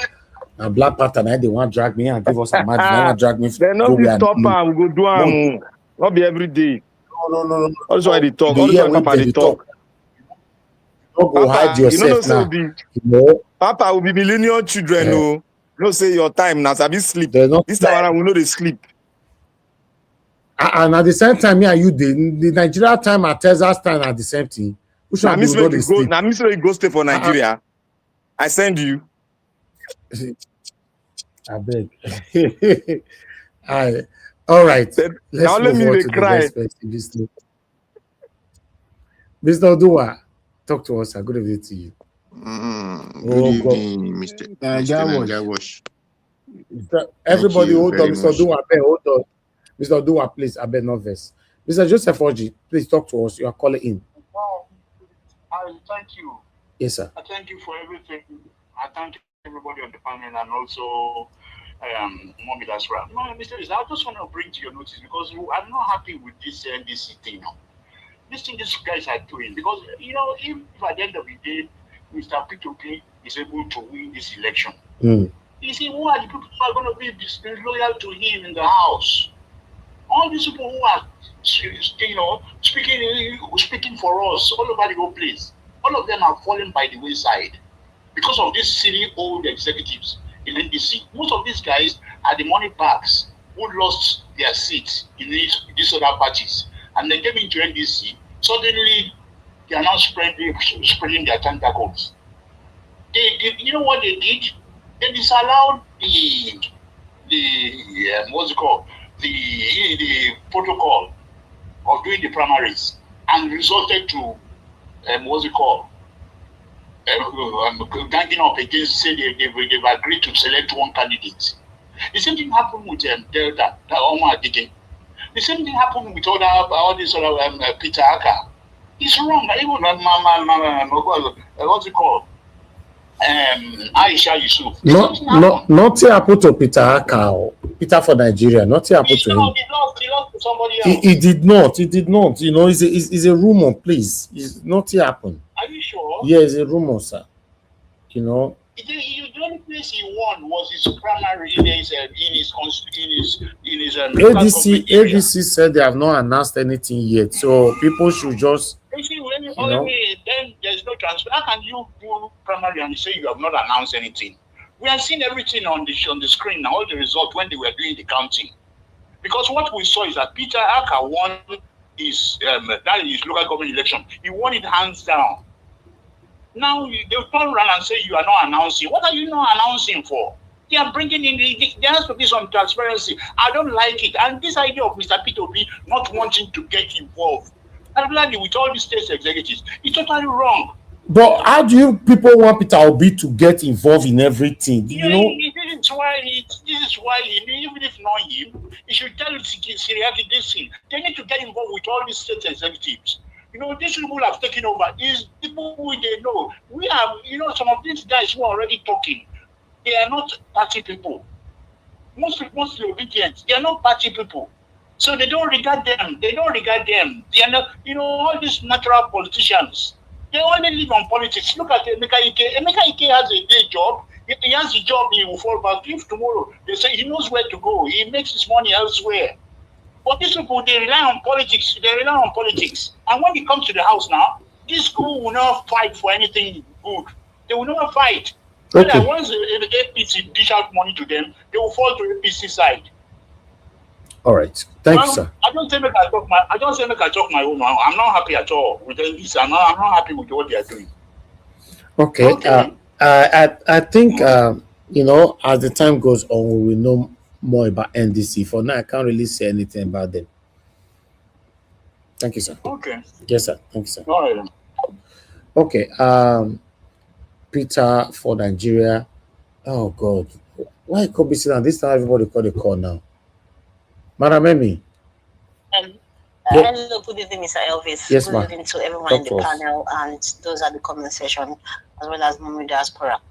D: Now Black Panther, they want to drag me and give us a match. They want to drag me.
O: They not be stop and we go do am. Not be every day.
D: No.
O: Also, why they talk. Also, Papa they talk.
D: Don't go hide yourself now.
O: Papa will be millennial children. No, no say your time now. Sabi sleep. This time around we know they sleep.
D: And at the same time, me and you, the Nigeria time and Texas time are the same thing.
O: Now, me say you go stay for Nigeria. I send you.
D: I beg. All right.
O: Now let me cry.
D: Mr. Odua, talk to us. Good evening to you.
P: Good evening, Mr. Najawash.
D: Everybody hold on. Mr. Odua, hold on. Mr. Odua, please, I beg not verse. Mr. Joseph Oji, please talk to us. You are calling in.
Q: Well, I thank you.
D: Yes, sir.
Q: I thank you for everything. I thank everybody on the panel and also Mommy as well. No, Mr. I just want to bring to your notice because I'm not happy with this NDC thing now. This thing these guys are doing because, if at the end of the day, Mr. P2P is able to win this election, you see, who are the people who are going to be loyal to him in the house? All these people who are, speaking for us all over the whole place, all of them are falling by the wayside because of these silly old executives in NDC. Most of these guys are the money bags who lost their seats in these other parties, and they came into NDC. Suddenly, they are now spreading their tentacles. You know what they did? They disallowed the what's it called? The protocol of doing the primaries and resulted to ganging up against, say they've agreed to select one candidate. The same thing happened with Delta, that Omar did. The same thing happened with all these other Peter Aka. It's wrong. Even what's it called? Aisha Yusuf.
D: Nothing happened to Peter Aka. Peter for Nigeria. Nothing happened to him.
Q: He lost to somebody else.
D: He did not. It's a rumor, please. Nothing happened.
Q: Are you sure?
D: Yeah, it's a rumor, sir.
Q: The only place he won was his primary in his
D: ADC said they have not announced anything yet, so people should just.
Q: Then there's no transfer. How can you do primary and say you have not announced anything? We have seen everything on the screen now, all the results when they were doing the counting. Because what we saw is that Peter Aka won his local government election. He won it hands down. Now they'll turn around and say you are not announcing. What are you not announcing for? They are bringing in, there has to be some transparency. I don't like it. And this idea of Mr. P2P not wanting to get involved, particularly with all these state executives, it's totally wrong.
D: But how do you people want Peter Obi to get involved in everything? You know,
Q: this is why even if not him, he should tell Syriac this thing. They need to get involved with all these state executives. You know, these people have taken over. Is people who they know. We have, you know, some of these guys who are already talking. They are not party people. Mostly obedient. They are not party people. So they don't regard them. They are not, you know, all these natural politicians. They only live on politics. Look at Emeka Ike. Emeka Ike has a day job. If he has a job, he will fall back. If tomorrow they say he knows where to go, he makes his money elsewhere. But these people, they rely on politics. And when it comes to the house now, these people will not fight for anything good. They will never fight.
D: Okay.
Q: So once the APC dish out money to them, they will fall to the APC side.
D: All right. Thank you, sir.
Q: I don't say make I talk my own. I'm not happy at all with this. I'm not happy with what they are doing.
D: Okay. I think you know, as the time goes on, we will know more about NDC. For now, I can't really say anything about them. Thank you, sir.
Q: Okay.
D: Yes, sir. Thank you, sir.
Q: All right.
D: Okay. Peter for Nigeria. Oh God, why could be sitting? This time everybody call the call now. Madam Emmy.
R: Hello, good evening, Mr. Elvis.
D: Yes,
R: good evening to everyone in the panel and those at the comment section, as well as Mummy Diaspora.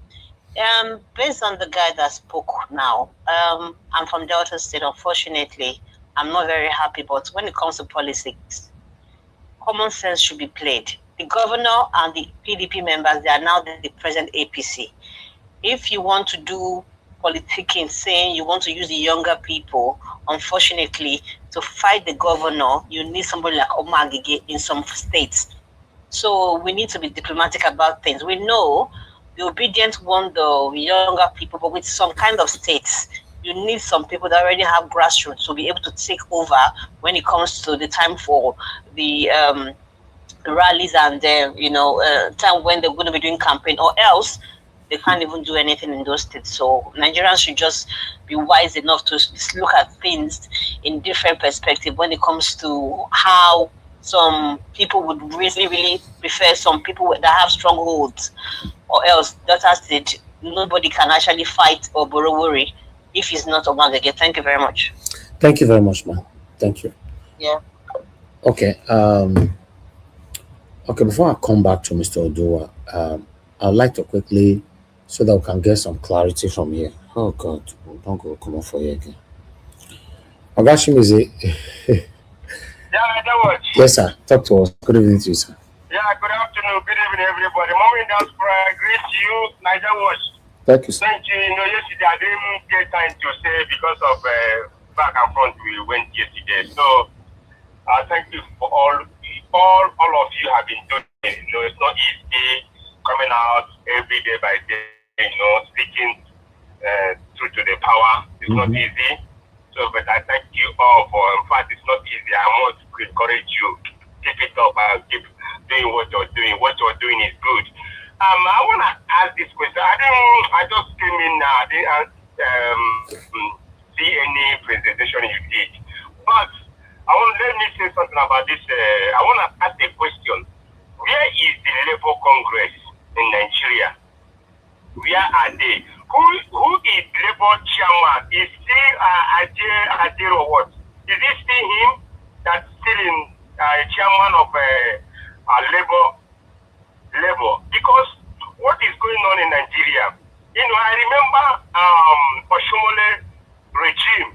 R: Based on the guy that spoke now, I'm from Delta State. Unfortunately, I'm not very happy, but when it comes to politics, common sense should be played. The governor and the PDP members, they are now the present APC. If you want to do politicking, saying you want to use the younger people, unfortunately, to fight the governor, you need somebody like Omagige in some states. So we need to be diplomatic about things. We know the obedient want the younger people, but with some kind of states, you need some people that already have grassroots to be able to take over when it comes to the time for the rallies and time when they're going to be doing campaign, or else they can't even do anything in those states. So Nigerians should just be wise enough to look at things in different perspective when it comes to how some people would really prefer some people that have strongholds, or else Delta State, nobody can actually fight or borrow worry if it's not Omagege. Thank you very much.
D: Thank you very much, man. Thank you.
R: Yeah.
D: Okay. Okay, before I come back to Mr. Odua, I'd like to quickly, so that we can get some clarity from here. Oh God, don't go come off for here again. Agashim is it? Yes, sir. Talk to us. Good evening to you, sir.
S: Yeah, good afternoon. Good evening, everybody. Mommy Diaspora, I greet you, Niger Watch.
D: Thank you, sir.
S: Thank you. You know, yesterday I didn't get time to say because of back and front we went yesterday. So, thank you for all of you have been doing. You know, it's not easy coming out every day by day. You know, speaking through to the power. It's not easy. So, but I thank you all for. In fact, it's not easy. I want to encourage you. Keep it up and keep doing what you're doing. What you're doing is good. I want to ask this question. I just came in now. I didn't see any presentation you did. But let me say something about this. I want to ask a question. Where is the Labour Congress in Nigeria? Where are they? Who is Labour chairman? Is still Ajay or what? Is it still him that's still in chairman of Labour? Because what is going on in Nigeria? You know, I remember Oshomole regime.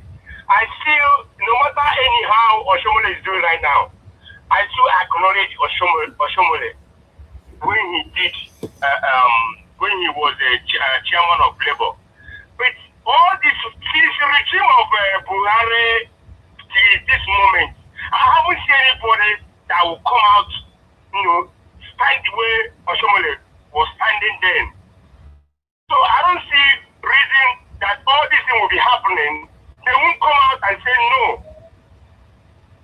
S: I still, no matter anyhow Oshomole is doing right now, I still acknowledge Oshomole when he did, when he was a chairman of Labour. But all this regime of Buhari till this moment, I haven't seen anybody that will come out, you know, stand the way Oshomole was standing then. So I don't see reason that all this thing will be happening. They won't come out and say no.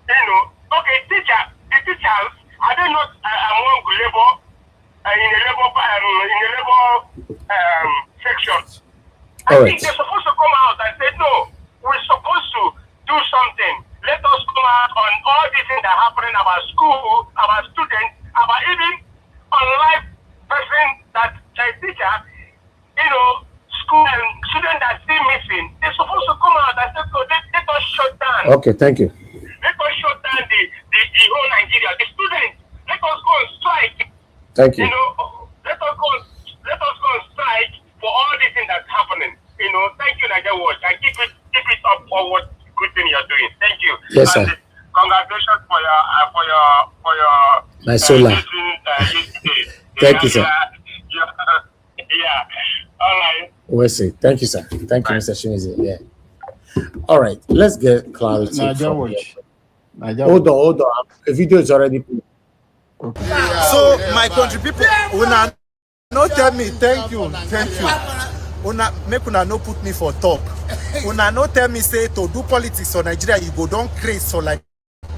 S: You know, talk Okay, the teachers, are they not among labor in the labor section? I think they're supposed to come out and say, no, we're supposed to do something. Let us come out on all these things that are happening about school, about students, about even on life person that teacher, school and students that are still missing. They're supposed to come out and say, so let us shut down.
D: Okay, thank you.
S: Let us shut down the whole Nigeria. The students, let us go on strike.
D: Thank you.
S: Let us go on strike for all these things that's happening. Thank you, Nigeria Watch. And keep it up for what good thing you're doing. Thank you.
D: Yes, sir.
S: And congratulations for your
D: my solar. Thank you, sir.
S: Yeah. All right.
D: We'll see. Thank you, sir. Thank you, Mr. Shimizi. Yeah. All right. Let's get clarity. Hold on. The video is already.
T: Okay. So my country people, una no tell me thank you. Una make una no put me for talk. Una no tell me say to do politics for Nigeria you go don craze for like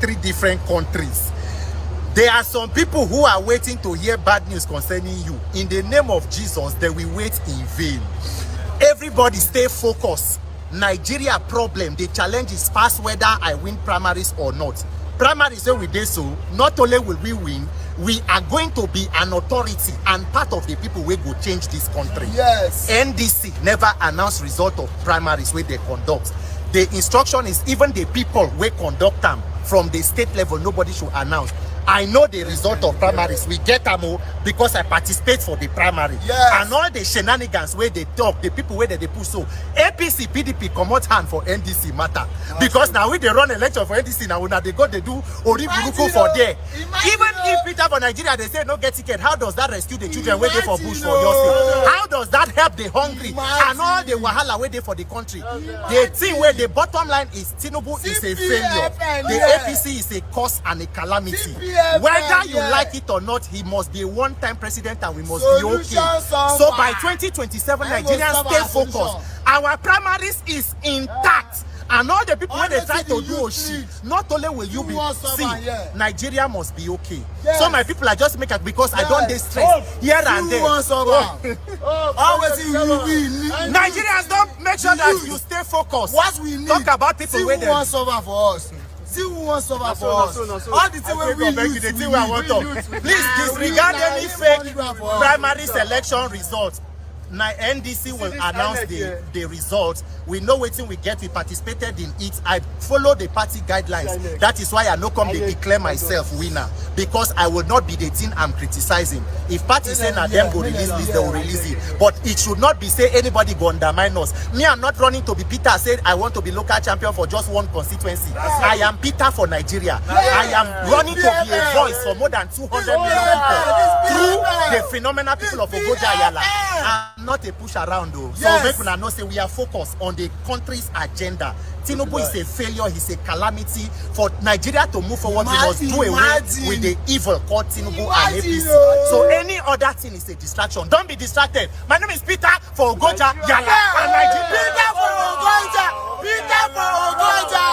T: 3 different countries. There are some people who are waiting to hear bad news concerning you. In the name of Jesus, they will wait in vain. Everybody stay focused. Nigeria problem, the challenge is past whether I win primaries or not. Primaries say we did so, not only will we win, we are going to be an authority and part of the people who will change this country. Yes. NDC never announced result of primaries where they conduct. The instruction is even the people who conduct them from the state level, nobody should announce. I know the result of primaries. We get them all because I participate for the primary. Yes. And all the shenanigans where they talk, the people where they push. So APC, PDP come out hand for NDC matter. Because now when they run election for NDC, now they go, they do Oriburuko for there. Even if Peter for Nigeria, they say no get ticket, how does that rescue the children waiting for bush for your state? How does that help the hungry and all the wahala waiting for the country? The thing where the bottom line is Tinubu is a failure. The APC is a curse and a calamity. Whether you like it or not, he must be a one-time president and we must be okay. So by 2027, Nigerians stay focused. Our primaries is intact. And all the people when they try to do shit, not only will you be Nigeria must be okay. Yes. So my people are just make it because I don't stress here and there. Nigerians don't make sure that you stay focused. What we need, talk about people where they want suffer for us. See who wants suffer for us. All the things we want to. Please disregard any fake primary selection results. Now NDC will announce the results. We know what we get. We participated in it. I follow the party guidelines. That is why I no come to declare myself winner, because I will not be the thing I'm criticizing. If party say na them go release this, they will release it. But it should not be say anybody go undermine us. Me, I'm not running to be Peter. Said I want to be local champion for just one constituency. I am Peter for Nigeria. I am running to be a voice for more than 200 million people through the phenomenal people of Ogoja Ayala. Not a push around though. So make una know say we are focused on the country's agenda. Tinubu is a failure, he's a calamity. For Nigeria to move forward, we must do away with the evil called Tinubu and APC. So any other thing is a distraction. Don't be distracted. My name is Peter for Ogoja Yala and Nigeria. Peter for Ogoja! Peter for Ogoja!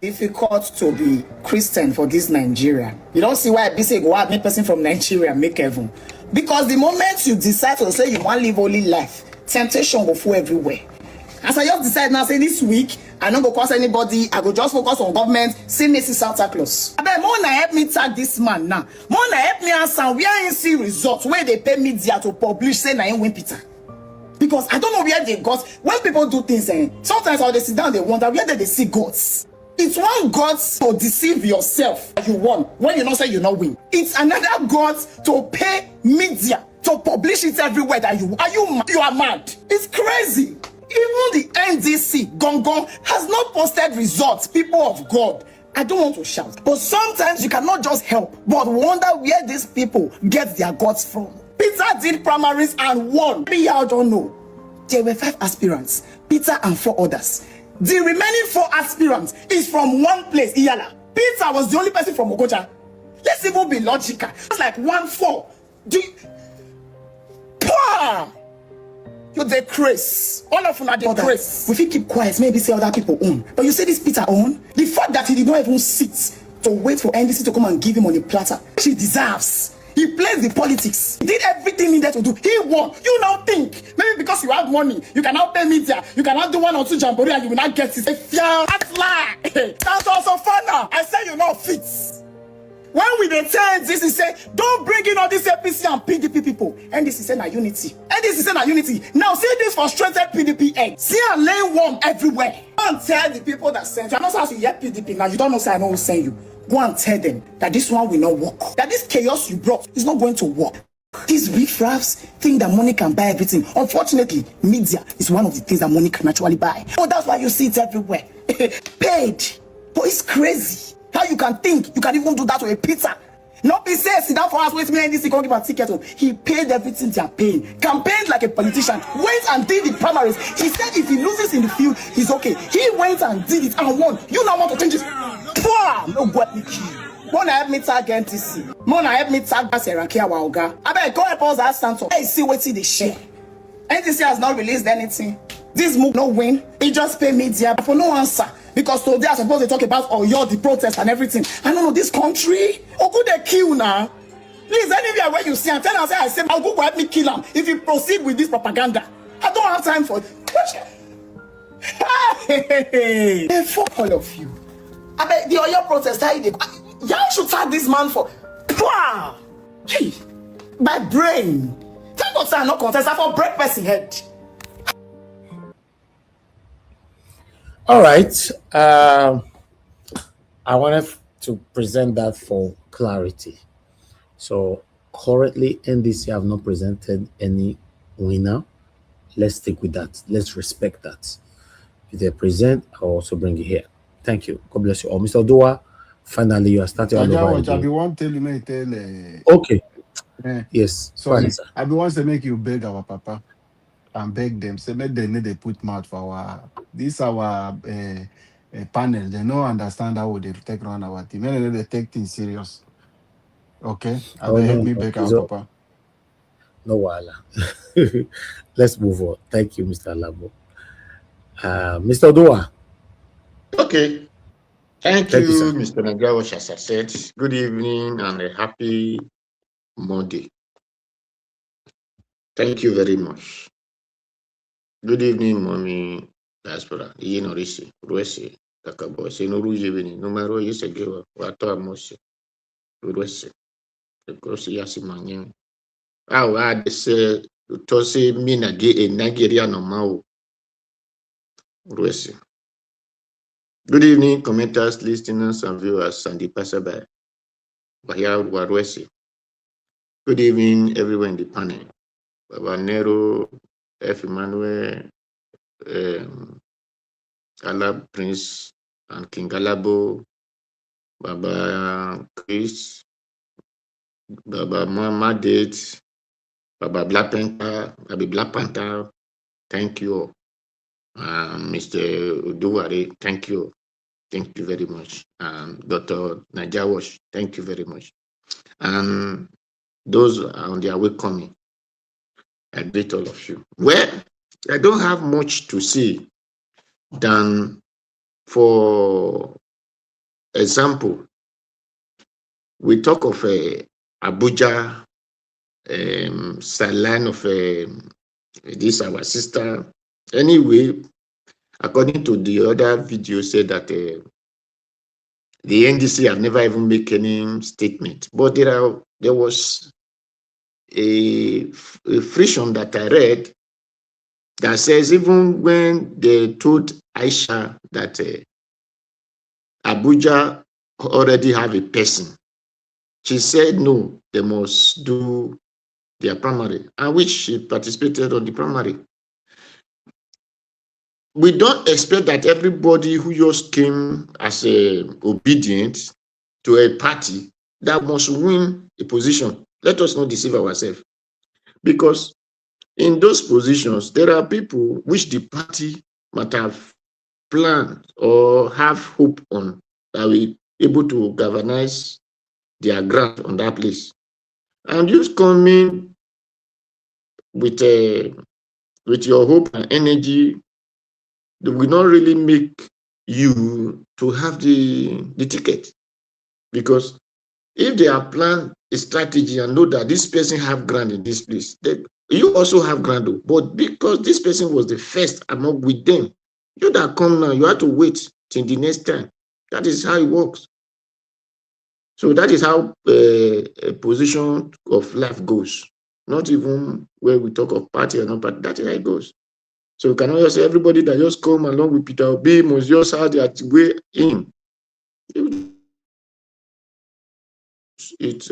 A: Difficult to be Christian for this Nigeria. You don't see why I be saying go out, make person from Nigeria make heaven. Because the moment you decide to say you want to live holy life, temptation will flow everywhere. As I just decide now, say this week, I don't go cause anybody, I go just focus on government, see Messi Santa Claus. I bet more na help me tag this man now. More na help me answer where you see results, where they pay media to publish, say na him win Peter. Because I don't know where they got, when people do things, sometimes when they sit down, they wonder where they see gods. It's one God to deceive yourself that you won when you not say you not win. It's another God to pay media to publish it everywhere that you are mad. It's crazy. Even the NDC Gong has not posted results, people of God. I don't want to shout, but sometimes you cannot just help but wonder where these people get their gods from. Peter did primaries and won. Maybe y'all don't know. There were 5 aspirants, Peter and 4 others. The remaining 4 aspirants is from one place, Iyala. Peter was the only person from Ogoja. Let's even be logical. It's like 1-4. You dey craze. All of una dey craze. We fit keep quiet, maybe say other people own. But you say this Peter own? The fact that he did not even sit to wait for NDC to come and give him on a platter, she deserves. He plays the politics. He did everything needed to do. He won. You now think maybe because you have money, you cannot pay media, you cannot do 1 or 2 jamboree and you will not get it. That's lie. That's also fun now. I say you not fit. When we dey tell this, he say, don't bring in all this APC and PDP people. And this is saying unity. And this is saying unity. Now see this frustrated PDP egg. See a lane worm everywhere. Go and tell the people that sent you. I'm not supposed to hear PDP now. You don't know say I know who send you. Go and tell them that this one will not work. That this chaos you brought is not going to work. These riffraffs think that money can buy everything. Unfortunately, media is one of the things that money can naturally buy. Oh, that's why you see it everywhere. Paid. But it's crazy. How you can think you can even do that to a pizza? Not be say sit down for us, wait me and this he can't give a ticket. He paid everything they are paying. Campaigned like a politician. Went and did the primaries. He said if he loses in the field, he's okay. He went and did it and won. You now want to change it? No go at me. Mona help me tag NTC. Mona help me tag Seraki Awaoga. I bet go help us that stand up. Hey, see what they share. NTC has not released anything. This move no win. He just pay media for no answer. Because today I suppose they talk about the protest and everything. I don't know this country. Oh, could they kill now? Please, anywhere where you see and tell us I say I'll go help me kill him if you proceed with this propaganda. I don't have time for it. Hey, fuck all of you. I bet the Oyo protest, y'all should tag this man for hey, my brain. Thank God I'm not contest, I for break person head.
D: All right. I wanted to present that for clarity. So currently, NDC have not presented any winner. Let's stick with that. Let's respect that. If they present, I'll also bring it here. Thank you. God bless you all. Mr. Odua, finally, you are starting all over again. Okay. Yes.
I: Sorry. Fine, sir. I be wants to make you beg our papa and beg them. Say, make they need to put mouth for our panel. They don't understand how they take on our team. They take things serious. Okay. And they help me beg our papa.
D: No wala. Let's move on. Thank you, Mr. Labo. Mr. Odua.
P: Okay. Thank you, Mr. Nagawash, as I said. Good evening and a happy Monday. Thank you very much. Good evening, Mommy Diaspora. Inorisi, Ruesi, Kakabo, Senurujivini, Numero Yisegiwa, Wato Amosi, Ruesi, the Crossy Yasimanian. How I say to say Minagi in Nigeria no Mao. Ruesi. Good evening, commenters, listeners, and viewers, and the passerby. Bahia Warwesi. Good evening, everyone in the panel. Baba Nero, F. Emmanuel, Alab Prince, and King Alabo, Baba Chris, Baba Mama Date, Baba Black Panther, Baba Black Panther. Thank you. Mr. Uduwari, thank you. Thank you very much. Dr. Najawash, thank you very much. And those on their way coming, I greet all of you. Well, I don't have much to say than, for example, we talk of Abuja, sideline of this our sister. Anyway, according to the other video, said that the NDC have never even made any statement. But there was a friction that I read that says even when they told Aisha that Abuja already have a person, she said no, they must do their primary, and which she participated on the primary. We don't expect that everybody who just came as obedient to a party that must win a position. Let us not deceive ourselves, because in those positions there are people which the party might have planned or have hope on that will be able to galvanize their grant on that place. And just coming with with your hope and energy, they will not really make you to have the ticket. Because if they have planned a strategy and know that this person have ground in this place, you also have ground. But because this person was the first among with them, you that come now, you have to wait till the next time. That is how it works. So that is how a position of life goes. Not even where we talk of party or not party. That is how it goes. So you cannot just say everybody that just come along with Peter Obi must just have their way in. Do it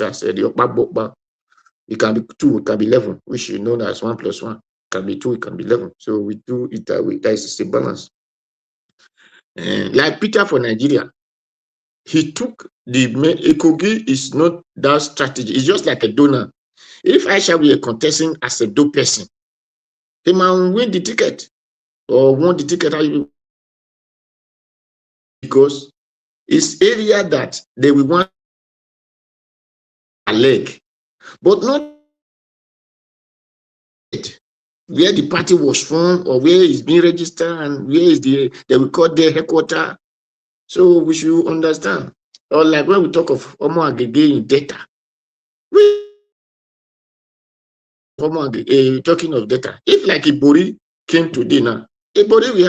P: as the Okpa. It can be 2, it can be 11, which is known as 1 + 1. It can be 2, it can be 11. So we do it that way. That is a balance. Like Peter for Nigeria, he took the Ekogi is not that strategy. It's just like a donor. If I shall be a contestant as a dope person, he might win the ticket or won the ticket because it's area that they will want a leg, but not where the party was formed or where it's being registered and where is they will call their headquarters. So we should understand. Or like when we talk of Omo Agege in data, talking of data, if like Ibori came today now, Ibori we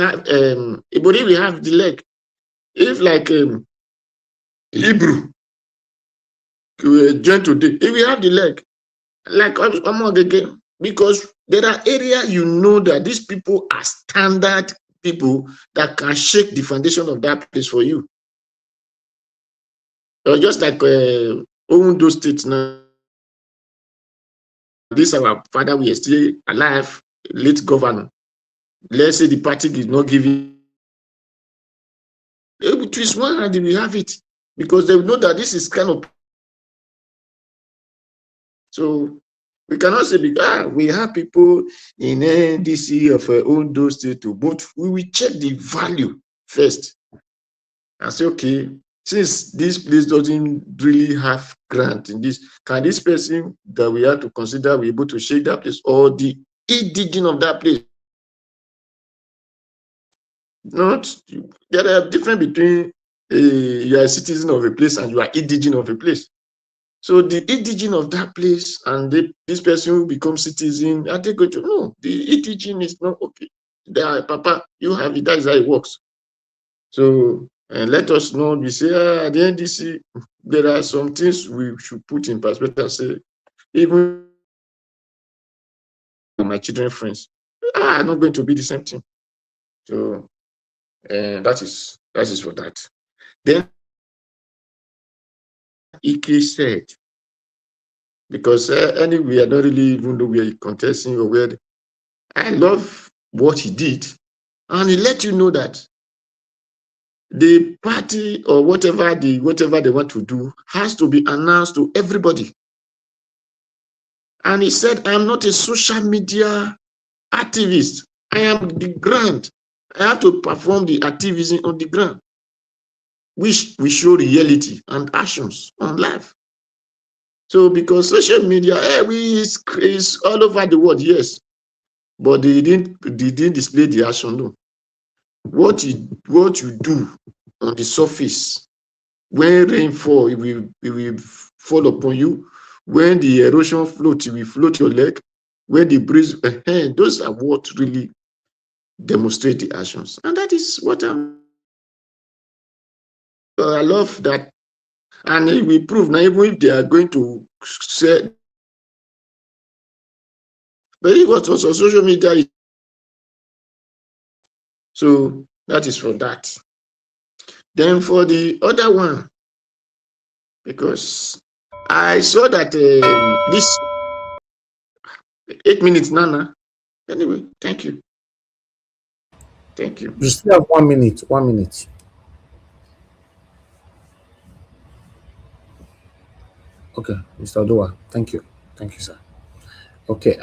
P: have the leg. If like Hebrew join today, if we have the leg, like Omo Agege, because there are areas you know that these people are standard people that can shake the foundation of that place for you. Just like Ondo State now, this our father, we are still alive, late governor. Let's say the party is not giving. It is one hand we have it because they know that this is kind of. So we cannot say because we have people in NDC of Ondo State to vote. We will check the value first and say, okay, since this place doesn't really have grant in this, can this person that we have to consider be able to shake that place or the indigenous of that place? Not there are difference between you are a citizen of a place and you are indigenous of a place. So the indigenous of that place and this person who becomes citizen, are they going to know the indigenous is not okay? There, Papa, you have it. That is how it works. So let us know. We say at the NDC, there are some things we should put in perspective and say, even my children friends are not going to be the same thing. So that is for that. Then Ike said, because anyway, I don't really even know where he's contesting or where. I love what he did, and he let you know that the party or whatever they want to do has to be announced to everybody. And he said, I am not a social media activist. I am the ground. I have to perform the activism on the ground, which we show reality and actions on life. So because social media, is all over the world, yes, but they didn't display the action. No, what you do on the surface, when rain fall, it will fall upon you. When the erosion float, it will float your leg. When the breeze, those are what really demonstrate the actions, and that is what I love that, and it will prove now. Even if they are going to say, but it was also social media. So that is for that. Then for the other one, because I saw that this 8 minutes, Nana. Anyway, thank you. Thank you.
D: You still have 1 minute. 1 minute. Okay, Mr. Odoa. Thank you. Thank you, sir. Okay,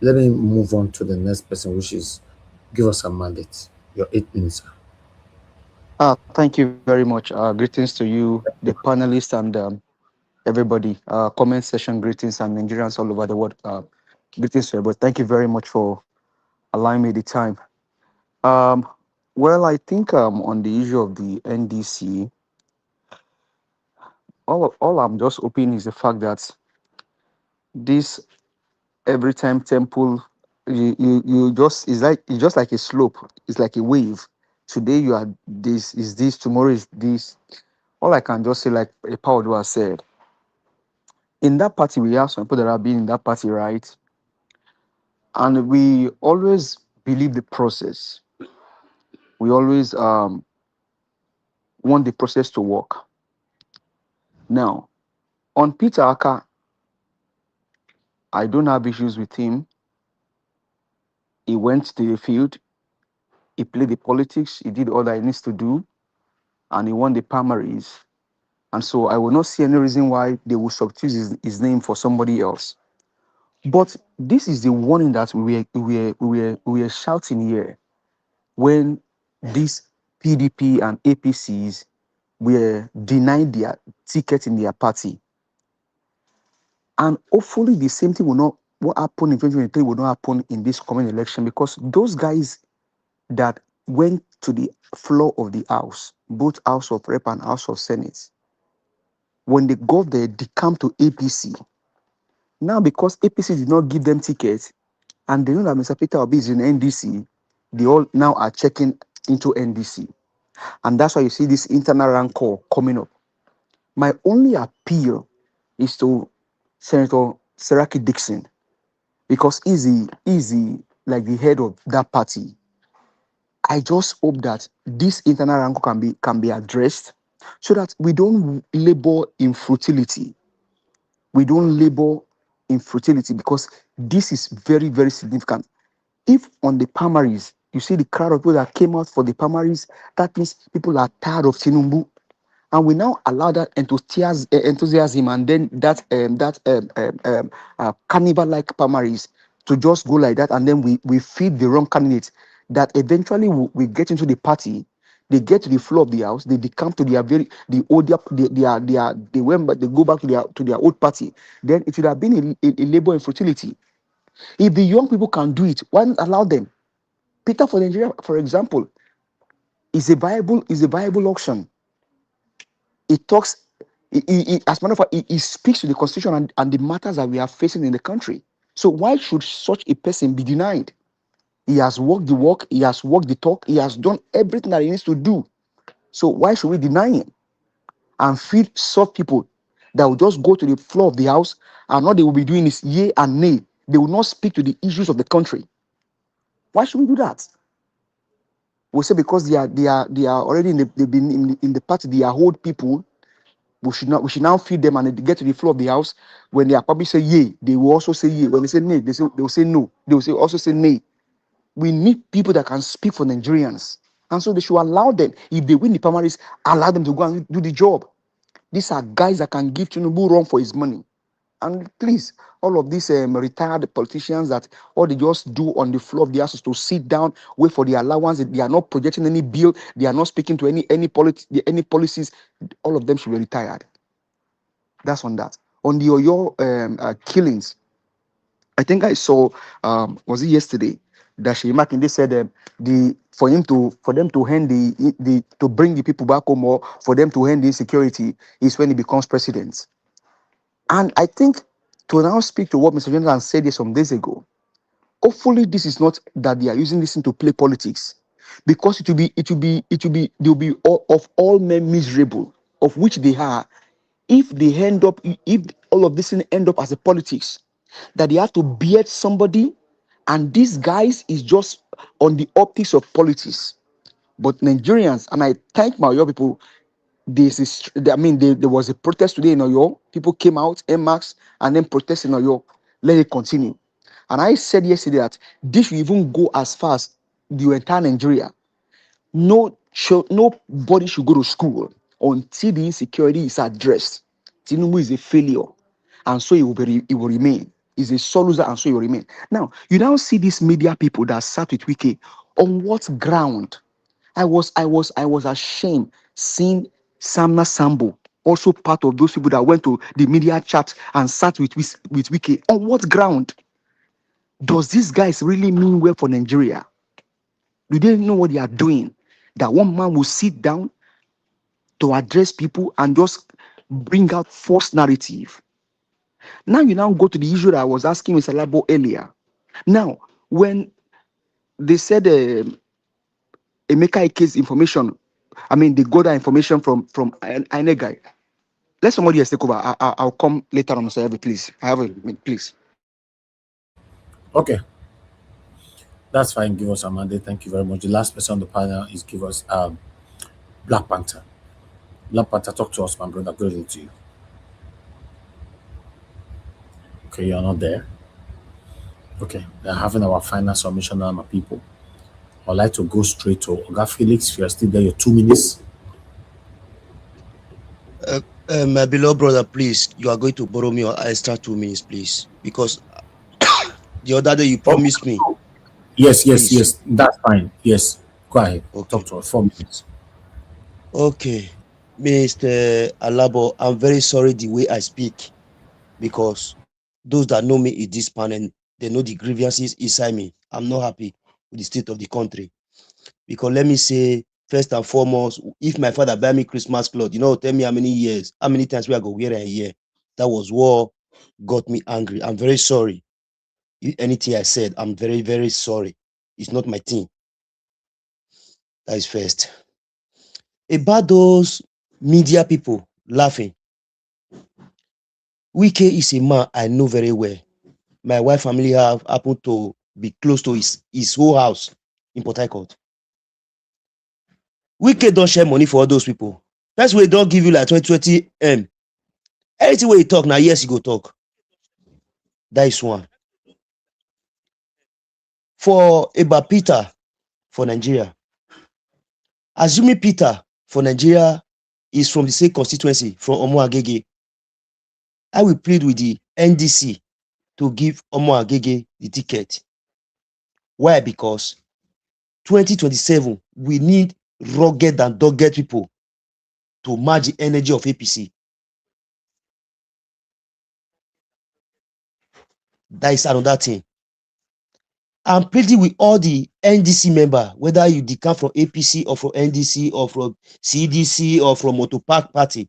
D: let me move on to the next person, which is give us a mandate. Your 8 minutes, sir.
U: Thank you very much. Greetings to you, the panelists, and everybody. Comment section greetings and Nigerians all over the world. Greetings to everybody. Thank you very much for allowing me the time. Um, well, I think on the issue of the NDC, all I'm just hoping is the fact that this every time temple, you just it's just like a slope. It's like a wave. Today you are this is this. Tomorrow is this. All I can just say, like a Paul has said, in that party we have some people that have been in that party, right? And we always believe the process. We always want the process to work. Now, on Peter Aka, I don't have issues with him. He went to the field, he played the politics, he did all that he needs to do, and he won the primaries. And so I will not see any reason why they will substitute his name for somebody else. But this is the warning that we were shouting here when these PDP and APCs were denied their ticket in their party. And hopefully the same thing will not, what happened in 2023 will not happen in this coming election, because those guys that went to the floor of the House, both House of Rep and House of Senate, when they got there, they come to APC. Now, because APC did not give them tickets, and they know that Mr. Peter Obi is in NDC, they all now are checking into NDC. And that's why you see this internal rancor coming up. My only appeal is to Senator Seraki Dixon, because easy like the head of that party. I just hope that this internal rancor can be addressed so that we don't labor in futility. We don't labor in futility, because this is very, very significant. If on the primaries, you see the crowd of people that came out for the primaries, that means people are tired of Tinubu. And we now allow that enthusiasm and then that carnival-like primaries to just go like that, and then we feed the wrong candidates that eventually we get into the party. They get to the floor of the House, they come to their they went back, they go back to their old party. Then it would have been a labor in fertility. If the young people can do it, why not allow them? Peter for Nigeria, for example, is a viable option. It talks, as a matter of fact, it speaks to the constitution and the matters that we are facing in the country. So why should such a person be denied? He has walked the walk, he has walked the talk, he has done everything that he needs to do. So why should we deny him and feed soft people that will just go to the floor of the House, and all they will be doing is yay and nay? They will not speak to the issues of the country. Why should we do that? We say because they are already they've been in the party, they are old people. We should now feed them, and they get to the floor of the House. When they are probably say yay, they will also say yay. When they say nay, they will say no. They will also say nay. We need people that can speak for Nigerians. And so they should allow them, if they win the primaries, allow them to go and do the job. These are guys that can give Tinubu run for his money. And please, all of these retired politicians that all they just do on the floor of the House is to sit down, wait for the allowance. They are not projecting any bill. They are not speaking to any policies. All of them should be retired. That's on that. On the Oyo killings, I think I saw was it yesterday that Shey Makinde said for them to hand the to bring the people back home, or for them to end the insecurity, is when he becomes president. And I think, to now speak to what Mr. Jonathan said here some days ago, hopefully this is not that they are using this thing to play politics, because they'll be all men miserable, of which they are, if all of this thing end up as a politics, that they have to beard somebody, and these guys is just on the optics of politics. But Nigerians, and I thank my young people, there was a protest today in Oyo. People came out en masse and then protest in Oyo. Let it continue. And I said yesterday that this will even go as far as the entire Nigeria. Nobody should go to school until the insecurity is addressed. Tinubu is a failure, and so it will remain. He's a sole loser, and so it will remain. Now, you now see these media people that sat with Wike. On what ground? I was ashamed seeing Samna Sambo also part of those people that went to the media chat and sat with Wiki. On what ground? Does these guys really mean well for Nigeria? Do they know what they are doing? That one man will sit down to address people and just bring out false narrative. Now you now go to the issue that I was asking Mr. Labo earlier. Now, when they said Emeka Ike's information, I mean, they got that information from INEC guy. Let somebody else take over. I'll come later on, Mr. Ebe, please. I have a minute, please.
D: Okay. That's fine. Give us a mandate. Thank you very much. The last person on the panel is give us Black Panther. Black Panther, talk to us, my brother. Good evening to you. Okay, you're not there. Okay, they're having our final submission now, my people. I'd like to go straight to Oga Felix. If you're still there, your 2 minutes.
H: My beloved brother, please, you are going to borrow me an extra 2 minutes, please, because the other day you promised me.
D: Yes. That's fine. Yes, go ahead. Okay. Talk to us. 4 minutes.
H: Okay, Mr. Alabo, I'm very sorry the way I speak, because those that know me in this panel, they know the grievances inside me. I'm not happy with the state of the country. Because let me say, first and foremost, if my father buy me Christmas clothes, tell me how many times we are going to wear a year. That was what got me angry. I'm very sorry. Anything I said, I'm very, very sorry. It's not my thing. That is first. About those media people laughing, Wike is a man I know very well. My wife family have happened to be close to his whole house in Port Harcourt. Wike don't share money for all those people. That's why they don't give you like 2020 M. Anything where you talk now, yes, you go talk. That is one. For Eba Peter for Nigeria, assuming Peter for Nigeria is from the same constituency from Omo Agege, I will plead with the NDC to give Omo Agege the ticket. Why? Because 2027, we need rugged and dogged people to match the energy of APC. That is another thing. I'm pleading with all the NDC members, whether you decamp from APC or from NDC or from CDC or from Motopark Party.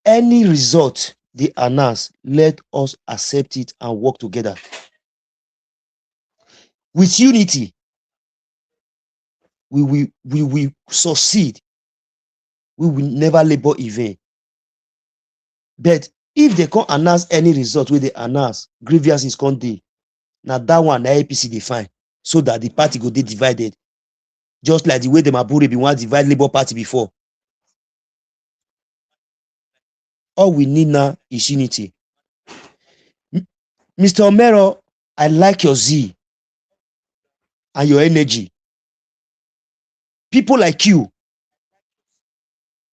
H: Any result they announce, let us accept it and work together. With unity, we will succeed. We will never labor in vain. But if they can't announce any result where they announce, grievance is can't dey. Now that one, the APC define, so that the party go dey divided. Just like the way the Mabure been want divide Labour Party before. All we need now is unity. Mr. Omero, I like your zeal and your energy. People like you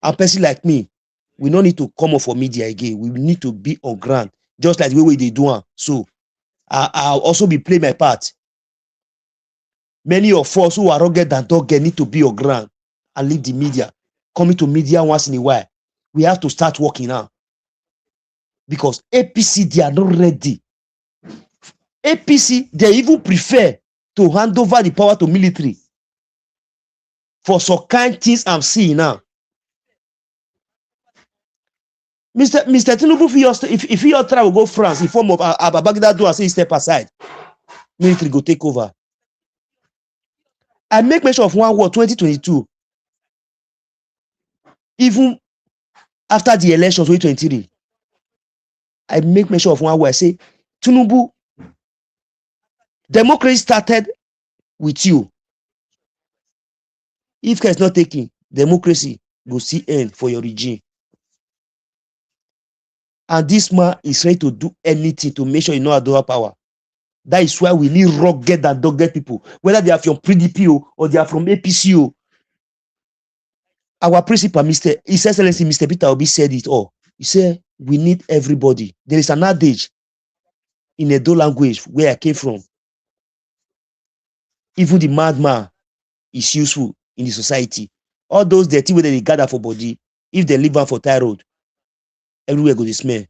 H: and person like me, we don't need to come up for media again. We need to be on ground, just like the way they do. So I'll also be playing my part. Many of us who are rugged and dogged need to be on ground and leave the media. Coming to media once in a while. We have to start working now. Because APC, they are not ready. APC, they even prefer to hand over the power to military. For some kind things I'm seeing now. Mr. Tinubu, if he try to go France in form of Ababagida do and say step aside, military go take over. I make mention of one word 2022. Even after the elections 2023, I make mention of one word. I say, Tinubu, democracy started with you. If care is not taken, democracy will see end for your regime. And this man is ready to do anything to make sure you know our power. That is why we need rugged and dogged people, whether they are from PDP or they are from APC. Our principal, His Excellency Mr. Peter Obi said it all. He said, we need everybody. There is an adage in Edo language where I came from. Even the madman is useful in the society. All those dirty way that they gather for body, If they leave am for tie road, everywhere go dey smell.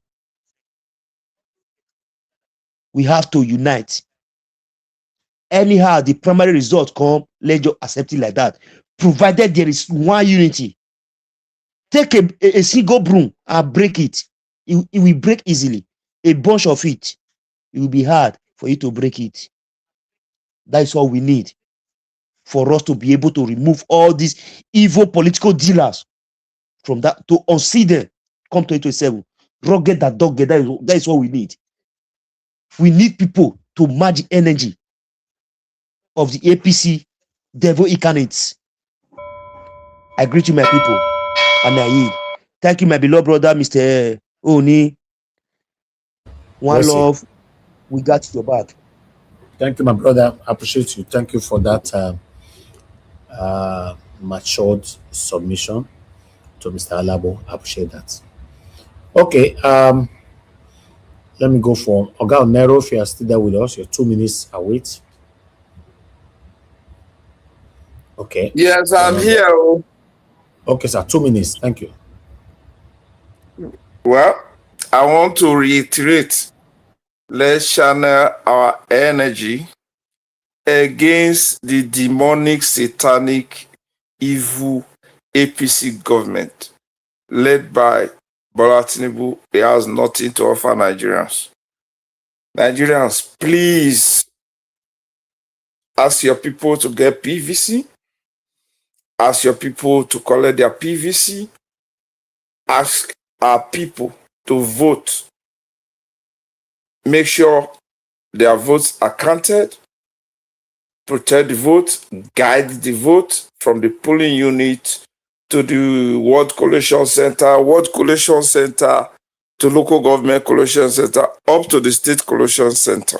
H: We have to unite. Anyhow, the primary result come, let's just accept it like that. Provided there is one unity. Take a single broom and break it. It will break easily. A bunch of it will be hard for you to break it. That is all we need for us to be able to remove all these evil political dealers from that, to unseat them come 2027. Rugged that dog, that is what we need. We need people to match the energy of the APC devil incarnates. I greet you, my people, and I yield. Thank you, my beloved brother, Mr. Oni. One
D: Bless you.
H: love, we got your back.
D: Thank you, my brother. I appreciate you. Thank you for that matured submission to Mr. Alabo. I appreciate that. Okay, let me go for Oga Nero. If you are still there with us, your 2 minutes await. Okay.
J: Yes, I'm here.
D: Okay, sir. 2 minutes. Thank you.
J: Well, I want to reiterate, let's channel our energy against the demonic, satanic, evil APC government led by Bola Tinubu. It has nothing to offer Nigerians. Nigerians, please ask your people to get PVC. Ask your people to collect their PVC. Ask our people to vote. Make sure their votes are counted. Protect the vote. Guide the vote from the polling unit to the Ward Collation Center, to local government collation center, up to the state collation center.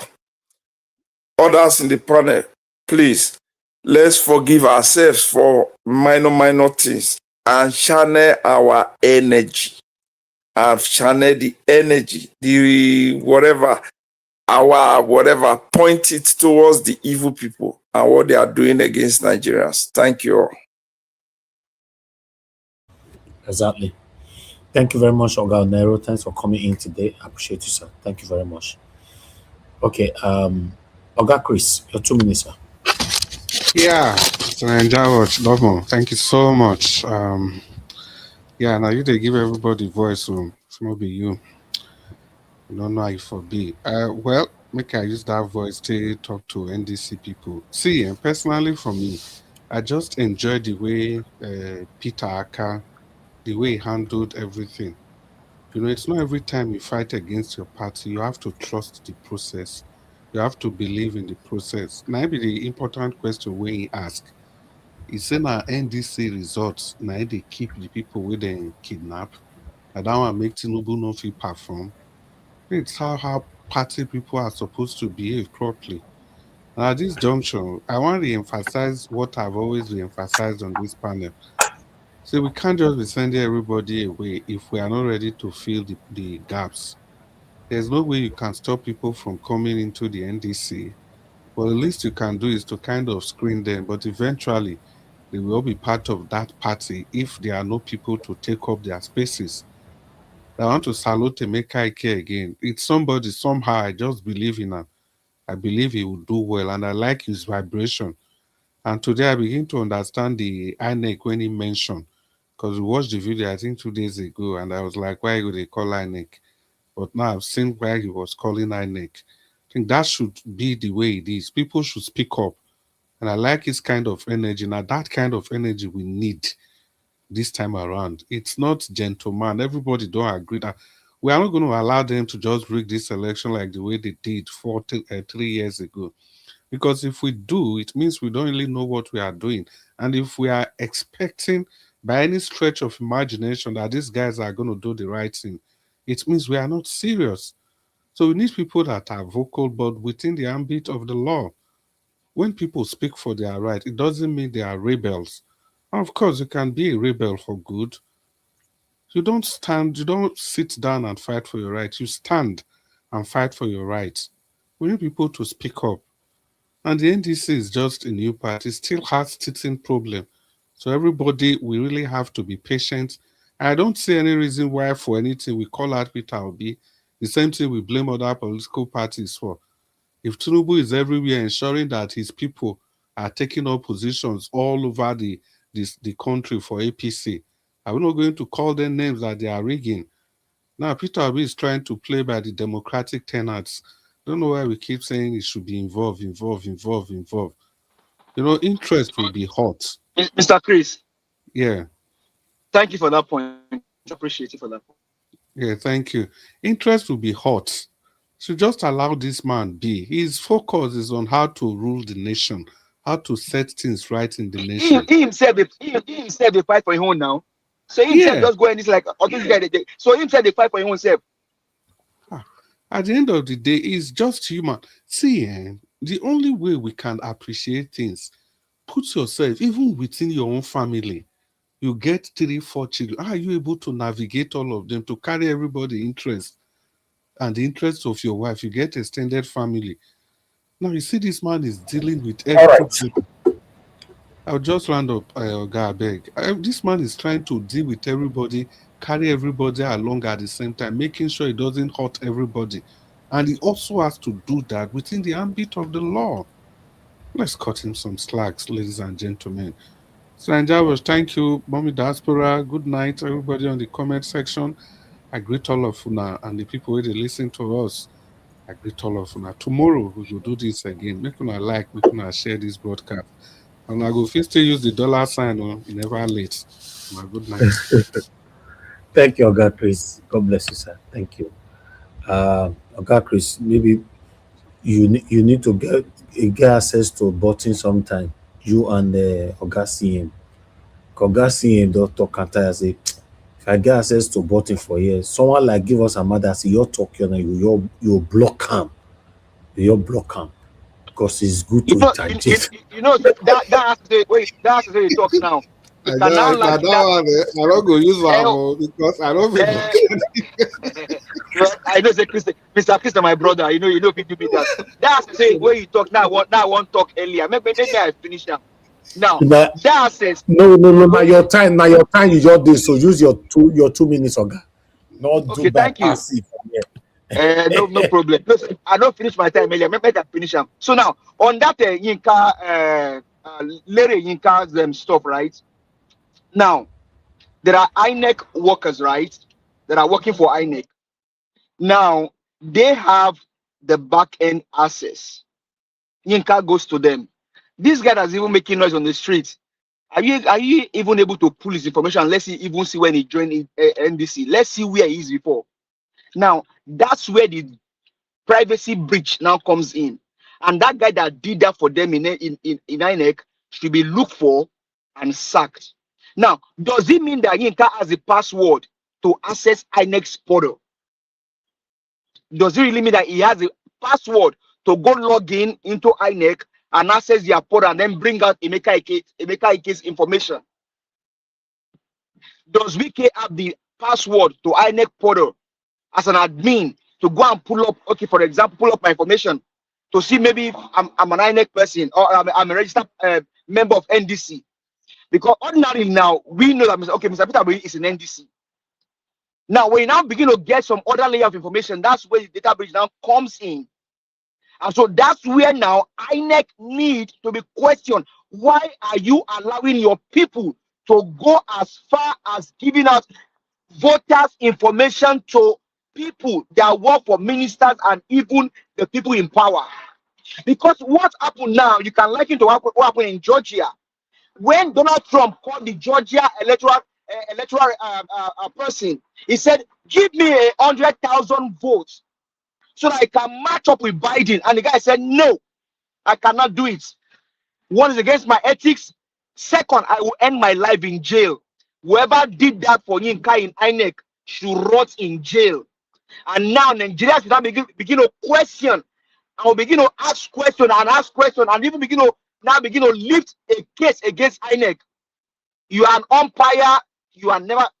J: Others in the panel, please, let's forgive ourselves for minor things and channel our energy. And channel the energy, the whatever, point it towards the evil people and what they are doing against Nigerians. Thank you all.
D: Exactly. Thank you very much, Oga Nero. Thanks for coming in today. I appreciate you, sir. Thank you very much. Okay, Oga Chris, your 2 minutes, sir.
K: Yeah, Mr. Nigerians, Domo, thank you so much. Yeah, now you they give everybody voice, so it's not be you. You don't know how you for be. Well, make I use that voice to talk to NDC people. See, and personally for me, I just enjoyed the way Peter Aka, the way he handled everything. You know, it's not every time you fight against your party, you have to trust the process. You have to believe in the process. Now, be the important question when he ask. He say na NDC results, now they keep the people wey dem kidnap. And that one make Tinubu no fit perform. It's how party people are supposed to behave properly. Now, at this junction, I want to emphasize what I've always re-emphasized on this panel. So we can't just be sending everybody away if we are not ready to fill the gaps. There's no way you can stop people from coming into the NDC. Well, the least you can do is to kind of screen them, but eventually they will be part of that party if there are no people to take up their spaces. I want to salute Emeka Ike again. It's somebody, somehow, I just believe in him. I believe he will do well, and I like his vibration. And today I begin to understand the INEC when he mentioned, because we watched the video, I think 2 days ago, and I was like, why would they call INEC? But now I've seen why he was calling INEC. I think that should be the way it is. People should speak up. And I like his kind of energy. Now, that kind of energy we need this time around. It's not gentleman. Everybody don't agree that we are not going to allow them to just rig this election like the way they did 3 years ago. Because if we do, it means we don't really know what we are doing. And if we are expecting by any stretch of imagination that these guys are going to do the right thing, it means we are not serious. So we need people that are vocal, but within the ambit of the law. When people speak for their right, it doesn't mean they are rebels. And of course, you can be a rebel for good. You don't sit down and fight for your rights. You stand and fight for your rights. We need people to speak up. And the NDC is just a new party, still has teething problem. So everybody, we really have to be patient I don't see any reason why for anything we call out Peter Obi, the same thing we blame other political parties for. If Tinubu is everywhere ensuring that his people are taking up positions all over the country for APC, are we not going to call them names that they are rigging? Now, Peter Obi is trying to play by the democratic tenets. Don't know why we keep saying he should be involved. You know, interest will be hot.
U: Mr. Chris.
K: Yeah.
U: Thank you for that point. Appreciate it for that point.
K: Yeah, thank you. Interest will be hot. So just allow this man be. His focus is on how to rule the nation, how to set things right in the nation.
U: He himself, they fight for his own now. So he himself just go and it's like, this guy. So he himself, they fight for his own self.
K: At the end of the day, it's just human. See, the only way we can appreciate things, put yourself, even within your own family, you get 3, 4 children. How are you able to navigate all of them, to carry everybody's interest and the interest of your wife? You get extended family. Now you see this man is dealing with everything. I'll just round up, Gabeg. This man is trying to deal with everybody, carry everybody along at the same time, making sure he doesn't hurt everybody. And he also has to do that within the ambit of the law. Let's cut him some slacks, ladies and gentlemen. So, Anjawos, thank you. Mommy Diaspora, good night, everybody on the comment section. I greet all of you and the people who they listen to us. I greet all of you. Tomorrow, we will do this again. Make una like, make una share this broadcast. And I go still use the $sign, never late. My good night.
D: Thank you, Oga Chris. God bless you, sir. Thank you. Oga Chris, maybe you need to get access to button sometime. You and Oga CM. Oga CM don't talk and tire say, if I get access to button for years, someone like give us a mother say you talk, you block him. You block him. Because it's good to interject.
U: You know that's the way he talks now.
K: I don't go use that because I don't feel
U: I know Mr. Christian, my brother, you know people do that. That's the way you talk now. I won't talk earlier. Maybe I finish now. Now that says
D: no. Now your time you just did, so use your 2 minutes, Oga. Not do that passive.
U: No problem. Listen, I don't finish my time earlier. Maybe I finish them. So now on that Yinka, Larry Yinka's stuff, right? Now there are INEC workers, right? That are working for INEC. Now they have the back end access. Yinka goes to them. This guy is even making noise on the street. Are you even able to pull his information? Let's see, even see when he joined NDC. Let's see where he is before. Now that's where the privacy breach now comes in, and that guy that did that for them in INEC should be looked for and sacked. Now, does it mean that Yinka has a password to access INEC's portal? Does it really mean that he has a password to go log in into INEC and access their portal and then bring out Emeka Ike's information? Does WK have the password to INEC portal as an admin to go and pull up, okay, for example, pull up my information to see maybe if I'm an INEC person or I'm a registered member of NDC? Because ordinarily now, we know that, okay, Mr. Peter is an NDC. Now, when you now begin to get some other layer of information, that's where the data breach now comes in. And so that's where now INEC need to be questioned. Why are you allowing your people to go as far as giving out voters' information to people that work for ministers and even the people in power? Because what happened now, you can liken to what happened in Georgia. When Donald Trump called the Georgia electoral person, he said, give me 100,000 votes so that I can match up with Biden. And the guy said, no, I cannot do it. One is against my ethics. Second, I will end my life in jail. Whoever did that for Yinka in INEC should rot in jail. And now Nigerians will now begin to question, and will begin to ask questions and even begin to lift a case against INEC. You are an umpire. You are not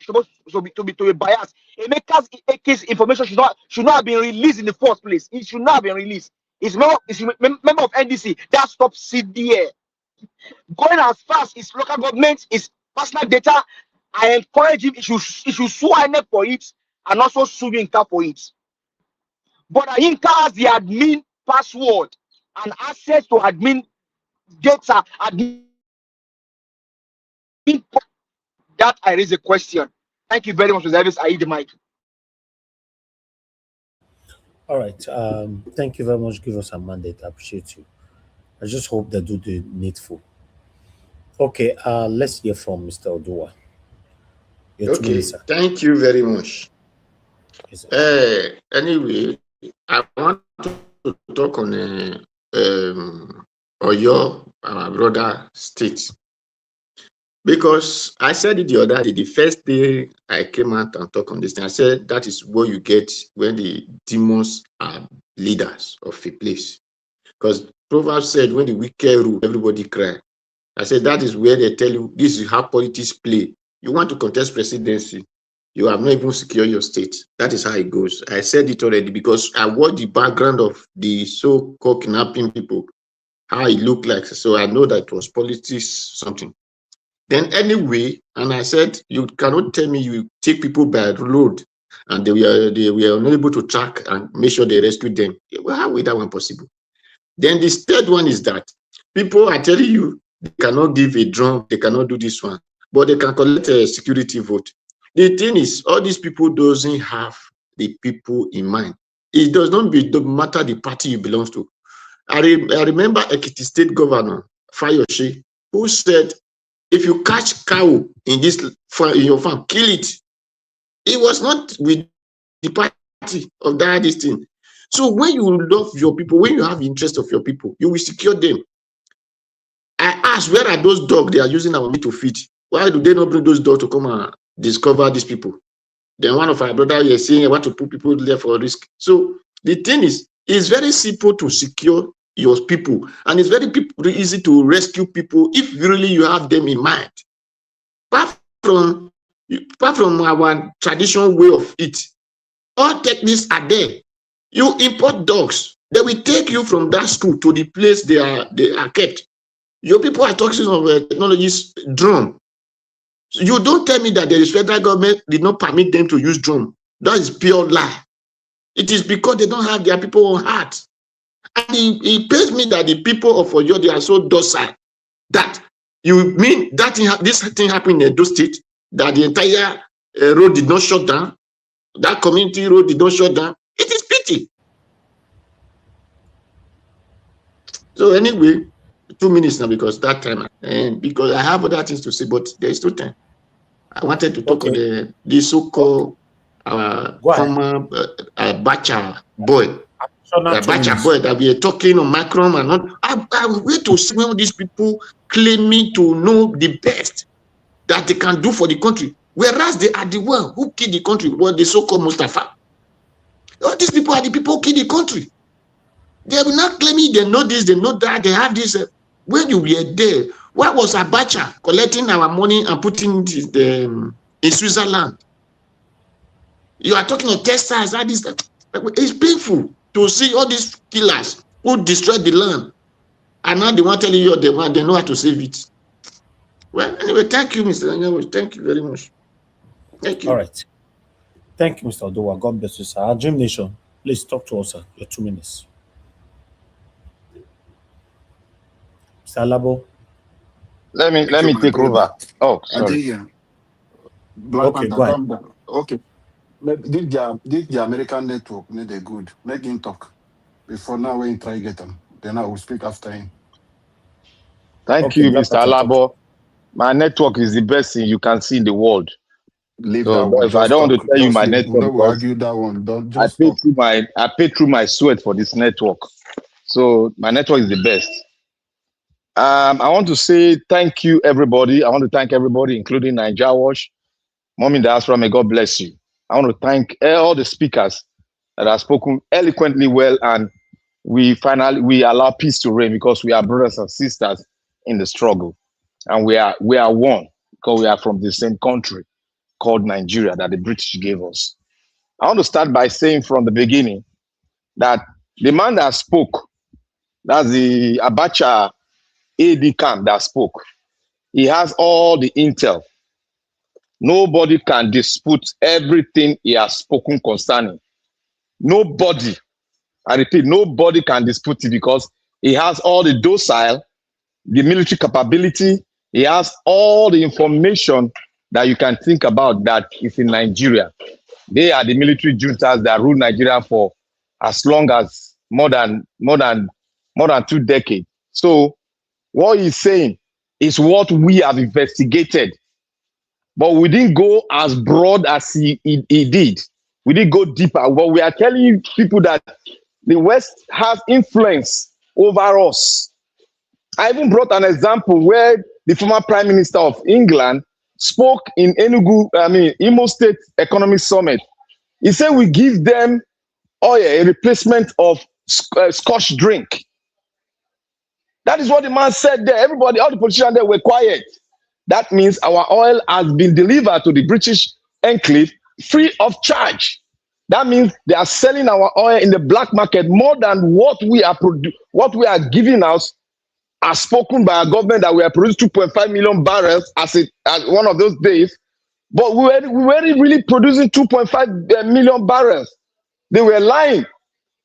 U: supposed to be biased. Emeka's case information should not have been released in the first place. It should not have been released. It's a member of NDC. That stops it there. Going as fast as local government, is personal data,
L: I encourage him. He should sue INEC for it and also sue Yinka for it. But Yinka has the admin password and access to admin data. Admin that I raise a question. Thank you very much, Mr. Davis. I eat the mic.
D: All right. Thank you very much. Give us a mandate. I appreciate you. I just hope they do the needful. Okay. Let's hear from Mr. Odua. Your 2 minutes,
P: Okay,
D: sir.
P: thank you very much.
D: Yes, sir.
P: Anyway, I want to talk on Oyo, our brother state, because I said it the other day, the first day I came out and talk on this thing, I said that is what you get when the demons are leaders of a place. Because Proverbs said when the wicked rule, everybody cry. I said that is where they tell you this is how politics play. You want to contest presidency, you have not even secured your state. That is how it goes. I said it already because I watched the background of the so-called kidnapping people, how it looked like. So I know that it was politics something. Then anyway, and I said, you cannot tell me you take people by road and they were unable to track and make sure they rescue them. Well, how is that one possible? Then the third one is that people are telling you they cannot give a drum, they cannot do this one, but they can collect a security vote. The thing is, all these people doesn't have the people in mind. It does not matter the party you belong to. I remember Ekiti State Governor Fayoshe, who said, if you catch cow in your farm, kill it. It was not with the party of this thing. So when you love your people, when you have interest of your people, you will secure them. I asked, where are those dogs they are using our meat to feed? Why do they not bring those dogs to come and discover these people? Then one of our brothers is saying, I want to put people there for risk. So the thing is, it's very simple to secure your people, and it's very easy to rescue people if really you have them in mind. Apart from our traditional way of it, all techniques are there. You import dogs, they will take you from that school to the place they are kept. Your people are talking of technologies, drone. So you don't tell me that the federal government did not permit them to use drone. That is pure lie. It is because they don't have their people on heart. And it pains me that the people of Oyo, they are so docile that you mean that this thing happened in Edo State, that the entire road did not shut down, that community road did not shut down. It is pity. So anyway, 2 minutes now because that time, and because I have other things to say, but there is no time. I wanted to talk on the so-called former Abacha boy. Abacha boy that we are talking on Macron and not. I wait to see when these people claiming to know the best that they can do for the country, whereas they are the one who killed the country, well, the so-called Mustafa. All these people are the people who killed the country. They will not claiming they know this, they know that, they have this. When you were there, why was Abacha collecting our money and putting it in Switzerland? You are talking of Texas, that is, it's painful to see all these killers who destroyed the land, and now they want to tell you they know how to save it. Well, anyway, thank you, Mr. Daniel. Thank you very much. Thank you.
D: All right. Thank you, Mr. Odowa. God bless you, sir. Our Dream Nation, please talk to us, sir. Your 2 minutes. Mr. Alabo.
O: Let me take over. Oh, sorry.
I: Okay, go ahead. Okay. Did the American network need a good? Make him talk. Before now, when you try to get them, then I will speak after him.
O: Thank you, Mr. Alabo. My network is the best thing you can see in the world.
I: Leave
O: so
I: that one.
O: if I don't want to tell you my network,
I: don't argue that one. Don't just
O: I pay through my sweat for this network. So my network is the best. I want to say thank you, everybody. I want to thank everybody, including Nigerians. Mommy Diaspora, may God bless you. I want to thank all the speakers that have spoken eloquently well, and we allow peace to reign because we are brothers and sisters in the struggle, and we are one because we are from the same country called Nigeria that the British gave us. I want to start by saying from the beginning that the man that spoke, that's the Abacha AD camp that spoke, he has all the intel. Nobody can dispute everything he has spoken concerning. Nobody, I repeat, nobody can dispute it because he has all the docile, the military capability, he has all the information that you can think about that is in Nigeria. They are the military juntas that rule Nigeria for as long as more than 2 decades. So what he's saying is what we have investigated, but we didn't go as broad as he did. We didn't go deeper. But we are telling people that the West has influence over us. I even brought an example where the former Prime Minister of England spoke in Imo State Economic Summit. He said we give them oil, a replacement of Scotch drink. That is what the man said there. Everybody, all the politicians there were quiet. That means our oil has been delivered to the British enclave free of charge. That means they are selling our oil in the black market more than what we are giving us, as spoken by our government, that we are producing 2.5 million barrels as one of those days. But we weren't really producing 2.5 million barrels. They were lying.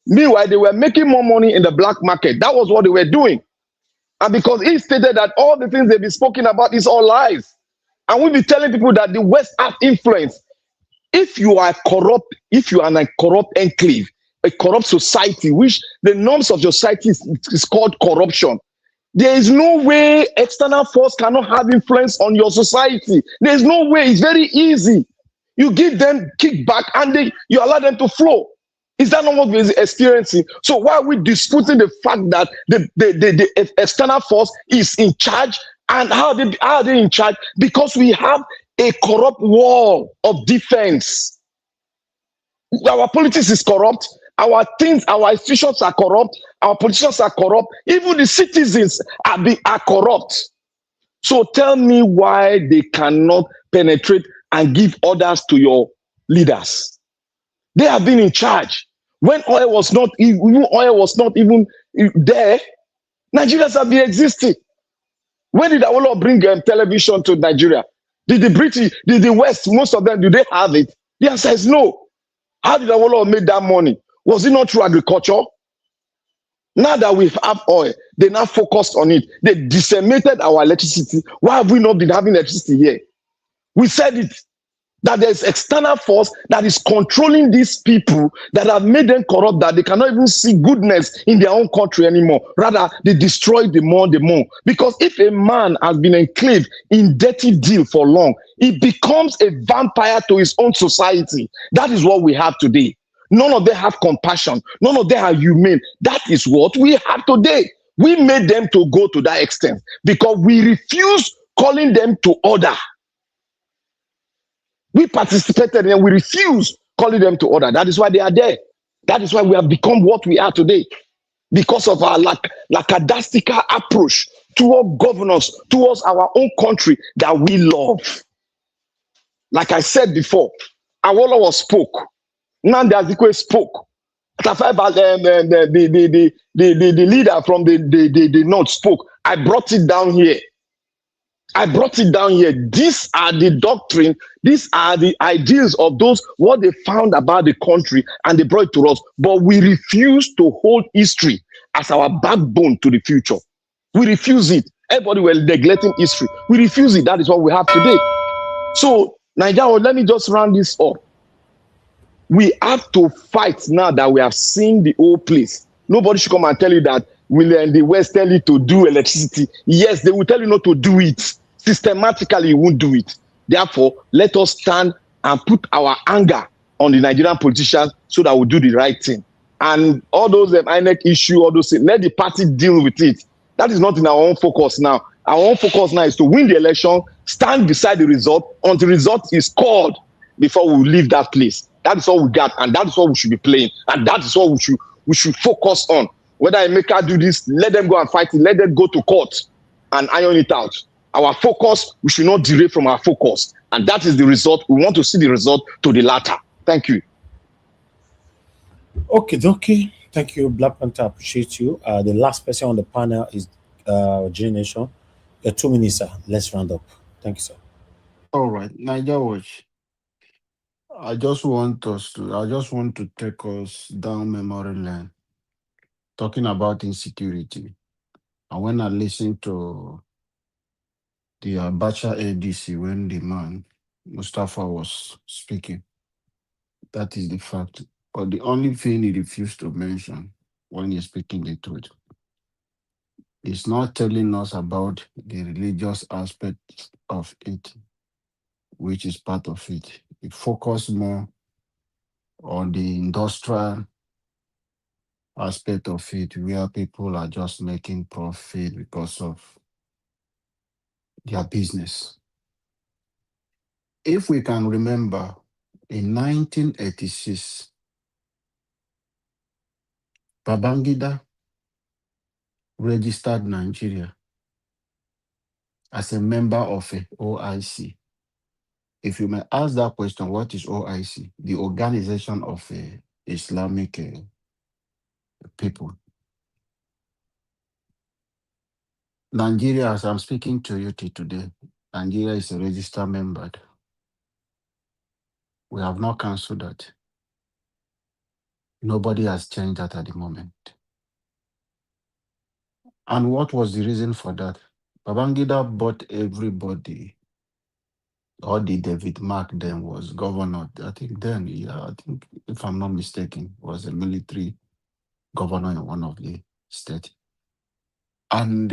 O: Meanwhile, they were making more money in the black market. That was what they were doing. And because he stated that all the things they've been spoken about is all lies. And we'll be telling people that the West has influence. If you are corrupt, if you are in a corrupt enclave, a corrupt society, which the norms of your society is called corruption, there is no way external force cannot have influence on your society. There is no way. It's very easy. You give them kickback and you allow them to flow. Is that not what we're experiencing? So why are we disputing the fact that the external force is in charge? And how are they in charge? Because we have a corrupt wall of defense. Our politics is corrupt. Our institutions are corrupt. Our politicians are corrupt. Even the citizens are corrupt. So tell me why they cannot penetrate and give orders to your leaders. They have been in charge. When oil was not even there, Nigerians have been existing. When did Awolowo bring television to Nigeria? Did the British, did the West, most of them, do they have it? The answer is no. How did Awolowo make that money? Was it not through agriculture? Now that we have oil, they now focused on it. They disseminated our electricity. Why have we not been having electricity here? We said it, that there's external force that is controlling these people, that have made them corrupt, that they cannot even see goodness in their own country anymore. Rather, they destroy the more. Because if a man has been enclaved in dirty deal for long, he becomes a vampire to his own society. That is what we have today. None of them have compassion. None of them are humane. That is what we have today. We made them to go to that extent because we refuse calling them to order. We participated and we refuse calling them to order. That is why they are there. That is why we have become what we are today. Because of our lackadaisical approach toward governance, towards our own country that we love. Like I said before, Awolowo spoke. Nnamdi Azikiwe spoke. The leader from the North spoke. I brought it down here. These are the doctrine, these are the ideals of those, what they found about the country, and they brought it to us. But we refuse to hold history as our backbone to the future. We refuse it. Everybody were neglecting history. We refuse it. That is what we have today. So, Nigeria, let me just round this up. We have to fight now that we have seen the whole place. Nobody should come and tell you that will the West tell you to do electricity. Yes, they will tell you not to do it. Systematically, you won't do it. Therefore, let us stand and put our anger on the Nigerian politicians so that we'll do the right thing. And all those INEC issue, all those things, let the party deal with it. That is not in our own focus now. Our own focus now is to win the election, stand beside the result until the result is called before we leave that place. That is all we got, and that is what we should be playing, and that is what we should focus on. Whether Emeka do this, let them go and fight it, let them go to court and iron it out. Our focus, we should not derail from our focus, and that is the result. We want to see the result to the latter. Thank you.
D: Okay. Thank you, Black Panther. I appreciate you. The last person on the panel is J Nation. 2 minutes, sir. Let's round up. Thank you, sir.
I: All right, Niger Watch. I just want to take us down memory lane, talking about insecurity. And when I listen to the Abacha ADC, when the man Mustafa was speaking, that is the fact. But the only thing he refused to mention when he's speaking the truth is not telling us about the religious aspect of it, which is part of it. He focused more on the industrial aspect of it, where people are just making profit because of their business. If we can remember, in 1986, Babangida registered Nigeria as a member of a OIC. If you may ask that question, what is OIC? The Organization of Islamic People. Nigeria, as I'm speaking to you today, Nigeria is a registered member. We have not cancelled that. Nobody has changed that at the moment. And what was the reason for that? Babangida bought everybody. Or the David Mark then was governor. I think then, if I'm not mistaken, was a military governor in one of the states. And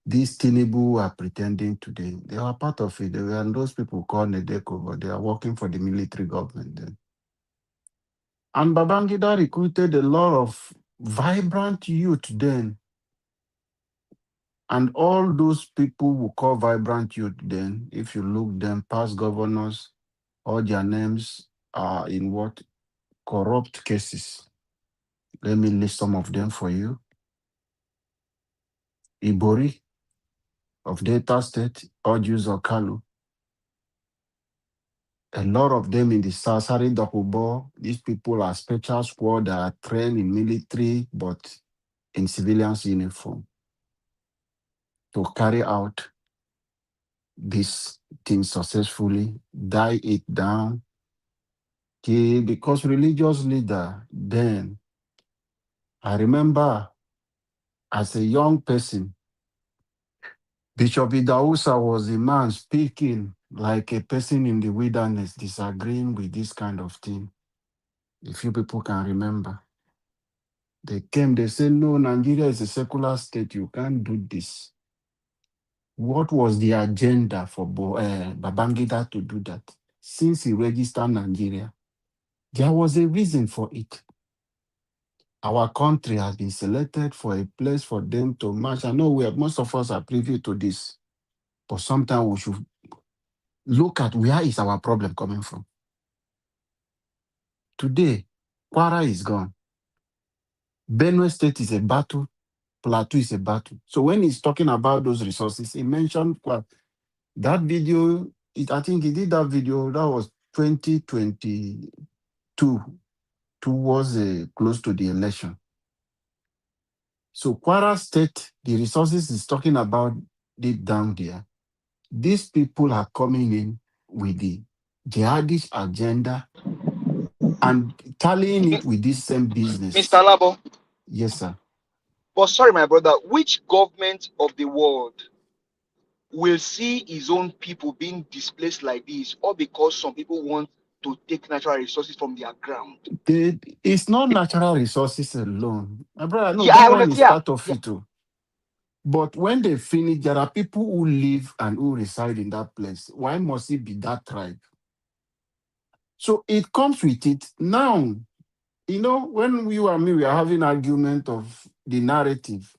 I: these Tinubu are pretending today, they are part of it. They were those people called Nedeko, but they are working for the military government then. And Babangida recruited a lot of vibrant youth then. And all those people who call vibrant youth then, if you look them, past governors, all their names are in what? Corrupt cases. Let me list some of them for you. Ibori of Delta State, Ojus Okalu. A lot of them in the Sasari Dokubo, these people are special squad that are trained in military but in civilians uniform to carry out this thing successfully, die it down. Okay, because religious leader then, I remember as a young person, Bishop Idausa was a man speaking like a person in the wilderness, disagreeing with this kind of thing. If you people can remember. They came, they said, no, Nigeria is a secular state. You can't do this. What was the agenda for Babangida to do that? Since he registered Nigeria, there was a reason for it. Our country has been selected for a place for them to march. I know most of us are privy to this, but sometimes we should look at where is our problem coming from. Today, Kwara is gone. Benue State is a battle. Plateau is a battle. So when he's talking about those resources, he mentioned that video. I think he did that video. That was 2022, towards close to the election. So Kwara State, the resources he's talking about deep down there. These people are coming in with the jihadist agenda and tallying it with this same business.
F: Mr. Labo.
I: Yes, sir.
F: But sorry, my brother, which government of the world will see his own people being displaced like this, or because some people want to take natural resources from their ground?
I: It's not natural resources alone. My brother, no,
F: Yeah,
I: that
F: I
I: one is
F: understand.
I: part of it too. But when they finish, there are people who live and who reside in that place. Why must it be that tribe? So it comes with it. Now, when you and me, we are having argument of the narrative.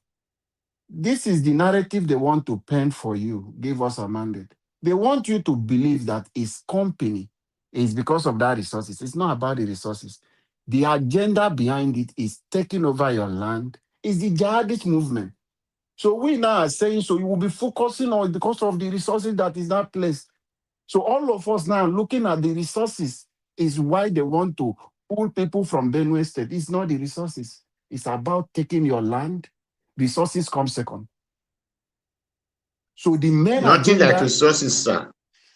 I: This is the narrative they want to pen for you, give us a mandate. They want you to believe that its company is because of that resources. It's not about the resources. The agenda behind it is taking over your land. It's the jihadist movement. So we now are saying, so you will be focusing on because of the resources that is that place. So all of us now looking at the resources is why they want to pull people from Benue State. It's not the resources. It's about taking your land. Resources come second. So the main
P: Nothing
I: agenda,
P: like resources, sir.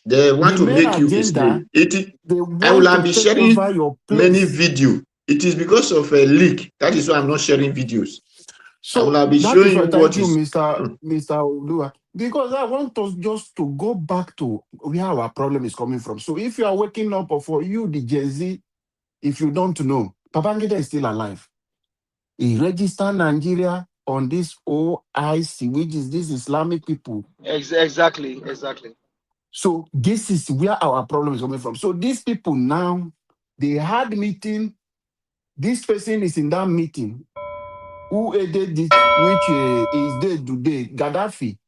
P: They want
U: The
P: to
U: main
P: make you a
U: agenda,
P: slave.
U: they
P: I will
U: want to
P: be
U: take over
P: sharing
U: your
P: many
U: place.
P: video. It is because of a leak. That is why I'm not sharing videos. I
U: So
P: will be
U: that is
P: showing
U: why,
P: you
U: thank
P: what
U: you,
P: is.
U: Mr. Olua, because I want us just to go back to where our problem is coming from. So if you are waking up, or for you, the Gen Z, if you don't know, Babangida is still alive. He registered Nigeria on this OIC, which is this Islamic people.
F: Exactly.
U: So this is where our problem is coming from. So these people now, they had meeting. This person is in that meeting. Who aided it, which is there today, Gaddafi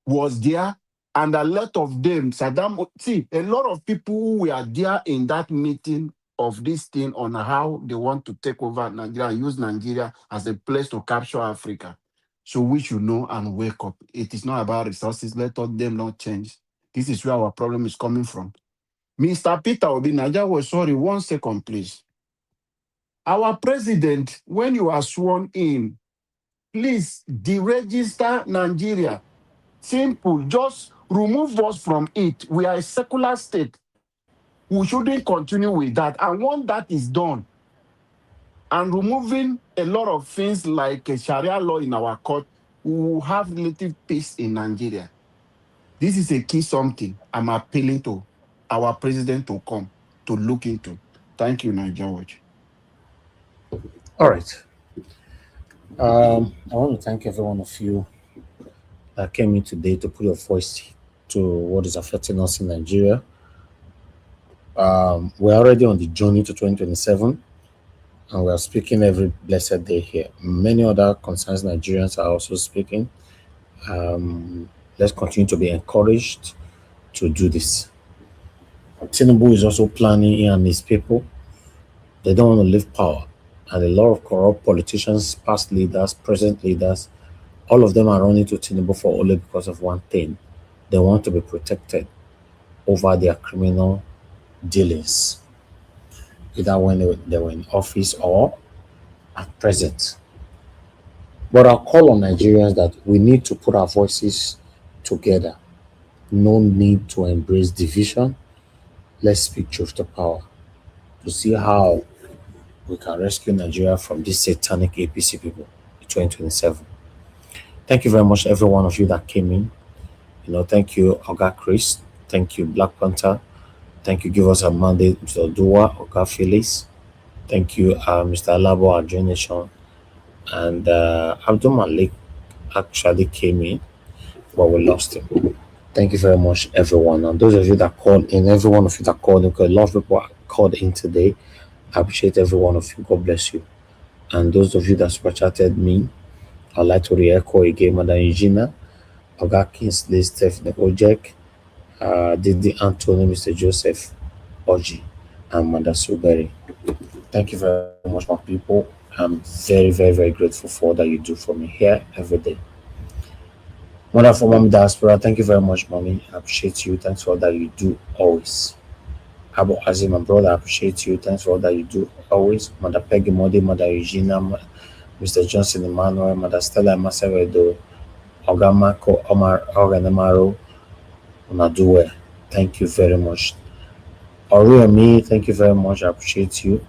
U: was there, and a lot of them, Saddam, see, a lot of people who were there in that meeting of this thing on how they want to take over Nigeria and use Nigeria as a place to capture Africa. So we should know and wake up. It is not about resources. Let them not change. This is where our problem is coming from. Mr. Peter Obi, Nigeria was sorry, 1 second, please. Our president, when you are sworn in, please deregister Nigeria. Simple. Just remove us from it. We are a secular state. We shouldn't continue with that. And once that is done, and removing a lot of things like a Sharia law in our court, we will have relative peace in Nigeria. This is a key something I'm appealing to our president to come to look into. Thank you, Nigeria Watch.
D: All right. I want to thank every one of you that came in today to put your voice to what is affecting us in Nigeria. We're already on the journey to 2027, and we are speaking every blessed day here. Many other concerns Nigerians are also speaking. Let's continue to be encouraged to do this. Tinubu is also planning, he and his people. They don't want to leave power. And a lot of corrupt politicians, past leaders, present leaders, all of them are running to Tinubu for only because of one thing. They want to be protected over their criminal dealings, either when they were in office or at present. But I'll call on Nigerians that we need to put our voices together. No need to embrace division. Let's speak truth to power to see how we can rescue Nigeria from these satanic APC people in 2027. Thank you very much, every one of you that came in. Thank you, Oga Chris. Thank you, Black Panther. Thank you, Give Us a Mandate, Mr. Dua, Oga Phyllis. Thank you, Mr. Alabo, our Joy Nation. And Abdul Malik actually came in, but we lost him. Thank you very much, everyone. And those of you that called in, every one of you that called in, because a lot of people called in today. I appreciate every one of you. God bless you. And those of you that super chatted me, I'd like to re-echo again, Madam Eugenia, Oga Kingsley, Stephanie Ojek, Didi Anthony, Mr. Joseph Oji, and Mother Suberi. Thank you very much, my people. I'm very, very, very grateful for all that you do for me here every day. Mother for Mommy Diaspora, thank you very much, Mommy. I appreciate you. Thanks for all that you do always. Abu Azim, my brother, I appreciate you. Thanks for all that you do always. Mother Peggy Modi, Mother Eugenia, Mr. Johnson Emmanuel, Mother Stella Masevedo, Ogamako Omar Oganamaro, Unadue. Thank you very much. Oriami, thank you very much. I appreciate you.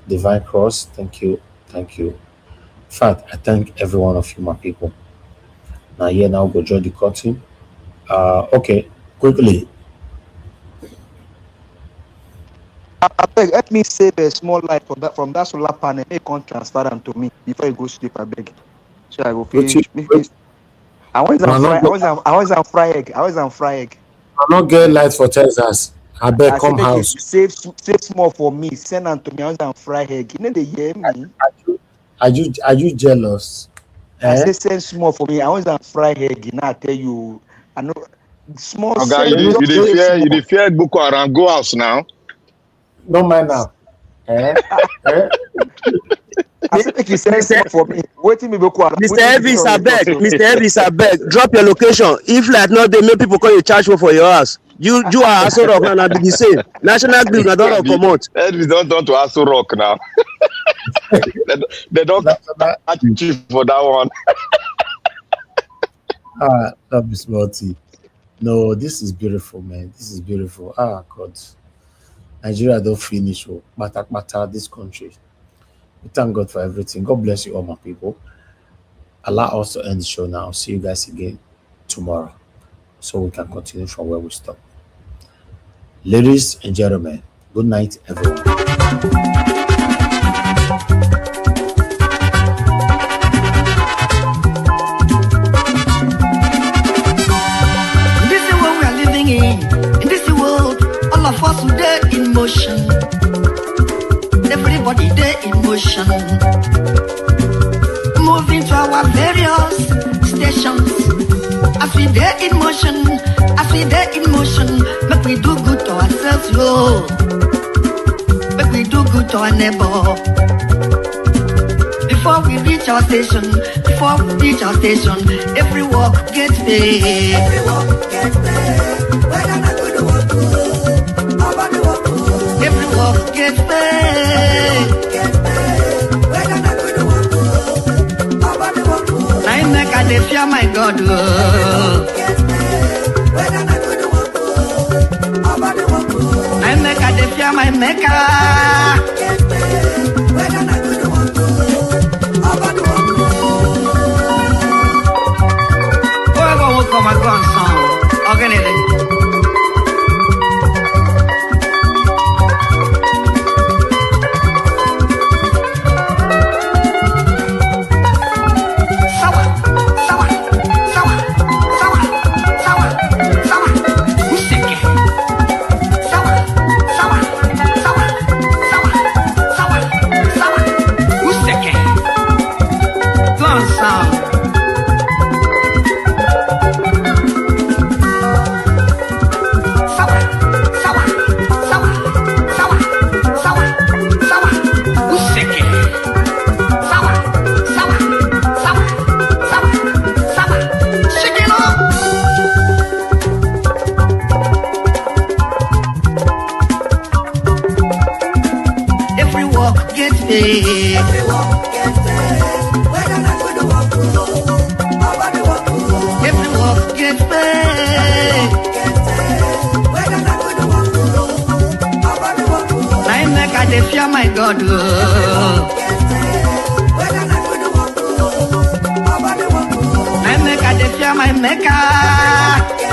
D: Divine Cross, thank you. Thank you. In fact, I thank every one of you, my people. Now go join the curtain. Okay, quickly.
U: Abeg, help me save a small light from that solar panel. Make you transfer them to me before you go sleep, abeg. So I go finish. I want some fry egg.
D: I not get light for Texas. I beg come house.
U: Save small for me. Send them to me. I want some fry egg. You know they hear me.
D: Are you jealous?
U: I say send small for me. I want some fry egg. Now I tell you, I know small.
O: Okay, you fear Boko Haram. Go house now.
D: Don't mind now.
U: I said make you send small for me. Waiting me Boko Haram.
H: Mr. Elvis, abeg, drop your location. If like not, they make people call you charge for your house. You are Aso Rock now, be the same. National Grid, now don't come out.
O: Elvis don't turn to Aso Rock now. they don't catch you for that one.
D: That be smarty. No, this is beautiful, man. This is beautiful. Ah, God. Nigeria don't finish. Oh, bata, this country. We thank God for everything. God bless you all, my people. Allow us to end the show now. See you guys again tomorrow, so we can continue from where we stop. Ladies and gentlemen, good night, everyone.
C: This is what we are living in this world, all of us today in motion. Everybody there in motion. Moving to our various stations. As we there in motion, make we do good to ourselves, yo. Make we do good to our neighbor. Before we reach our station, every walk gets paid. Every walk gets paid. We're gonna go to work. Every walk gets paid. We're gonna go to work. I make a day fear my God. I make a day fear my maker. Come on, song. Organize. My God, I make a fear my maker.